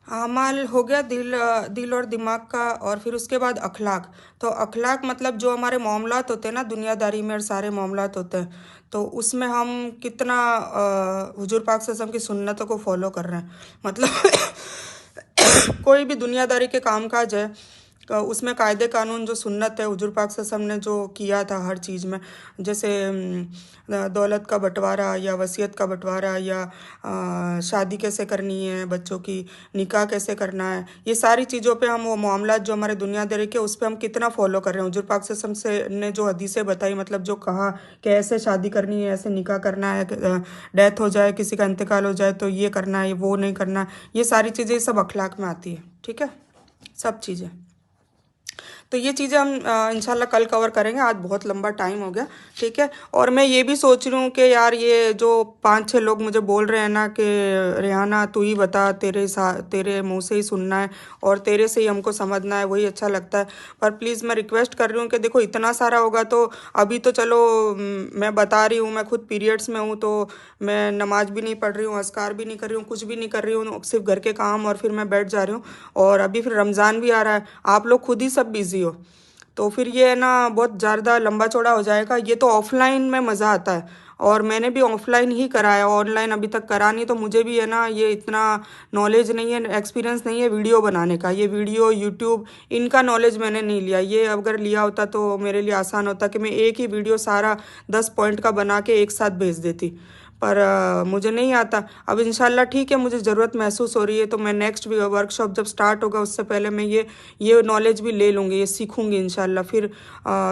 अमाल हो गया दिल और दिमाग का, और फिर उसके बाद अखलाक। तो अखलाक मतलब जो हमारे मामलात होते हैं ना दुनियादारी में, और सारे मामलात होते हैं, तो उसमें हम कितना हुजूर पाक सल्लल्लाहु अलैहि वसल्लम की सुन्नतों को फॉलो कर रहे हैं। मतलब कोई भी दुनियादारी के कामकाज है, उसमें कायदे कानून जो सुन्नत है हुजूर पाक सल्लल्लाहु अलैहि वसल्लम ने जो किया था हर चीज़ में, जैसे दौलत का बंटवारा, या वसीयत का बंटवारा, या शादी कैसे करनी है बच्चों की, निकाह कैसे करना है, ये सारी चीज़ों पे हम वो मामलात जो हमारे दुनियादारी के उस पर हम कितना फॉलो कर रहे हैं। हुजूर पाक सल्लल्लाहु अलैहि वसल्लम ने जो हदीसें बताई, मतलब जो कहा कि ऐसे शादी करनी है, ऐसे निकाह करना है, डेथ हो जाए, किसी का इंतकाल हो जाए तो ये करना है, वो नहीं करना, ये सारी चीज़ें सब अखलाक में आती है, ठीक है, सब चीज़ें। तो ये चीज़ें हम इंशाल्लाह कल कवर करेंगे, आज बहुत लंबा टाइम हो गया, ठीक है। और मैं ये भी सोच रही हूँ कि यार ये जो 5-6 लोग मुझे बोल रहे हैं ना कि रेहाना तू ही बता, तेरे मुंह से ही सुनना है और तेरे से ही हमको समझना है, वही अच्छा लगता है। पर प्लीज़ मैं रिक्वेस्ट कर रही हूँ कि देखो इतना सारा होगा तो अभी तो चलो मैं बता रही हूँ, मैं खुद पीरियड्स में हूँ, तो मैं नमाज भी नहीं पढ़ रही हूँ, अस्कार भी नहीं कर रही हूँ, कुछ भी नहीं कर रही हूँ, सिर्फ घर के काम, और फिर मैं बैठ जा रही हूँ। और अभी फिर रमज़ान भी आ रहा है, आप लोग खुद ही सब बिज़ी हो, तो फिर ये है ना बहुत ज़्यादा लंबा चौड़ा हो जाएगा। ये तो ऑफलाइन में मज़ा आता है, और मैंने भी ऑफलाइन ही करा है, ऑनलाइन अभी तक करा नहीं। तो मुझे भी है ना ये इतना नॉलेज नहीं है, एक्सपीरियंस नहीं है वीडियो बनाने का, ये वीडियो यूट्यूब इनका नॉलेज मैंने नहीं लिया। ये अगर लिया होता तो मेरे लिए आसान होता कि मैं एक ही वीडियो सारा 10 पॉइंट का बना के एक साथ भेज देती, पर मुझे नहीं आता। अब इंशाल्लाह ठीक है, मुझे ज़रूरत महसूस हो रही है तो मैं नेक्स्ट वर्कशॉप जब स्टार्ट होगा उससे पहले मैं ये नॉलेज भी ले लूँगी, ये सीखूँगी इंशाल्लाह, फिर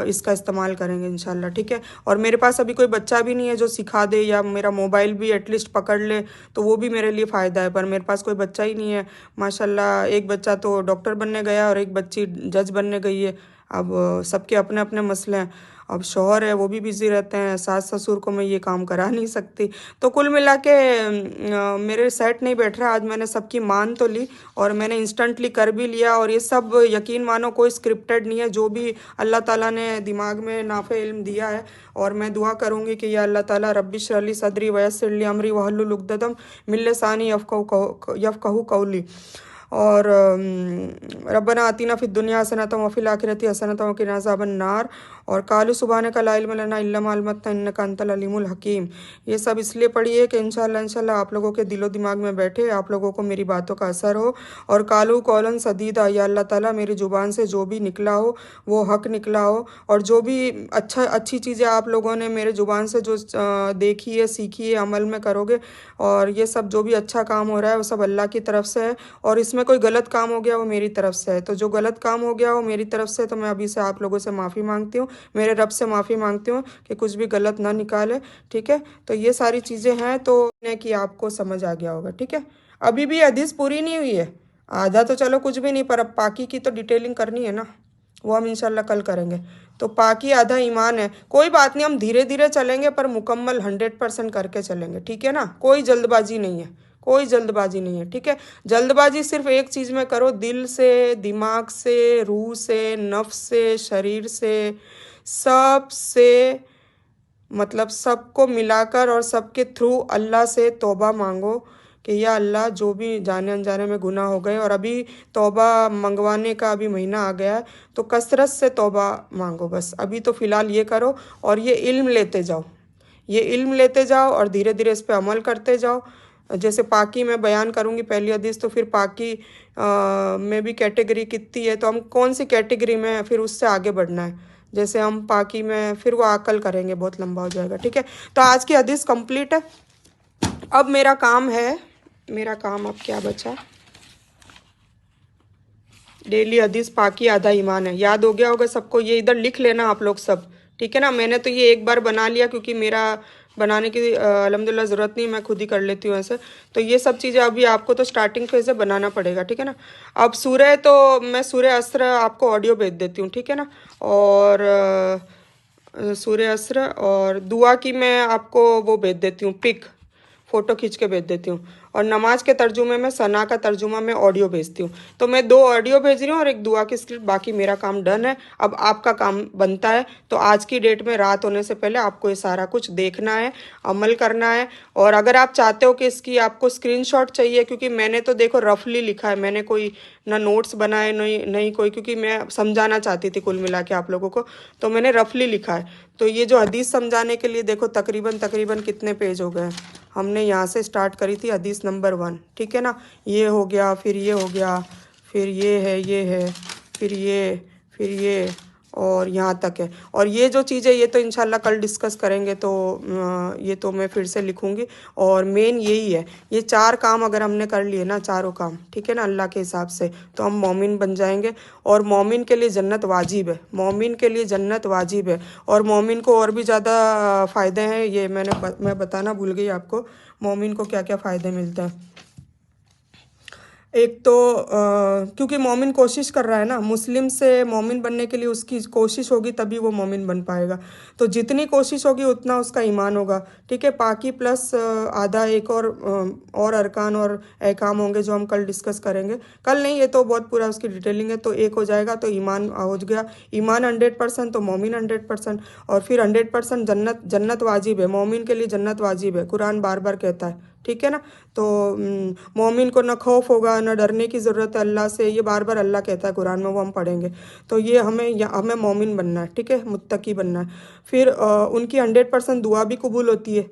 इसका इस्तेमाल करेंगे इंशाल्लाह, ठीक है। और मेरे पास अभी कोई बच्चा भी नहीं है जो सिखा दे, या मेरा मोबाइल भी एटलीस्ट पकड़ ले तो वो भी मेरे लिए फ़ायदा है, पर मेरे पास कोई बच्चा ही नहीं है माशाल्लाह। एक बच्चा तो डॉक्टर बनने गया और एक बच्ची जज बनने गई है। अब सबके अपने अपने मसले हैं। अब शौहर है वो भी बिज़ी रहते हैं, सास ससुर को मैं ये काम करा नहीं सकती। तो कुल मिला के मेरे सेट नहीं बैठ रहा। आज मैंने सबकी मान तो ली और मैंने इंस्टेंटली कर भी लिया, और ये सब यकीन मानो कोई स्क्रिप्टेड नहीं है, जो भी अल्लाह ताला ने दिमाग में नाफे इल्म दिया है। और मैं दुआ करूँगी कि या अल्लाह ताला रब्बि इश्रह ली सदरी वयस्सिर ली अमरी वहलुल उक़दतम मिन लिसानी यफ़क़हू क़ौली। और रब्बना आतिना फिद दुनिया हसनतम व फिल आखिरति हसनतम व क़िना अज़ाबन नार। और कालू सुबहानका ला इल्म लना इल्ला मा अल्लमतना इन्नका अंतल अलीमुल हकीम। ये सब इसलिए पढ़ी है कि इंशाल्लाह आप लोगों के दिलो दिमाग में बैठे, आप लोगों को मेरी बातों का असर हो। और कालू कौलन सदीदा, या अल्लाह ताला मेरी ज़ुबान से जो भी निकला हो वो हक निकला हो। और जो भी अच्छी चीज़ें आप लोगों ने मेरे ज़ुबान से जो देखी है, सीखी है, अमल में करोगे। और ये सब जो भी अच्छा काम हो रहा है वो सब अल्लाह की तरफ से है, और इसमें कोई गलत काम हो गया वो मेरी तरफ से है। तो जो गलत काम हो गया वो मेरी तरफ से, तो मैं अभी से आप लोगों से माफ़ी मांगती हूँ, मेरे रब से माफ़ी मांगती हूँ कि कुछ भी गलत ना निकाले, ठीक है। तो ये सारी चीज़ें हैं, तो कि आपको समझ आ गया होगा, ठीक है। अभी भी हदीस पूरी नहीं हुई है, आधा तो चलो कुछ भी नहीं, पर अब बाकी की तो डिटेलिंग करनी है ना, वो हम इंशाल्लाह कल करेंगे। तो पाकी आधा ईमान है। कोई बात नहीं, हम धीरे धीरे चलेंगे पर मुकम्मल 100% करके चलेंगे, ठीक है ना। कोई जल्दबाजी नहीं है, कोई जल्दबाजी नहीं है, ठीक है। जल्दबाजी सिर्फ एक चीज़ में करो, दिल से, दिमाग से, रूह से, नफ्स से, शरीर से, सब से, मतलब सबको मिलाकर और सबके थ्रू अल्लाह से तौबा मांगो कि या अल्लाह जो भी जाने अनजाने में गुनाह हो गए, और अभी तौबा मंगवाने का अभी महीना आ गया है, तो कसरत से तौबा मांगो। बस अभी तो फ़िलहाल ये करो और ये इल्म लेते जाओ, ये इल्म लेते जाओ और धीरे धीरे इस पे अमल करते जाओ। जैसे पाकी में बयान करूँगी पहली हदीस, तो फिर पाकी में भी कैटेगरी कितनी है, तो हम कौन सी कैटेगरी में फिर उससे आगे बढ़ना है। जैसे हम पाकी में फिर वो अकल करेंगे, बहुत लंबा हो जाएगा, ठीक है। तो आज की हदीस कंप्लीट है। अब मेरा काम है, मेरा काम अब क्या बचा, डेली हदीस पाकी आधा ईमान है। याद हो गया होगा सबको, ये इधर लिख लेना आप लोग सब, ठीक है ना। मैंने तो ये एक बार बना लिया क्योंकि मेरा बनाने की अल्हम्दुलिल्लाह ज़रूरत नहीं, मैं खुद ही कर लेती हूँ ऐसे। तो ये सब चीज़ें अभी आपको तो स्टार्टिंग फेज से बनाना पड़ेगा, ठीक है ना। अब सूरह, तो मैं सूरह अस्र आपको ऑडियो भेज देती हूँ, ठीक है ना। और सूरह अस्र और दुआ की मैं आपको वो भेज देती हूँ, पिक फ़ोटो खींच के भेज देती हूँ। और नमाज के तर्जुमे में सना का तर्जुमा मैं ऑडियो भेजती हूँ। तो मैं 2 ऑडियो भेज रही हूँ और एक दुआ की स्क्रिप्ट, बाकी मेरा काम डन है। अब आपका काम बनता है, तो आज की डेट में रात होने से पहले आपको ये सारा कुछ देखना है, अमल करना है। और अगर आप चाहते हो कि इसकी आपको स्क्रीनशॉट चाहिए, क्योंकि मैंने तो देखो रफली लिखा है, मैंने कोई ना नोट्स बनाए नहीं कोई, क्योंकि मैं समझाना चाहती थी कुल मिला के आप लोगों को, तो मैंने रफली लिखा है। तो ये जो हदीस समझाने के लिए देखो तकरीबन तकरीबन कितने पेज हो गए। हमने यहाँ से स्टार्ट करी थी हदीस नंबर 1, ठीक है ना। ये हो गया, फिर ये हो गया, फिर ये है, ये है, फिर ये, फिर ये, और यहाँ तक है। और ये जो चीज़ है ये तो इंशाल्लाह कल डिस्कस करेंगे, तो ये तो मैं फिर से लिखूँगी। और मेन यही है, ये 4 काम अगर हमने कर लिए ना, चारों काम, ठीक है ना, अल्लाह के हिसाब से, तो हम मोमिन बन जाएंगे। और मोमिन के लिए जन्नत वाजिब है, मोमिन के लिए जन्नत वाजिब है। और मोमिन को और भी ज़्यादा फ़ायदे हैं, ये मैं बताना भूल गई आपको, मोमिन को क्या क्या फ़ायदे मिलते हैं। एक तो क्योंकि मोमिन कोशिश कर रहा है ना, मुस्लिम से मोमिन बनने के लिए उसकी कोशिश होगी तभी वो मोमिन बन पाएगा। तो जितनी कोशिश होगी उतना उसका ईमान होगा, ठीक है। पाकी प्लस आधा एक और अरकान और अहकाम होंगे जो हम कल डिस्कस करेंगे। कल नहीं, ये तो बहुत पूरा उसकी डिटेलिंग है, तो एक हो जाएगा तो ईमान हो गया। ईमान 100% तो मोमिन 100%। और फिर 100% जन्नत वाजिब है, मोमिन के लिए जन्नत वाजिब है, कुरान बार बार कहता है, ठीक है ना। तो मोमिन को ना खौफ होगा, ना डरने की ज़रूरत है अल्लाह से, ये बार बार अल्लाह कहता है कुरान में, वो हम पढ़ेंगे। तो ये हमें मोमिन बनना है, ठीक है, मुत्तकी बनना है। फिर उनकी 100% दुआ भी कबूल होती है,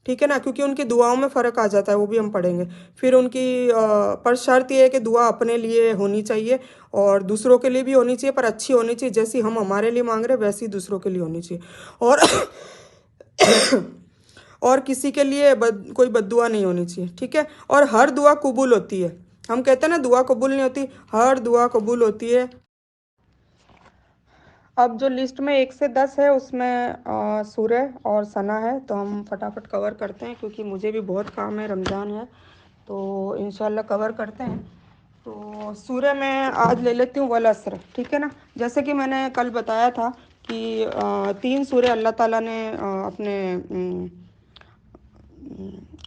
ठीक है ना, क्योंकि उनकी दुआओं में फ़र्क आ जाता है, वो भी हम पढ़ेंगे। फिर उनकी पर शर्त ये है कि दुआ अपने लिए होनी चाहिए और दूसरों के लिए भी होनी चाहिए, पर अच्छी होनी चाहिए, जैसी हम हमारे लिए मांग रहे वैसी दूसरों के लिए होनी चाहिए। और और किसी के लिए कोई बद्दुआ नहीं होनी चाहिए, ठीक है। और हर दुआ कबूल होती है, हम कहते हैं ना दुआ कबूल नहीं होती, हर दुआ कबूल होती है। अब जो लिस्ट में 1 से 10 है उसमें सूरह और सना है, तो हम फटाफट कवर करते हैं क्योंकि मुझे भी बहुत काम है, रमज़ान है, तो इंशाल्लाह कवर करते हैं। तो सूरह में आज ले लेती हूँ वल असर, ठीक है ना। जैसे कि मैंने कल बताया था कि 3 सूरह अल्लाह ताला ने अपने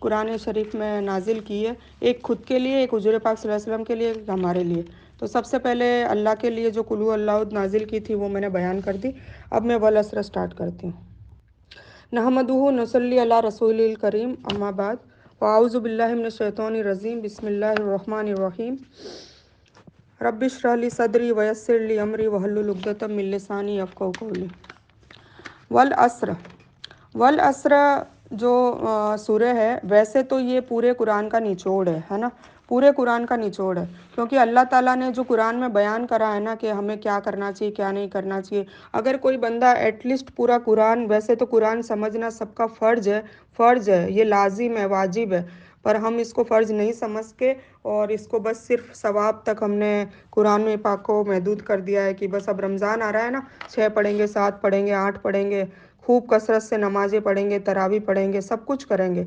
कुरान शरीफ में नाजिल की है, एक खुद के लिए, एक हुजूर पाक सल्लल्लाहु अलैहि वसल्लम के लिए, एक हमारे लिए। तो सबसे पहले अल्लाह के लिए जो कुल हु अल्लाह नाजिल की थी वो मैंने बयान कर दी। अब मैं वल असर स्टार्ट करती हूँ। नहमदुहु नसल्ली अला रसूलिल करीम, अम्मा बाद, वाउज़ु बिल्लाहि मिनश शैतानिर रजीम, बिस्मिल्लाहिर रहमानिर रहीम। रब्बिश रह ली सदरी वयस्सिर ली अमरी वहल्लुल उक़दतम मिन लिसानी यफ़क़हू क़ौली। वल अस्र, वल अस्र जो सूरह है, वैसे तो ये पूरे कुरान का निचोड़ है ना, पूरे कुरान का निचोड़ है। क्योंकि अल्लाह ताला ने जो कुरान में बयान करा है ना कि हमें क्या करना चाहिए क्या नहीं करना चाहिए, अगर कोई बंदा एटलीस्ट पूरा कुरान, वैसे तो कुरान समझना सबका फ़र्ज़ है, ये लाजिम है, वाजिब है, पर हम इसको फ़र्ज़ नहीं समझ के और इसको बस सिर्फ सवाब तक हमने कुरान में पाक को महदूद कर दिया है कि बस अब रमज़ान आ रहा है ना, 6 पढ़ेंगे, 7 पढ़ेंगे, 8 पढ़ेंगे, खूब कसरत से नमाज़ें पढ़ेंगे, तरावी पढ़ेंगे, सब कुछ करेंगे।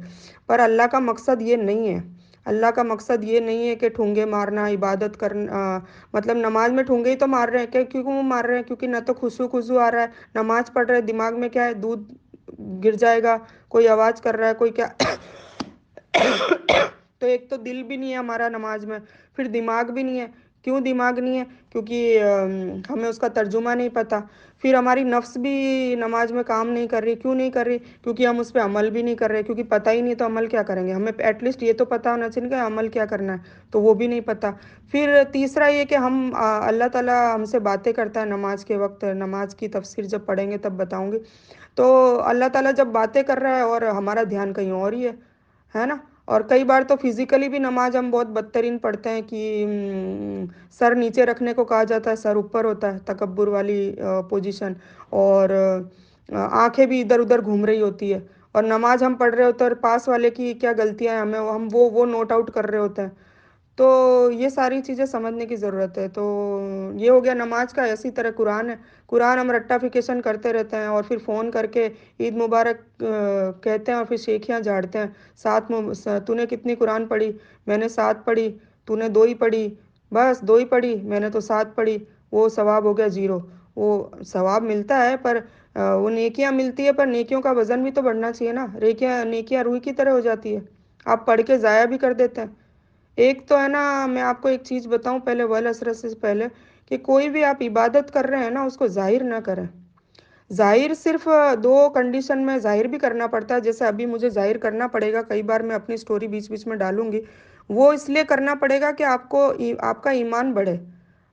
पर अल्लाह का मकसद ये नहीं है। अल्लाह का मकसद ये नहीं है कि ठूंगे मारना, इबादत करना, मतलब नमाज में ठूंगे ही तो मार रहे हैं क्या? क्यों क्यों मार रहे हैं? क्योंकि ना तो खुशू खुशू आ रहा है, नमाज पढ़ रहे हैं, दिमाग में क्या है, दूध गिर जाएगा, कोई आवाज कर रहा है, कोई क्या तो एक तो दिल भी नहीं है हमारा नमाज में, फिर दिमाग भी नहीं है। क्यों दिमाग नहीं है? क्योंकि हमें उसका तर्जुमा नहीं पता। फिर हमारी नफ्स भी नमाज में काम नहीं कर रही। क्यों नहीं कर रही? क्योंकि हम उस पर अमल भी नहीं कर रहे, क्योंकि पता ही नहीं तो अमल क्या करेंगे? हमें एटलीस्ट ये तो पता होना चाहिए कि अमल क्या करना है, तो वो भी नहीं पता। फिर तीसरा ये कि हम अल्लाह ताला हमसे बातें करता है नमाज के वक्त, नमाज की तफसीर जब पढ़ेंगे तब बताऊंगी। तो अल्लाह ताला जब बातें कर रहा है और हमारा ध्यान कहीं और ही है ना। और कई बार तो फिजिकली भी नमाज हम बहुत बदतरीन पढ़ते हैं कि सर नीचे रखने को कहा जाता है, सर ऊपर होता है, तकब्बुर वाली पोजीशन। और आंखें भी इधर उधर घूम रही होती है। और नमाज हम पढ़ रहे होते हैं और पास वाले की क्या गलतियां हैं, हमें हम वो नोट आउट कर रहे होते हैं। तो ये सारी चीज़ें समझने की ज़रूरत है। तो ये हो गया नमाज का। इसी तरह कुरान है। कुरान हम रट्टाफिकेशन करते रहते हैं और फिर फ़ोन करके ईद मुबारक कहते हैं और फिर शेखियाँ झाड़ते हैं। तूने कितनी कुरान पढ़ी? मैंने 7 पढ़ी। तूने 2 ही पढ़ी? बस 2 ही पढ़ी, मैंने तो 7 पढ़ी। वो सवाब हो गया ज़ीरो। वो सवाब मिलता है पर वो नेकियां मिलती है, पर नेकियों का वजन भी तो बढ़ना चाहिए ना। नेकियां नेकियां रूई की तरह हो जाती है, आप पढ़ के ज़ाया भी कर देते हैं। एक तो है ना, मैं आपको एक चीज बताऊं पहले, वल असर से पहले, कि कोई भी आप इबादत कर रहे हैं ना, उसको जाहिर ना करें। जाहिर सिर्फ 2 कंडीशन में जाहिर भी करना पड़ता है। जैसे अभी मुझे जाहिर करना पड़ेगा, कई बार मैं अपनी स्टोरी बीच बीच में डालूंगी। वो इसलिए करना पड़ेगा कि आपका ईमान बढ़े,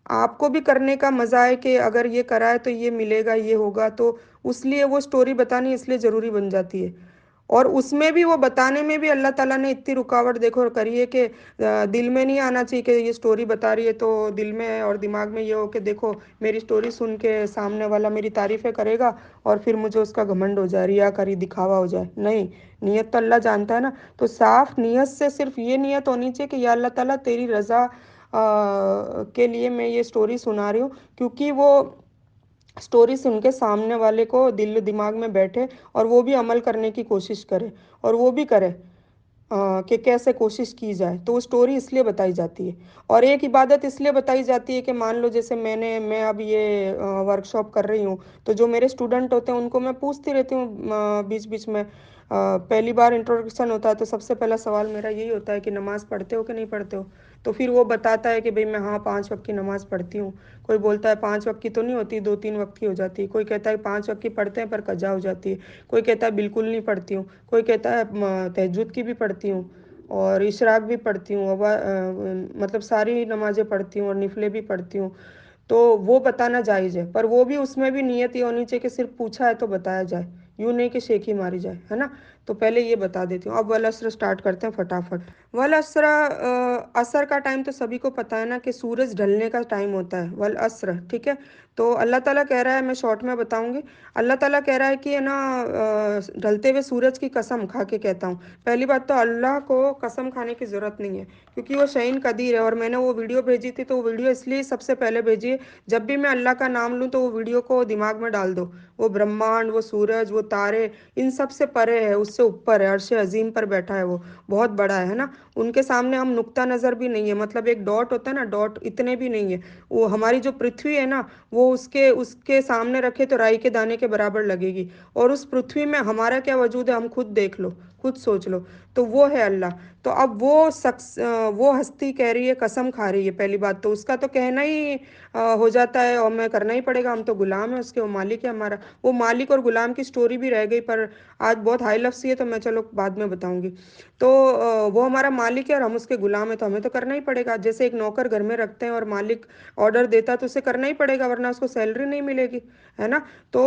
आपको भी करने का मजा आए कि अगर ये करा है तो ये मिलेगा, ये होगा। तो उसलिए वो स्टोरी बतानी इसलिए जरूरी बन जाती है। और उसमें भी वो बताने में भी अल्लाह ताला ने इतनी रुकावट देखो करी है कि दिल में नहीं आना चाहिए कि ये स्टोरी बता रही है, तो दिल में और दिमाग में ये हो कि देखो मेरी स्टोरी सुन के सामने वाला मेरी तारीफें करेगा और फिर मुझे उसका घमंड हो जाए, रियाकारी, दिखावा हो जाए। नहीं, नियत तो अल्लाह जानता है ना। तो साफ नियत से सिर्फ ये नियत होनी चाहिए कि या अल्लाह ताला तेरी रजा के लिए मैं ये स्टोरी सुना रही हूँ, क्योंकि वो स्टोरी सुन के सामने वाले को दिल दिमाग में बैठे और वो भी अमल करने की कोशिश करे, और वो भी करे कि कैसे कोशिश की जाए। तो वो स्टोरी इसलिए बताई जाती है। और एक इबादत इसलिए बताई जाती है कि मान लो जैसे मैं अब ये वर्कशॉप कर रही हूँ, तो जो मेरे स्टूडेंट होते हैं उनको मैं पूछती रहती हूँ बीच बीच में। पहली बार इंट्रोडक्शन होता है तो सबसे पहला सवाल मेरा यही होता है कि नमाज पढ़ते हो कि नहीं पढ़ते हो? तो फिर वो बताता है कि भाई मैं हाँ 5 वक्त की नमाज पढ़ती हूँ। कोई बोलता है 5 वक्त की तो नहीं होती, 2-3 वक्त की हो जाती है। कोई कहता है 5 वक्त की पढ़ते हैं पर कजा हो जाती है। कोई कहता है बिल्कुल नहीं पढ़ती हूँ। कोई कहता है तहज्जुद की भी पढ़ती हूँ और इशराक भी पढ़ती हूँ, मतलब सारी नमाजें पढ़ती हूँ और निफले भी पढ़ती हूँ। तो वो बताना जायज़ है, पर वो भी उसमें भी नियत ये होनी चाहिए कि सिर्फ पूछा है तो बताया जाए, यूं नहीं कि शेखी मारी जाए, है ना। तो पहले ये बता देती हूँ। अब वल असर स्टार्ट करते हैं फटाफट। वल असर, असर का टाइम तो सभी को पता है ना कि सूरज ढलने का टाइम होता है, वल असर, ठीक है। तो अल्लाह ताला कह रहा है, मैं शॉर्ट में बताऊंगी। अल्लाह ताला कह रहा है कि है ना, ढलते हुए सूरज की कसम खा के कहता हूँ। पहली बात तो अल्लाह को कसम खाने की जरूरत नहीं है, क्योंकि वो शहीन कदीर है। और मैंने वो वीडियो भेजी थी, तो वो वीडियो इसलिए सबसे पहले भेजी है, जब भी मैं अल्लाह का नाम लूँ तो वो वीडियो को दिमाग में डाल दो। वो ब्रह्मांड, वो सूरज, वो तारे, इन सब से परे है, उससे ऊपर है, अर्श अजीम पर बैठा है, वो बहुत बड़ा है ना। उनके सामने हम नुक्ता नजर भी नहीं है, मतलब एक डॉट होता है ना, डॉट इतने भी नहीं है। वो हमारी जो पृथ्वी है ना, वो उसके उसके सामने रखे तो राई के दाने के बराबर लगेगी। और उस पृथ्वी में हमारा क्या वजूद है, हम खुद देख लो, खुद सोच लो। तो वो है अल्लाह। तो अब वो शख्स, वो हस्ती कह रही है, कसम खा रही है, पहली बात तो उसका तो कहना ही हो जाता है और मैं करना ही पड़ेगा, हम तो गुलाम है उसके, वो मालिक है हमारा। वो मालिक और गुलाम की स्टोरी भी रह गई, पर आज बहुत हाई लफ्सी है तो मैं चलो बाद में बताऊंगी। तो वो हमारा मालिक है और हम उसके गुलाम है, तो हमें तो करना ही पड़ेगा। जैसे एक नौकर घर में रखते हैं और मालिक ऑर्डर देता है तो उसे करना ही पड़ेगा, वरना उसको सैलरी नहीं मिलेगी, है ना। तो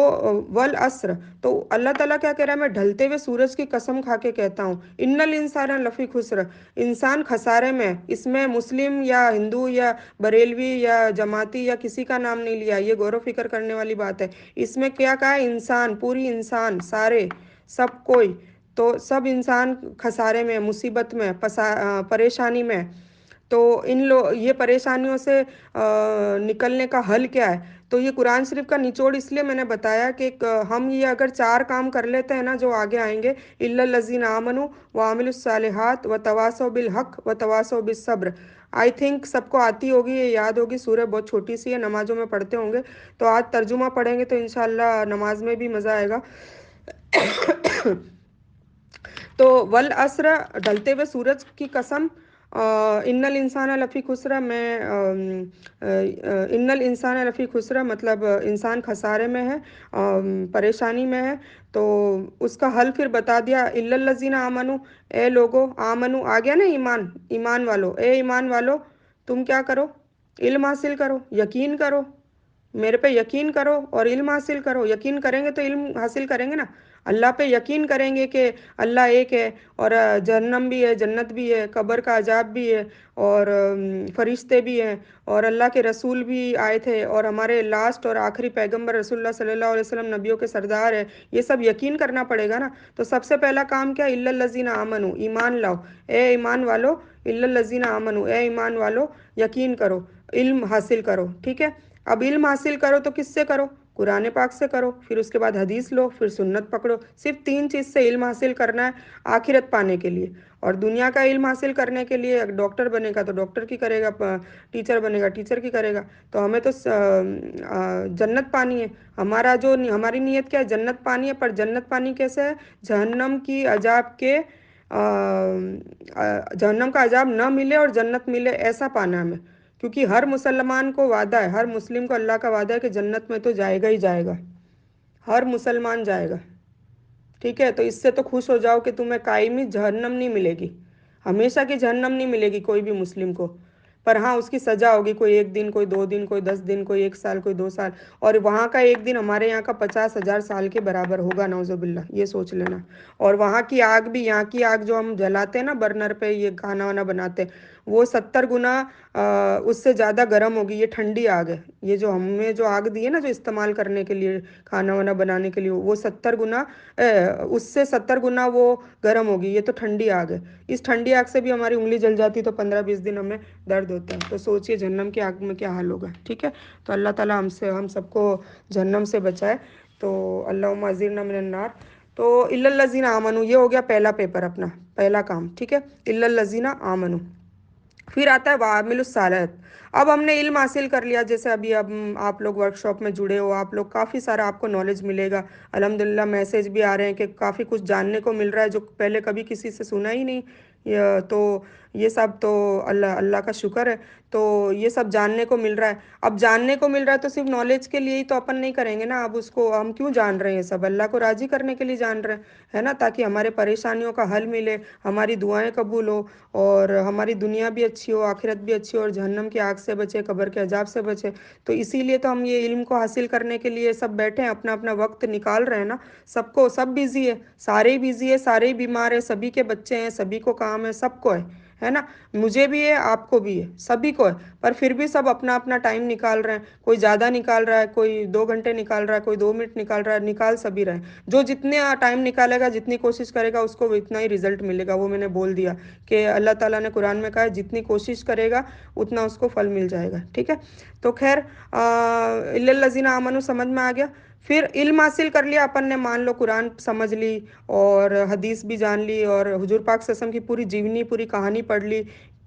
वल अस्र, तो अल्लाह ताला क्या कह रहा है, मैं ढलते हुए सूरज की कसम खा के कहता हूँ, इन्नल इंसान लफी खुसर, इंसान खसारे में। इसमें मुस्लिम या हिंदू या बरेलवी या जमाती या किसी का नाम नहीं लिया, ये गौर फिक्र करने वाली बात है। इसमें क्या कहा है, इंसान, पूरी इंसान, सारे, सब कोई। तो सब इंसान खसारे में, मुसीबत में, परेशानी में। तो ये परेशानियों से निकलने का हल क्या है? तो ये कुरान शरीफ का निचोड़ इसलिए मैंने बताया कि हम ये अगर चार काम कर लेते हैं ना जो आगे आएंगे, इल्लल लज़ीना आमनू व आमिलुस सालिहात व तवासौ बिल हक व तवासौ बिस सब्र। आई थिंक सबको आती होगी, ये याद होगी, सूरह बहुत छोटी सी है, नमाजों में पढ़ते होंगे। तो आज तर्जुमा पढ़ेंगे तो इंशाल्लाह नमाज में भी मज़ा आएगा। तो वल असर, ढलते हुए सूरज की कसम, इन्नल इंसान लफ़ी खुसरा, इन्नल इंसान लफ़ी खुसरा मतलब इंसान खसारे में है, परेशानी में है। तो उसका हल फिर बता दिया, इल्लल लज़ीना आमनु, ए लोगो, आमनु आ गया ना, ईमान, ईमान वालो, ए ईमान वालो, तुम क्या करो? इल्म हासिल करो, यकीन करो, मेरे पे यकीन करो और इल्म हासिल करो। यकीन करेंगे तो इल्म हासिल करेंगे ना। अल्लाह पे यकीन करेंगे कि अल्लाह एक है, और जहन्नम भी है, जन्नत भी है, कब्र का अजाब भी है, और फरिश्ते भी हैं, और अल्लाह के रसूल भी आए थे, और हमारे लास्ट और आखिरी पैगंबर रसूलुल्लाह सल्लल्लाहु अलैहि वसल्लम नबियों के सरदार है। ये सब यकीन करना पड़ेगा ना। तो सबसे पहला काम क्या? इल्लल लज़ीना आमनु, ईमान लाओ, ए ईमान वालो, इल्लल लज़ीना आमनु, ए ईमान वालो, यकीन करो, इल्म हासिल करो। ठीक है। अब इल्म हासिल करो तो किससे करो? कुरान पाक से करो, फिर उसके बाद हदीस लो, फिर सुन्नत पकड़ो। सिर्फ तीन चीज़ से इल्म हासिल करना है आखिरत पाने के लिए। और दुनिया का इल्म हासिल करने के लिए डॉक्टर बनेगा तो डॉक्टर की करेगा, टीचर बनेगा टीचर की करेगा। तो हमें तो जन्नत पानी है। हमारी नीयत क्या है? जन्नत पानी है। पर जन्नत पानी कैसे है? जहन्नम की अजाब के जहन्नम का अजाब न मिले और जन्नत मिले, ऐसा पाना हमें। क्योंकि हर मुसलमान को वादा है, हर मुस्लिम को अल्लाह का वादा है कि जन्नत में तो जाएगा ही जाएगा, हर मुसलमान जाएगा। ठीक है। तो इससे तो खुश हो जाओ कि तुम्हें कायमी जहन्नम नहीं मिलेगी, हमेशा की जहन्नम नहीं मिलेगी कोई भी मुस्लिम को। पर हाँ, उसकी सजा होगी, कोई एक दिन, कोई 2 दिन, कोई 10 दिन, कोई 1 साल, कोई 2 साल। और वहाँ का एक दिन हमारे यहाँ का 50,000 साल के बराबर होगा, नौजुबिल्ला, ये सोच लेना। और वहाँ की आग भी, यहाँ की आग जो हम जलाते हैं ना बर्नर पे, ये खाना वाना बनाते हैं, वो 70 गुना उससे ज़्यादा गर्म होगी। ये ठंडी आग है। ये जो हमें जो आग दी है ना, जो इस्तेमाल करने के लिए, खाना वाना बनाने के लिए, वो 70 गुना, उससे 70 गुना वो गर्म होगी। ये तो ठंडी आग है। इस ठंडी आग से भी हमारी उंगली जल जाती तो 15-20 दिन हमें दर्द होता है। तो सोचिए जहन्नम की आग में क्या हाल होगा। ठीक है। तो अल्लाह ताला हम सबको जहन्नम से बचाए। तो अल्लाहुम्मा अज़िरना मिनन नार। तो इल्लल लज़ीना आमनु, ये हो गया पहला पेपर अपना, पहला काम। ठीक है। इल्लल लज़ीना आमनु। फिर आता है वामिलुस सालहत। अब हमने इल्म हासिल कर लिया, जैसे अभी अब आप लोग वर्कशॉप में जुड़े हो, आप लोग काफ़ी सारा आपको नॉलेज मिलेगा। अल्हम्दुलिल्लाह मैसेज भी आ रहे हैं कि काफ़ी कुछ जानने को मिल रहा है जो पहले कभी किसी से सुना ही नहीं। तो ये सब तो अल्लाह अल्लाह का शुक्र है। तो ये सब जानने को मिल रहा है। अब जानने को मिल रहा है तो सिर्फ नॉलेज के लिए ही तो अपन नहीं करेंगे ना। अब उसको हम क्यों जान रहे हैं? सब अल्लाह को राज़ी करने के लिए जान रहे हैं, है ना, ताकि हमारे परेशानियों का हल मिले, हमारी दुआएं कबूल हो, और हमारी दुनिया भी अच्छी हो, आखिरत भी अच्छी हो, और जहन्नम की आग से बचे, कब्र के अजाब से बचे। तो इसीलिए तो हम ये इल्म को हासिल करने के लिए सब बैठे हैं, अपना अपना वक्त निकाल रहे हैं ना। सबको, सब बिजी है, सारे ही बिजी है, सारे ही बीमार है, सभी के बच्चे हैं, सभी को काम है, सबको है ना। मुझे भी है, आपको भी है, सभी को है। पर फिर भी सब अपना अपना टाइम निकाल रहे हैं। कोई ज़्यादा निकाल रहा है, कोई 2 घंटे निकाल रहा है, कोई 2 मिनट निकाल रहा है, निकाल सभी रहे हैं। जो जितने टाइम निकालेगा, जितनी कोशिश करेगा, उसको उतना ही रिजल्ट मिलेगा। वो मैंने बोल दिया कि अल्लाह ताला ने कुरान में कहा है, जितनी कोशिश करेगा उतना उसको फल मिल जाएगा। ठीक है। तो खैर, इल्लल लज़ीना आमनु समझ में आ गया। फिर इल्म हासिल कर लिया अपन ने, मान लो कुरान समझ ली, और हदीस भी जान ली, और हुजूर पाक सल्लल्लाहु अलैहि वसल्लम की पूरी जीवनी, पूरी कहानी पढ़ ली,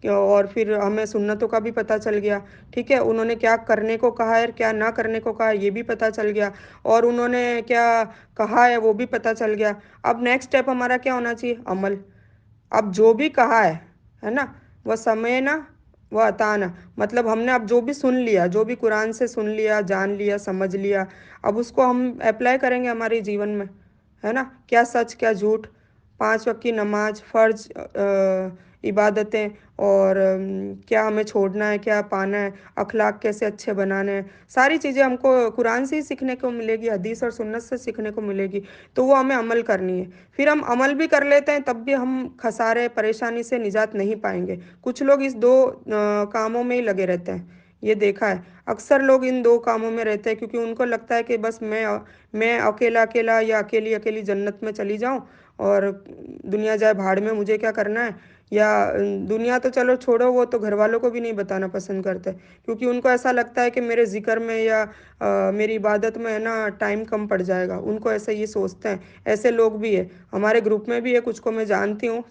और फिर हमें सुन्नतों का भी पता चल गया। ठीक है। उन्होंने क्या करने को कहा है, क्या ना करने को कहा है, ये भी पता चल गया। और उन्होंने क्या कहा है वो भी पता चल गया। अब नेक्स्ट स्टेप हमारा क्या होना चाहिए? अमल। अब जो भी कहा है ना, वह समय ना, वह अताना, मतलब हमने अब जो भी सुन लिया, जो भी कुरान से सुन लिया, जान लिया, समझ लिया, अब उसको हम अप्लाई करेंगे हमारे जीवन में, है ना। क्या सच, क्या झूठ, 5 वक्त की नमाज, फ़र्ज, इबादतें, और क्या हमें छोड़ना है, क्या पाना है, अखलाक कैसे अच्छे बनाने हैं, सारी चीज़ें हमको कुरान से ही सीखने को मिलेगी, हदीस और सुन्नत से सीखने को मिलेगी। तो वो हमें अमल करनी है। फिर हम अमल भी कर लेते हैं तब भी हम खसारे, परेशानी से निजात नहीं पाएंगे। कुछ लोग इस दो कामों में ही लगे रहते हैं। ये देखा है, अक्सर लोग इन दो कामों में रहते हैं, क्योंकि उनको लगता है कि बस मैं अकेला अकेला या अकेली अकेली जन्नत में चली जाऊं, और दुनिया जाए भाड़ में, मुझे क्या करना है। या दुनिया तो चलो छोड़ो, वो तो घर वालों को भी नहीं बताना पसंद करते, क्योंकि उनको ऐसा लगता है कि मेरे जिक्र में या मेरी इबादत में है ना टाइम कम पड़ जाएगा, उनको ऐसे ये सोचते हैं। ऐसे लोग भी है, हमारे ग्रुप में भी है, कुछ को मैं जानती हूँ,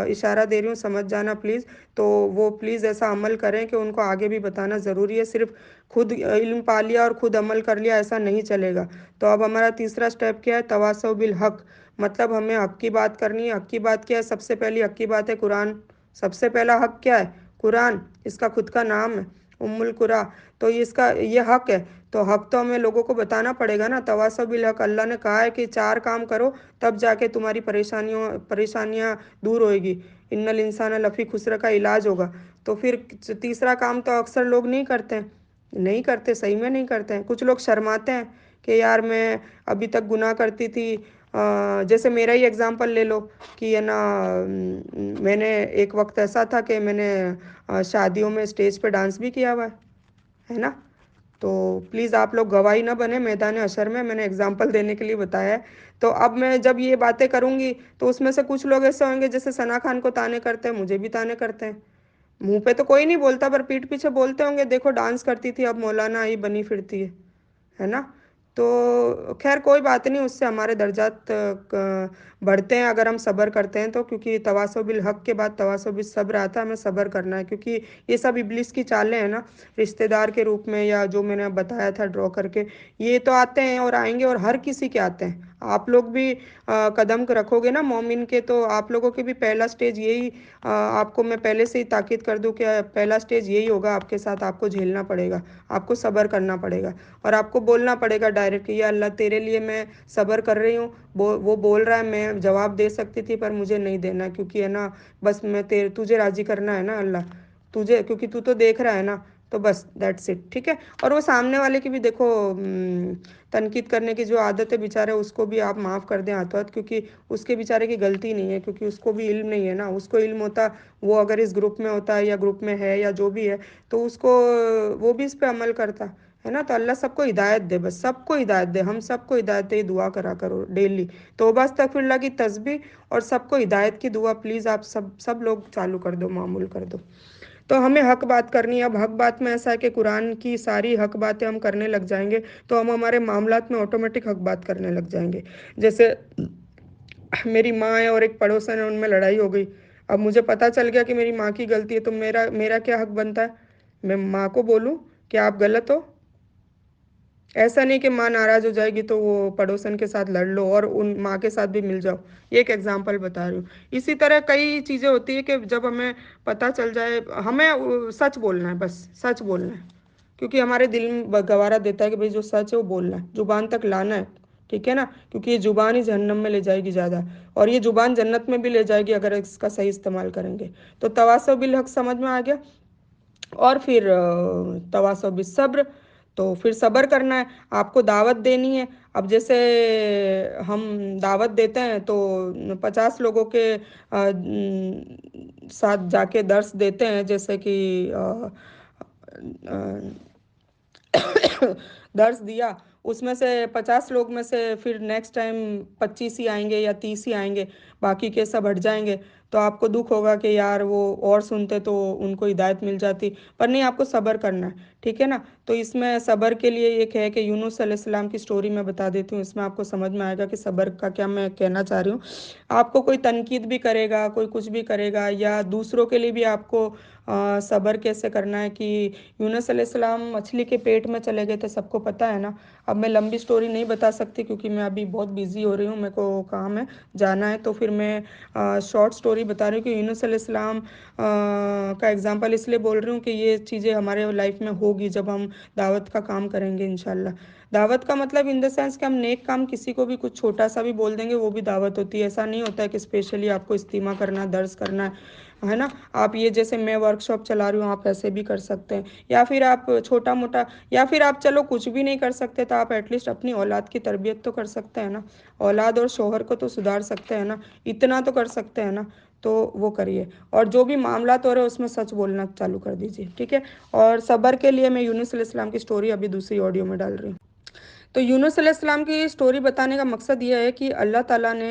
इशारा दे रही हूँ, समझ जाना प्लीज़। तो वो प्लीज़ ऐसा अमल करें कि उनको आगे भी बताना ज़रूरी है, सिर्फ खुद इल्म पा लिया और खुद अमल कर लिया ऐसा नहीं चलेगा। तो अब हमारा तीसरा स्टेप क्या है? तवासौ बिल हक, मतलब हमें हक की बात करनी है। हक की बात क्या है? सबसे पहली हक की बात है कुरान। सबसे पहला हक क्या है? कुरान, इसका खुद का नाम है उम्मुल कुरा। तो इसका ये हक है, तो हक तो हमें लोगों को बताना पड़ेगा ना। तवासौ बिल हक, अल्लाह ने कहा है कि 4 काम करो, तब जाके तुम्हारी परेशानियाँ दूर होएगी। इन्नल इंसान लफ़ी खुसर का इलाज होगा। तो फिर तीसरा काम तो अक्सर लोग नहीं करते हैं, नहीं करते, सही में नहीं करते हैं। कुछ लोग शर्माते हैं कि यार मैं अभी तक गुनाह करती थी। जैसे मेरा ही एग्जांपल ले लो कि है ना, मैंने एक वक्त ऐसा था कि मैंने शादियों में स्टेज पे डांस भी किया हुआ है ना। तो प्लीज़ आप लोग गवाही ना बने मैदान हशर में, मैंने एग्जांपल देने के लिए बताया है। तो अब मैं जब ये बातें करूंगी तो उसमें से कुछ लोग ऐसे होंगे जैसे सना खान को ताने करते हैं, मुझे भी ताने करते हैं। मुंह पे तो कोई नहीं बोलता, पर पीठ पीछे बोलते होंगे, देखो डांस करती थी अब मौलाना ही बनी फिरती है ना। तो खैर कोई बात नहीं, उससे हमारे दर्जात बढ़ते हैं अगर हम सब्र करते हैं तो, क्योंकि तवासो बिल हक के बाद तवासो बिल सब्र आता है, हमें सब्र करना है, क्योंकि ये सब इब्लिस की चालें हैं ना, रिश्तेदार के रूप में या जो मैंने बताया था ड्रॉ करके, ये तो आते हैं और आएंगे और हर किसी के आते हैं। आप लोग भी कदम रखोगे ना मोमिन के, तो आप लोगों के भी पहला स्टेज यही, आपको मैं पहले से ही ताकीद कर दूं कि पहला स्टेज यही होगा आपके साथ, आपको झेलना पड़ेगा, आपको सब्र करना पड़ेगा। और आपको बोलना पड़ेगा डायरेक्ट कि या अल्लाह तेरे लिए मैं सब्र कर रही हूँ। वो बोल रहा है, मैं जवाब दे सकती थी पर मुझे नहीं देना, क्योंकि है ना, बस मैं तेरे तुझे राजी करना है ना अल्लाह, तुझे, क्योंकि तू तो देख रहा है ना। तो बस दैट्स इट, ठीक है। और वो सामने वाले की भी देखो तनकीद करने की जो आदत है बेचारे, उसको भी आप माफ़ कर दें हाथों हाथ, क्योंकि उसके बेचारे की गलती नहीं है, क्योंकि उसको भी इल्म नहीं है ना। उसको इल्म होता, वो अगर इस ग्रुप में होता है या ग्रुप में है या जो भी है, तो उसको, वो भी इस पे अमल करता है ना। तो अल्लाह सबको हिदायत दे, बस सबको हिदायत दे, हम सबको हिदायत दे, दुआ करा करो डेली, तौबा अस्तगफिरुल्लाह की तस्बीह, और सबको हिदायत की दुआ प्लीज़ आप सब सब लोग चालू कर दो, मामूल कर दो। तो हमें हक बात करनी है। अब हक बात में ऐसा है कि कुरान की सारी हक बातें हम करने लग जाएंगे तो हम हमारे मामलात में ऑटोमेटिक हक बात करने लग जाएंगे। जैसे मेरी माँ है और एक पड़ोसन है, उनमें लड़ाई हो गई। अब मुझे पता चल गया कि मेरी माँ की गलती है, तो मेरा मेरा क्या हक बनता है? मैं माँ को बोलूँ कि आप गलत हो। ऐसा नहीं कि माँ नाराज हो जाएगी तो वो पड़ोसन के साथ लड़ लो और उन माँ के साथ भी मिल जाओ। ये एक एग्जांपल बता रही हूँ। इसी तरह कई चीज़ें होती है कि जब हमें पता चल जाए, हमें सच बोलना है, बस सच बोलना है, क्योंकि हमारे दिल में गवारा देता है कि भाई जो सच है वो बोलना है, जुबान तक लाना है, ठीक है ना। क्योंकि ये जुबान ही जहन्नम में ले जाएगी ज़्यादा, और ये जुबान जन्नत में भी ले जाएगी अगर इसका सही इस्तेमाल करेंगे। तो तवासौ बिल हक समझ में आ गया। और फिर तवासौ बिस सब्र, तो फिर सब्र करना है, आपको दावत देनी है। अब जैसे हम दावत देते हैं तो 50 लोगों के साथ जाके दर्स देते हैं, जैसे कि दर्स दिया, उसमें से 50 लोग में से फिर नेक्स्ट टाइम 25 ही आएंगे या 30 ही आएंगे, बाकी के सब हट जाएंगे। तो आपको दुख होगा कि यार वो और सुनते तो उनको हिदायत मिल जाती, पर नहीं, आपको सब्र करना है, ठीक है ना। तो इसमें सब्र के लिए एक है कि यूनुस अलैहिस्सलाम की स्टोरी मैं बता देती हूँ, इसमें आपको समझ में आएगा कि सब्र का क्या मैं कहना चाह रही हूँ। आपको कोई तनकीद भी करेगा, कोई कुछ भी करेगा, या दूसरों के लिए भी आपको सब्र कैसे करना है कि यूनुस अलैहिस्सलाम मछली के पेट में चले गए थे, सबको पता है ना। अब मैं लंबी स्टोरी नहीं बता सकती क्योंकि मैं अभी बहुत बिजी हो रही हूँ, मेरे को काम है, जाना है। तो फिर मैं शॉर्ट स्टोरी बता रही हूँ कि यूनुस अलैहिस्सलाम का एग्जांपल इसलिए बोल रही हूँ कि ये चीज़ें हमारे लाइफ में होगी जब हम दावत का काम करेंगे इंशाल्लाह। दावत का मतलब इन द सेंस कि हम नेक काम किसी को भी कुछ छोटा सा भी बोल देंगे, वो भी दावत होती है। ऐसा नहीं होता है कि स्पेशली आपको इस्तीमा करना है, दर्ज करना है ना। आप ये जैसे मैं वर्कशॉप चला रही हूँ, आप ऐसे भी कर सकते हैं, या फिर आप छोटा मोटा, या फिर आप चलो कुछ भी नहीं कर सकते तो आप एटलीस्ट अपनी औलाद की तरबियत तो कर सकते हैं ना, औलाद और शोहर को तो सुधार सकते हैं ना, इतना तो कर सकते हैं ना। तो वो करिए, और जो भी मामला हो रहे हैं उसमें सच बोलना चालू कर दीजिए, ठीक है। और सब्र के लिए मैं यूनुस अलैहिस्सलाम की स्टोरी अभी दूसरी ऑडियो में डाल रही हूँ। तो यूनुस अलैहिस्सलाम की स्टोरी बताने का मकसद यह है कि अल्लाह ताला ने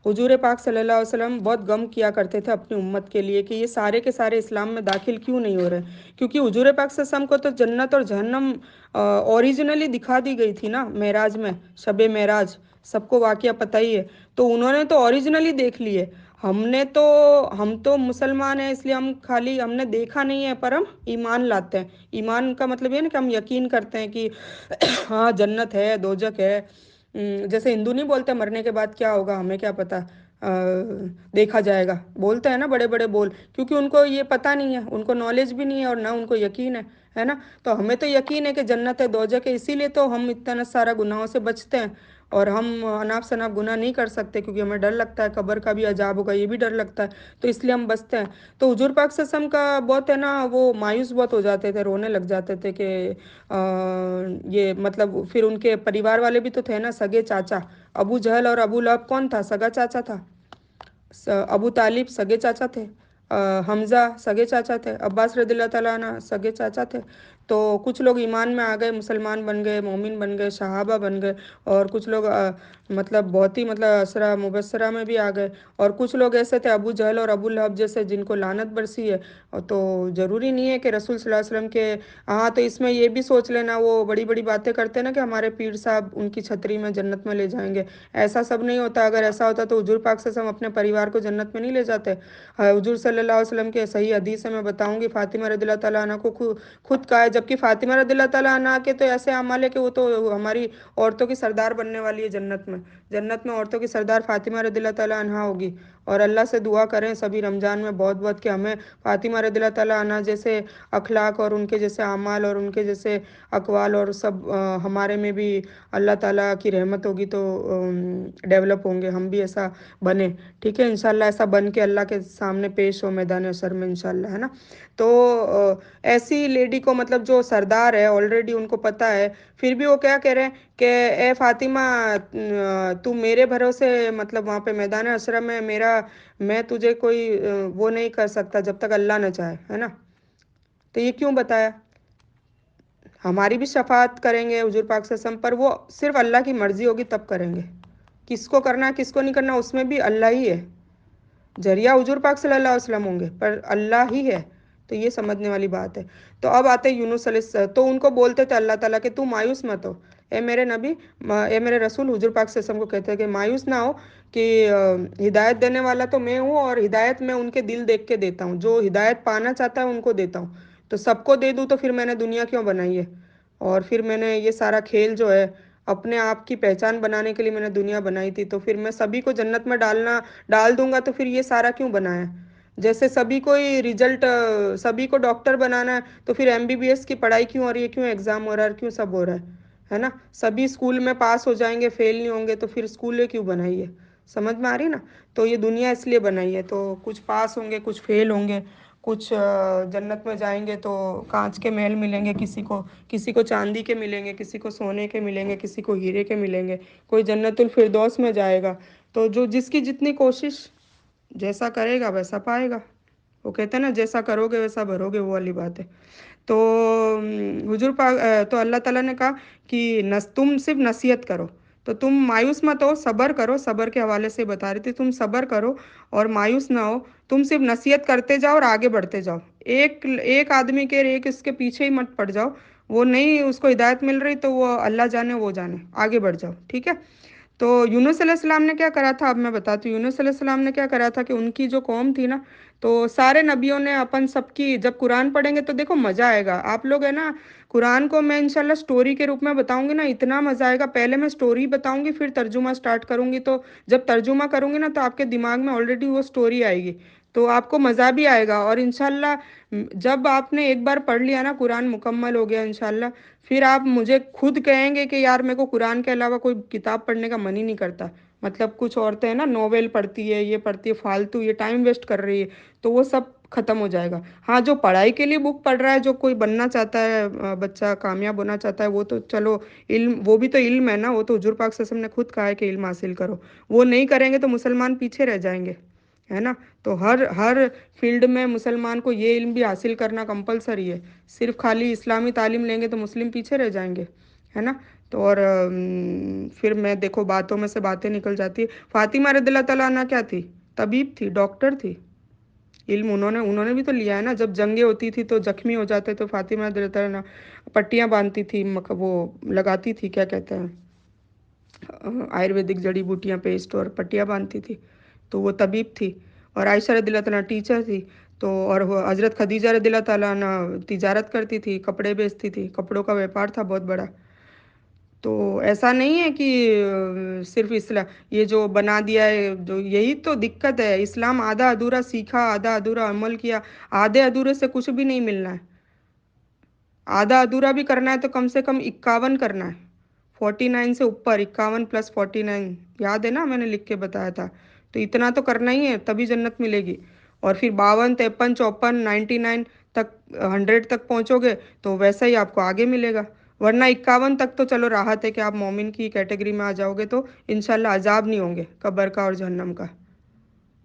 हुजूर पाक सल्लल्लाहु अलैहि वसल्लम बहुत गम किया करते थे अपनी उम्मत के लिए कि ये सारे के सारे इस्लाम में दाखिल क्यों नहीं हो रहे, क्योंकि हुजूर पाक सल्लल्लाहु अलैहि वसल्लम को तो जन्नत और जहन्नम ओरिजिनली दिखा दी गई थी ना मेराज में, शबे मेराज, सबको वाकया पता ही है। तो उन्होंने तो ओरिजिनली देख लिए। हमने तो हम तो मुसलमान हैं इसलिए हम खाली हमने देखा नहीं है पर हम ईमान लाते हैं। ईमान का मतलब ये ना कि हम यकीन करते हैं कि हाँ जन्नत है दोजक है। जैसे हिंदू नहीं बोलते मरने के बाद क्या होगा हमें क्या पता, देखा जाएगा, बोलते हैं ना बड़े बड़े बोल, क्योंकि उनको ये पता नहीं है, उनको नॉलेज भी नहीं है और ना उनको यकीन है ना। तो हमें तो यकीन है कि जन्नत है दोजक है, इसीलिए तो हम इतना सारा गुनाहों से बचते हैं। और हम अनाप शनाप गुनाह नहीं कर सकते क्योंकि हमें डर लगता है कब्र का भी अजाब होगा, ये भी डर लगता है, तो इसलिए हम बचते हैं। तो हुजूर पाक सल्लल्लाहु अलैहि वसल्लम का बहुत है ना, वो मायूस बहुत हो जाते थे, रोने लग जाते थे कि ये मतलब फिर उनके परिवार वाले भी तो थे ना, सगे चाचा। अबू जहल और अबू लहब कौन था, सगा चाचा था। अबू तालिब सगे चाचा थे। हमजा सगे चाचा थे। अब्बास रदिल्लाहु ताला अन्हु सगे चाचा थे। तो कुछ लोग ईमान में आ गए, मुसलमान बन गए, मोमिन बन गए, सहाबा बन गए। और कुछ लोग मतलब बहुत ही मतलब असरा मुबसरा में भी आ गए। और कुछ लोग ऐसे थे अबू जहल और अबू लहब जैसे जिनको लानत बरसी है। और तो ज़रूरी नहीं है कि रसूल सल्लल्लाहु अलैहि वसल्लम के। हाँ तो इसमें ये भी सोच लेना, वो बड़ी बड़ी बातें करते हैं ना कि हमारे पीर साहब उनकी छतरी में जन्नत में ले जाएंगे। ऐसा सब नहीं होता। अगर ऐसा होता तो हुजूर पाक से हम अपने परिवार को जन्नत में नहीं ले जाते। हाँ, हुजूर सल्लल्लाहु अलैहि वसल्लम के सही हदीस है, मैं बताऊंगी, फातिमा रदिल्लाहु ताला अन्हा को खुद कहा है, जबकि फातिमा रदिल्लाहु ताला अन्हा के तो ऐसे अमाल है कि वो तो हमारी औरतों की सरदार बनने वाली है जन्नत में। जन्नत में औरतों की सरदार फातिमा रदिल्लाहु ताला अन्हा होगी। और अल्लाह से दुआ करें सभी रमज़ान में बहुत बहुत कि हमें फातिमा रदिल्लाहु ताला अन्हा जैसे अखलाक और उनके जैसे अमाल और उनके जैसे अकवाल और सब हमारे में भी अल्लाह ताला की रहमत होगी तो डेवलप होंगे, हम भी ऐसा बने। ठीक है इंशाल्लाह, ऐसा बन के अल्लाह के सामने पेश हो मैदान असर में इंशाल्लाह, है ना। तो ऐसी लेडी को मतलब जो सरदार है ऑलरेडी उनको पता है, फिर भी वो क्या कह रहे हैं कि ए फातिमा तू मेरे भरोसे मतलब वहाँ पे मैदान असर में मेरा, मैं तुझे कोई वो नहीं कर सकता जब तक अल्लाह न चाहे, है ना। तो ये क्यों बताया, हमारी भी शफात करेंगे हुजूर पाक सल्लल्लाहु अलैहि वसल्लम, पर वो सिर्फ अल्लाह की मर्जी होगी तब करेंगे। किसको करना है किसको नहीं करना उसमें भी अल्लाह ही है। जरिया हुजूर पाक सल्लल्लाहु अलैहि वसल्लम होंगे पर अल्लाह ही है। तो ये समझने वाली बात है। तो अब आते यूनुस तो उनको बोलते थे अल्लाह ताला के तू मायूस मत हो ए मेरे नबी, ए मेरे रसूल, हुजूर पाक सल्लल्लाहु अलैहि वसल्लम को कहते हैं कि मायूस ना हो कि हिदायत देने वाला तो मैं हूँ और हिदायत मैं उनके दिल देख के देता हूँ, जो हिदायत पाना चाहता है उनको देता हूँ। तो सबको दे दूँ तो फिर मैंने दुनिया क्यों बनाई है। और फिर मैंने ये सारा खेल जो है अपने आप की पहचान बनाने के लिए मैंने दुनिया बनाई थी, तो फिर मैं सभी को जन्नत में डाल दूंगा तो फिर ये सारा क्यों बनाया। जैसे सभी को ही रिजल्ट, सभी को डॉक्टर बनाना है तो फिर एमबीबीएस की पढ़ाई क्यों हो रही है, क्यों एग्जाम हो रहा है, क्यों सब हो रहा है ना। सभी स्कूल में पास हो जाएंगे फेल नहीं होंगे तो फिर स्कूलें क्यों बनाई है। समझ में आ रही ना। तो ये दुनिया इसलिए बनाई है, तो कुछ पास होंगे कुछ फेल होंगे, कुछ जन्नत में जाएंगे तो कांच के महल मिलेंगे किसी को चांदी के मिलेंगे, किसी को सोने के मिलेंगे, किसी को हीरे के मिलेंगे, कोई जन्नतुल फिरदौस में जाएगा। तो जो जिसकी जितनी कोशिश, जैसा करेगा वैसा पाएगा। वो कहते हैं ना जैसा करोगे वैसा भरोगे, वो वाली बात है। तो हुजूर पाक तो अल्लाह ताला ने कहा कि तुम सिर्फ नसीहत करो, तो तुम मायूस मत हो, सब्र करो, सब्र के हवाले से बता रही थी, तुम सब्र करो और मायूस ना हो। तुम सिर्फ नसीहत करते जाओ और आगे बढ़ते जाओ। एक एक आदमी के एक इसके पीछे ही मत पड़ जाओ। वो नहीं उसको हिदायत मिल रही तो वो अल्लाह जाने वो जाने, आगे बढ़ जाओ, ठीक है। तो यूनुस अलैहिस्सलाम ने क्या करा था, अब मैं बताती हूँ। यूनुस अलैहिस्सलाम ने क्या करा था कि उनकी जो कौम थी ना, तो सारे नबियों ने अपन सबकी, जब कुरान पढ़ेंगे तो देखो मजा आएगा। आप लोग है ना, कुरान को मैं इंशाल्लाह स्टोरी के रूप में बताऊंगी ना, इतना मजा आएगा। पहले मैं स्टोरी बताऊंगी फिर तर्जुमा स्टार्ट करूंगी, तो जब तर्जुमा करूंगी ना तो आपके दिमाग में ऑलरेडी वो स्टोरी आएगी, तो आपको मज़ा भी आएगा। और इंशाल्लाह जब आपने एक बार पढ़ लिया ना कुरान मुकम्मल हो गया इंशाल्लाह, फिर आप मुझे खुद कहेंगे कि यार मेरे को कुरान के अलावा कोई किताब पढ़ने का मन ही नहीं करता। मतलब कुछ औरतें हैं ना नोवेल पढ़ती है, ये पढ़ती है फालतू, ये टाइम वेस्ट कर रही है, तो वो सब खत्म हो जाएगा। हाँ जो पढ़ाई के लिए बुक पढ़ रहा है, जो कोई बनना चाहता है, बच्चा कामयाब होना चाहता है, वो तो चलो इल्म, वो भी तो इल्म है ना, वो तो हुजूर पाक सल्लल्लाहु अलैहि वसल्लम ने खुद कहा है कि इल्म हासिल करो। वो नहीं करेंगे तो मुसलमान पीछे रह जाएंगे, है ना। तो हर हर फील्ड में मुसलमान को ये इल्म भी हासिल करना कंपलसरी है। सिर्फ खाली इस्लामी तालीम लेंगे तो मुस्लिम पीछे रह जाएंगे। है ना। तो और फिर मैं देखो बातों में से बातें निकल जाती है। फातिमा रदियल्लाहु ताला अन्हा क्या थी? तबीब थी, डॉक्टर थी। इल्म उन्होंने उन्होंने भी तो लिया है ना। जब जंगे होती थी तो जख्मी हो जाते तो फातिमा रदियल्लाहु ताला अन्हा पट्टियां बांधती थी, वो लगाती थी, क्या कहते हैं, आयुर्वेदिक जड़ी बूटियां पेस्ट और पट्टियां बांधती थी। तो वो तबीब थी। और आयशा रदियल्लाहु ताला टीचर थी। तो और वो हजरत खदीजा रदियल्लाहु ताला तिजारत करती थी, कपड़े बेचती थी, कपड़ों का व्यापार था बहुत बड़ा। तो ऐसा नहीं है कि सिर्फ इस्लाम ये जो बना दिया है, जो यही तो दिक्कत है। इस्लाम आधा अधूरा सीखा, आधा अधूरा अमल किया। आधे अधूरे से कुछ भी नहीं मिलना है। आधा अधूरा भी करना है तो कम से कम 51 करना है। 49 से ऊपर, 51 प्लस 49, याद है ना, मैंने लिख के बताया था। तो इतना तो करना ही है तभी जन्नत मिलेगी। और फिर 52, 53, 54, 99 तक, 100 तक पहुंचोगे तो वैसा ही आपको आगे मिलेगा। वरना 51 तक तो चलो राहत है कि आप मोमिन की कैटेगरी में आ जाओगे, तो इंशाल्लाह अजाब नहीं होंगे कब्र का और जहन्नम का।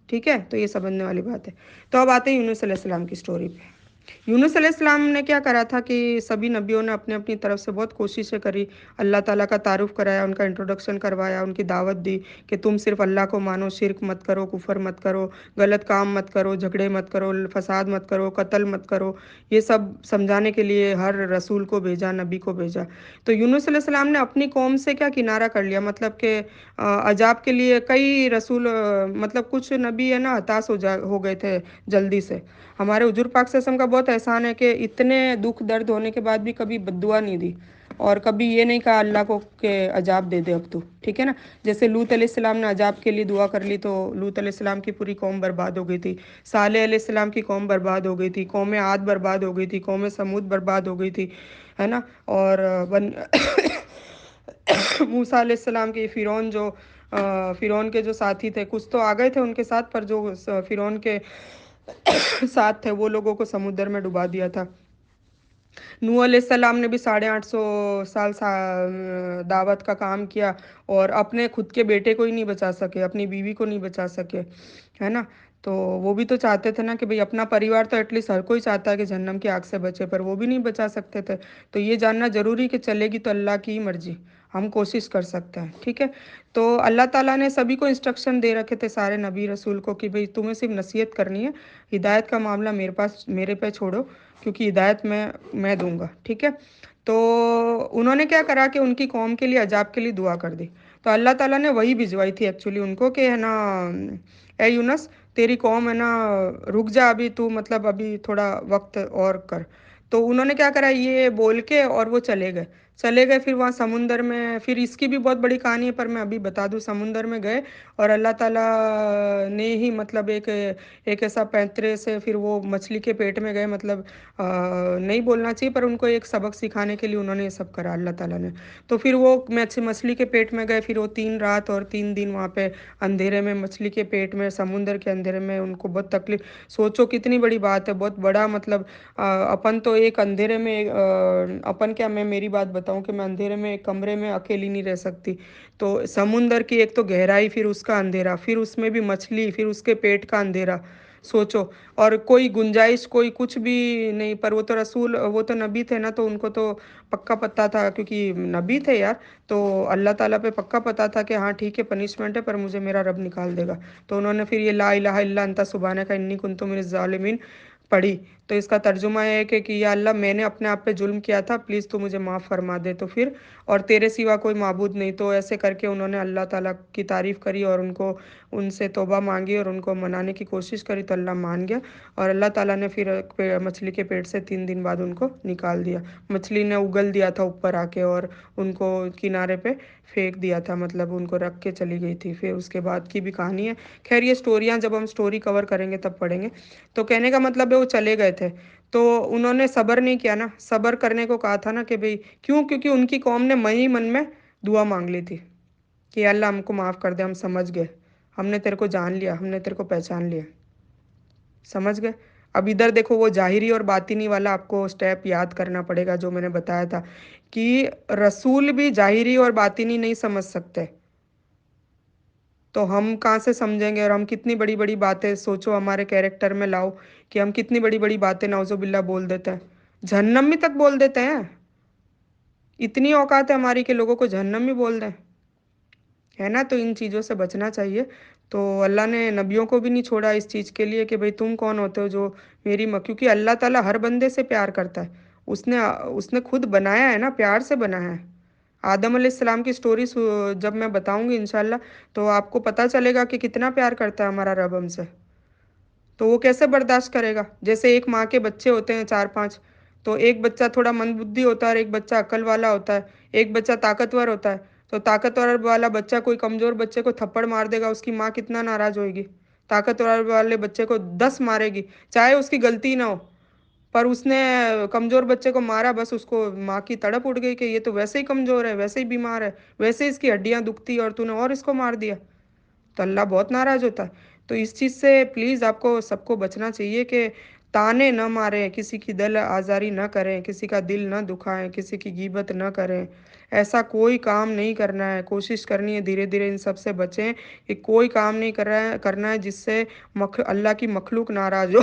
ठीक है, तो ये समझने वाली बात है। तो अब आते हैं यूनुस अलैहिस्सलाम की स्टोरी पे। यूनुस अलैहिस्सलाम ने क्या करा था कि सभी नबियों ने अपने अपनी तरफ से बहुत कोशिशें करी। अल्लाह ताला का तारुफ कराया, उनका इंट्रोडक्शन करवाया, उनकी दावत दी कि तुम सिर्फ अल्लाह को मानो, शिरक मत करो, कुफर मत करो, गलत काम मत करो, झगड़े मत करो, फसाद मत करो, कत्ल मत करो। ये सब समझाने के लिए हर रसूल को भेजा, नबी को भेजा। तो यूनुस अलैहिस्सलाम ने अपनी कौम से क्या किनारा कर लिया, मतलब कि अजाब के लिए कई रसूल, मतलब कुछ नबी है ना हताश हो गए थे जल्दी से। हमारे हुजूर पाक सल्लल्लाहु अलैहि वसल्लम का बहुत एहसान है कि इतने दुख दर्द होने के बाद भी कभी बद्दुआ नहीं दी, और कभी ये नहीं कहा अल्लाह को कि अजाब दे दे अब तो। ठीक है ना। जैसे लूत अलैहिस्सलाम ने अजाब के लिए दुआ कर ली तो लूत अलैहिस्सलाम की पूरी कौम बर्बाद हो गई थी। सालेह अलैहिस्सलाम की कौम बर्बाद हो गई थी, कौम आद बर्बाद हो गई थी, कौम समूद बर्बाद हो गई थी। है ना। और मूसा अलैहिस्सलाम के फिरौन जो फिरौन के जो साथी थे, कुछ तो आ गए थे उनके साथ, पर जो फिरौन के साथ थे वो लोगों को समुद्र में डुबा दिया था। नूह अलैहिस्सलाम ने भी 850 साल दावत का काम किया, और अपने खुद के बेटे को ही नहीं बचा सके, अपनी बीवी को नहीं बचा सके। है ना। तो वो भी तो चाहते थे ना कि भाई अपना परिवार तो एटलीस्ट हर कोई चाहता है कि जहन्नम की आग से बचे, पर वो भी नहीं बचा सकते थे। तो ये जानना जरूरी कि चलेगी तो अल्लाह की ही मर्जी, हम कोशिश कर सकते हैं। ठीक है। तो अल्लाह ताला ने सभी को इंस्ट्रक्शन दे रखे थे, सारे नबी रसूल को, कि भाई तुम्हें सिर्फ नसीहत करनी है, हिदायत का मामला मेरे पे छोड़ो, क्योंकि हिदायत मैं दूंगा। ठीक है। तो उन्होंने क्या करा कि उनकी कौम के लिए अजाब के लिए दुआ कर दी। तो अल्लाह ताला ने वही भिजवाई थी एक्चुअली उनको, कि है ना, ए यूनस, तेरी कौम है ना, रुक जा अभी तू, मतलब अभी थोड़ा वक्त और कर। तो उन्होंने क्या करा, ये बोल के और वो चले गए फिर वहाँ समुंदर में। फिर इसकी भी बहुत बड़ी कहानी है, पर मैं अभी बता दूँ। समुंदर में गए और अल्लाह ताला ने ही, मतलब एक ऐसा पैंतरे से फिर वो मछली के पेट में गए, मतलब नहीं बोलना चाहिए, पर उनको एक सबक सिखाने के लिए उन्होंने ये सब करा अल्लाह ताला ने। तो फिर वो मछली के पेट में गए, फिर वो 3 रात और 3 दिन वहाँ पे अंधेरे में, मछली के पेट में, समुंदर के अंधेरे में, उनको बहुत तकलीफ। सोचो कितनी बड़ी बात है, बहुत बड़ा, मतलब अपन तो एक अंधेरे में, अपन क्या, मैं मेरी बात बताऊं कि मैं अंधेरे में एक कमरे में अकेली नहीं रह सकती। तो समुंदर की एक तो गहराई, फिर उसका अंधेरा, फिर उसमें भी मछली, फिर उसके पेट का अंधेरा, सोचो। और कोई गुंजाइश, कोई कुछ भी नहीं। पर वो तो रसूल, वो तो नबी थे ना, तो उनको तो पक्का पता था, क्योंकि नबी थे यार। तो अल्लाह ताला पे पक्का पता था कि हाँ ठीक है, पनिशमेंट है, पर मुझे मेरा रब निकाल देगा। तो उन्होंने फिर ये ला इलाहा इल्ला अंता सुब्हानका इन्नी कुन्तु मिनज़ ज़ालिमीन पढ़ी। तो इसका तर्जुमा है कि या अल्लाह, मैंने अपने आप पे जुल्म किया था, प्लीज़ तू मुझे माफ़ फरमा दे। तो फिर, और तेरे सिवा कोई माबूद नहीं। तो ऐसे करके उन्होंने अल्लाह ताला की तारीफ़ करी और उनको, उनसे तौबा मांगी और उनको मनाने की कोशिश करी, तो अल्लाह मान गया। और अल्लाह ताला ने फिर मछली के पेट से 3 दिन बाद उनको निकाल दिया। मछली ने उगल दिया था ऊपर आके, और उनको किनारे पे फेंक दिया था, मतलब उनको रख के चली गई थी। फिर उसके बाद की भी कहानी है। खैर ये स्टोरियाँ जब हम स्टोरी कवर करेंगे तब पढ़ेंगे। तो कहने का मतलब है वो चले गए थे। तो उन्होंने सब्र नहीं किया ना, सब्र करने को कहा था ना कि भाई, क्यों? क्योंकि उनकी कौम ने मन ही मन में दुआ मांग ली थी कि अल्लाह हमको माफ़ कर दे, हम समझ गए, हमने तेरे को जान लिया, हमने तेरे को पहचान लिया। समझ गए। अब इधर देखो, वो जाहिरी और बातिनी वाला आपको स्टेप याद करना पड़ेगा जो मैंने बताया था, कि रसूल भी जाहिरी और बातिनी नहीं समझ सकते। तो हम कहाँ से समझेंगे? और हम कितनी बड़ी बड़ी बातें, सोचो, हमारे कैरेक्टर में लाओ कि हम कितनी बड़ी बड़ी बातें नाउजुबिल्ला बोल देते हैं, जहन्नम में तक बोल देते हैं। इतनी औकात है हमारी कि लोगों को जहन्नम भी बोल दें, है ना? तो इन चीज़ों से बचना चाहिए। तो अल्लाह ने नबियों को भी नहीं छोड़ा इस चीज़ के लिए कि भई तुम कौन होते हो जो मेरी म क्योंकि अल्लाह ताला हर बंदे से प्यार करता है। उसने खुद बनाया है ना, प्यार से बनाया है। आदम अलैहिस्सलाम की स्टोरी जब मैं बताऊँगी इंशाअल्लाह, तो आपको पता चलेगा कि कितना प्यार करता है हमारा रब हमसे। तो वो कैसे बर्दाश्त करेगा? जैसे एक माँ के बच्चे होते हैं 4-5, तो एक बच्चा थोड़ा मंदबुद्धि होता है और एक बच्चा अक्ल वाला होता है, एक बच्चा ताकतवर होता है। तो ताकतवर वाला बच्चा कोई कमज़ोर बच्चे को थप्पड़ मार देगा, उसकी माँ कितना नाराज़ होएगी। ताकतवर वाले बच्चे को 10 मारेगी, चाहे उसकी गलती ना हो, पर उसने कमज़ोर बच्चे को मारा, बस उसको माँ की तड़प उठ गई कि ये तो वैसे ही कमज़ोर है, वैसे ही बीमार है, वैसे ही इसकी हड्डियाँ दुखती है और तूने और इसको मार दिया। तो अल्लाह बहुत नाराज़ होता है। तो इस चीज़ से प्लीज़ आपको सबको बचना चाहिए कि ताने ना मारें, किसी की दिल आज़ारी ना करें, किसी का दिल ना दुखाएँ, किसी की ग़ीबत ना करें। ऐसा कोई काम नहीं करना है, कोशिश करनी है धीरे-धीरे इन सब से बचें कि कोई काम नहीं कर रहा है करना है जिससे मख अल्लाह की मखलूक नाराज़ हो।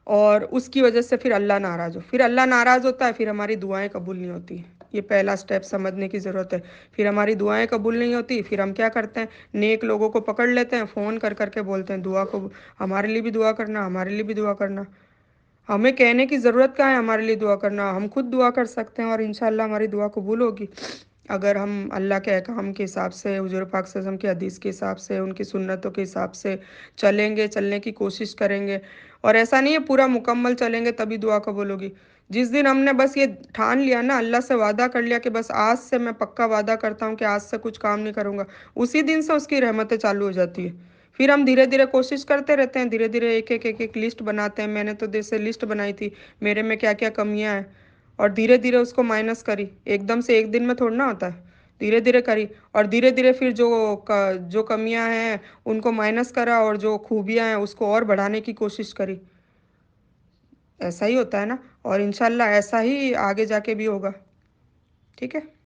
और उसकी वजह से फिर अल्लाह नाराज़ हो। फिर अल्लाह नाराज़ होता है, फिर हमारी दुआएँ कबूल नहीं होती हैं। ये पहला स्टेप समझने की ज़रूरत है। फिर हमारी दुआएँ कबूल नहीं होती, फिर हम क्या करते हैं, नेक लोगों को पकड़ लेते हैं, फ़ोन कर कर के बोलते हैं दुआ को हमारे लिए भी दुआ करना, हमारे लिए भी दुआ करना। हमें कहने की ज़रूरत कहाँ है हमारे लिए दुआ करना, हम खुद दुआ कर सकते हैं और इंशाअल्लाह हमारी दुआ कबूल होगी। अगर हम अल्लाह के अहकाम के हिसाब से, हुज़ूर पाक सल्लल्लाहु अलैहि वसल्लम की हदीस के हिसाब से, उनकी सुन्नतों के हिसाब से चलेंगे, चलने की कोशिश करेंगे और ऐसा नहीं है पूरा मुकम्मल चलेंगे तभी दुआ कबूल होगी। जिस दिन हमने बस ये ठान लिया ना, अल्लाह से वादा कर लिया कि बस आज से मैं पक्का वादा करता हूँ कि आज से कुछ काम नहीं करूँगा, उसी दिन से उसकी रहमतें चालू हो जाती है। फिर हम धीरे-धीरे कोशिश करते रहते हैं, धीरे-धीरे एक-एक, एक-एक लिस्ट बनाते हैं। मैंने तो जैसे लिस्ट बनाई थी, मेरे में क्या-क्या कमियाँ हैं और धीरे-धीरे उसको माइनस करी। एकदम से एक दिन में थोड़ी ना होता है, धीरे-धीरे करी और धीरे-धीरे फिर जो कमियाँ हैं, उनको माइनस करा और जो खूबियाँ हैं, उसको और बढ़ाने की कोशिश करी। ऐसा ही होता है ना और इंशाअल्लाह ऐसा ही आगे जाके भी होगा। ठीक है?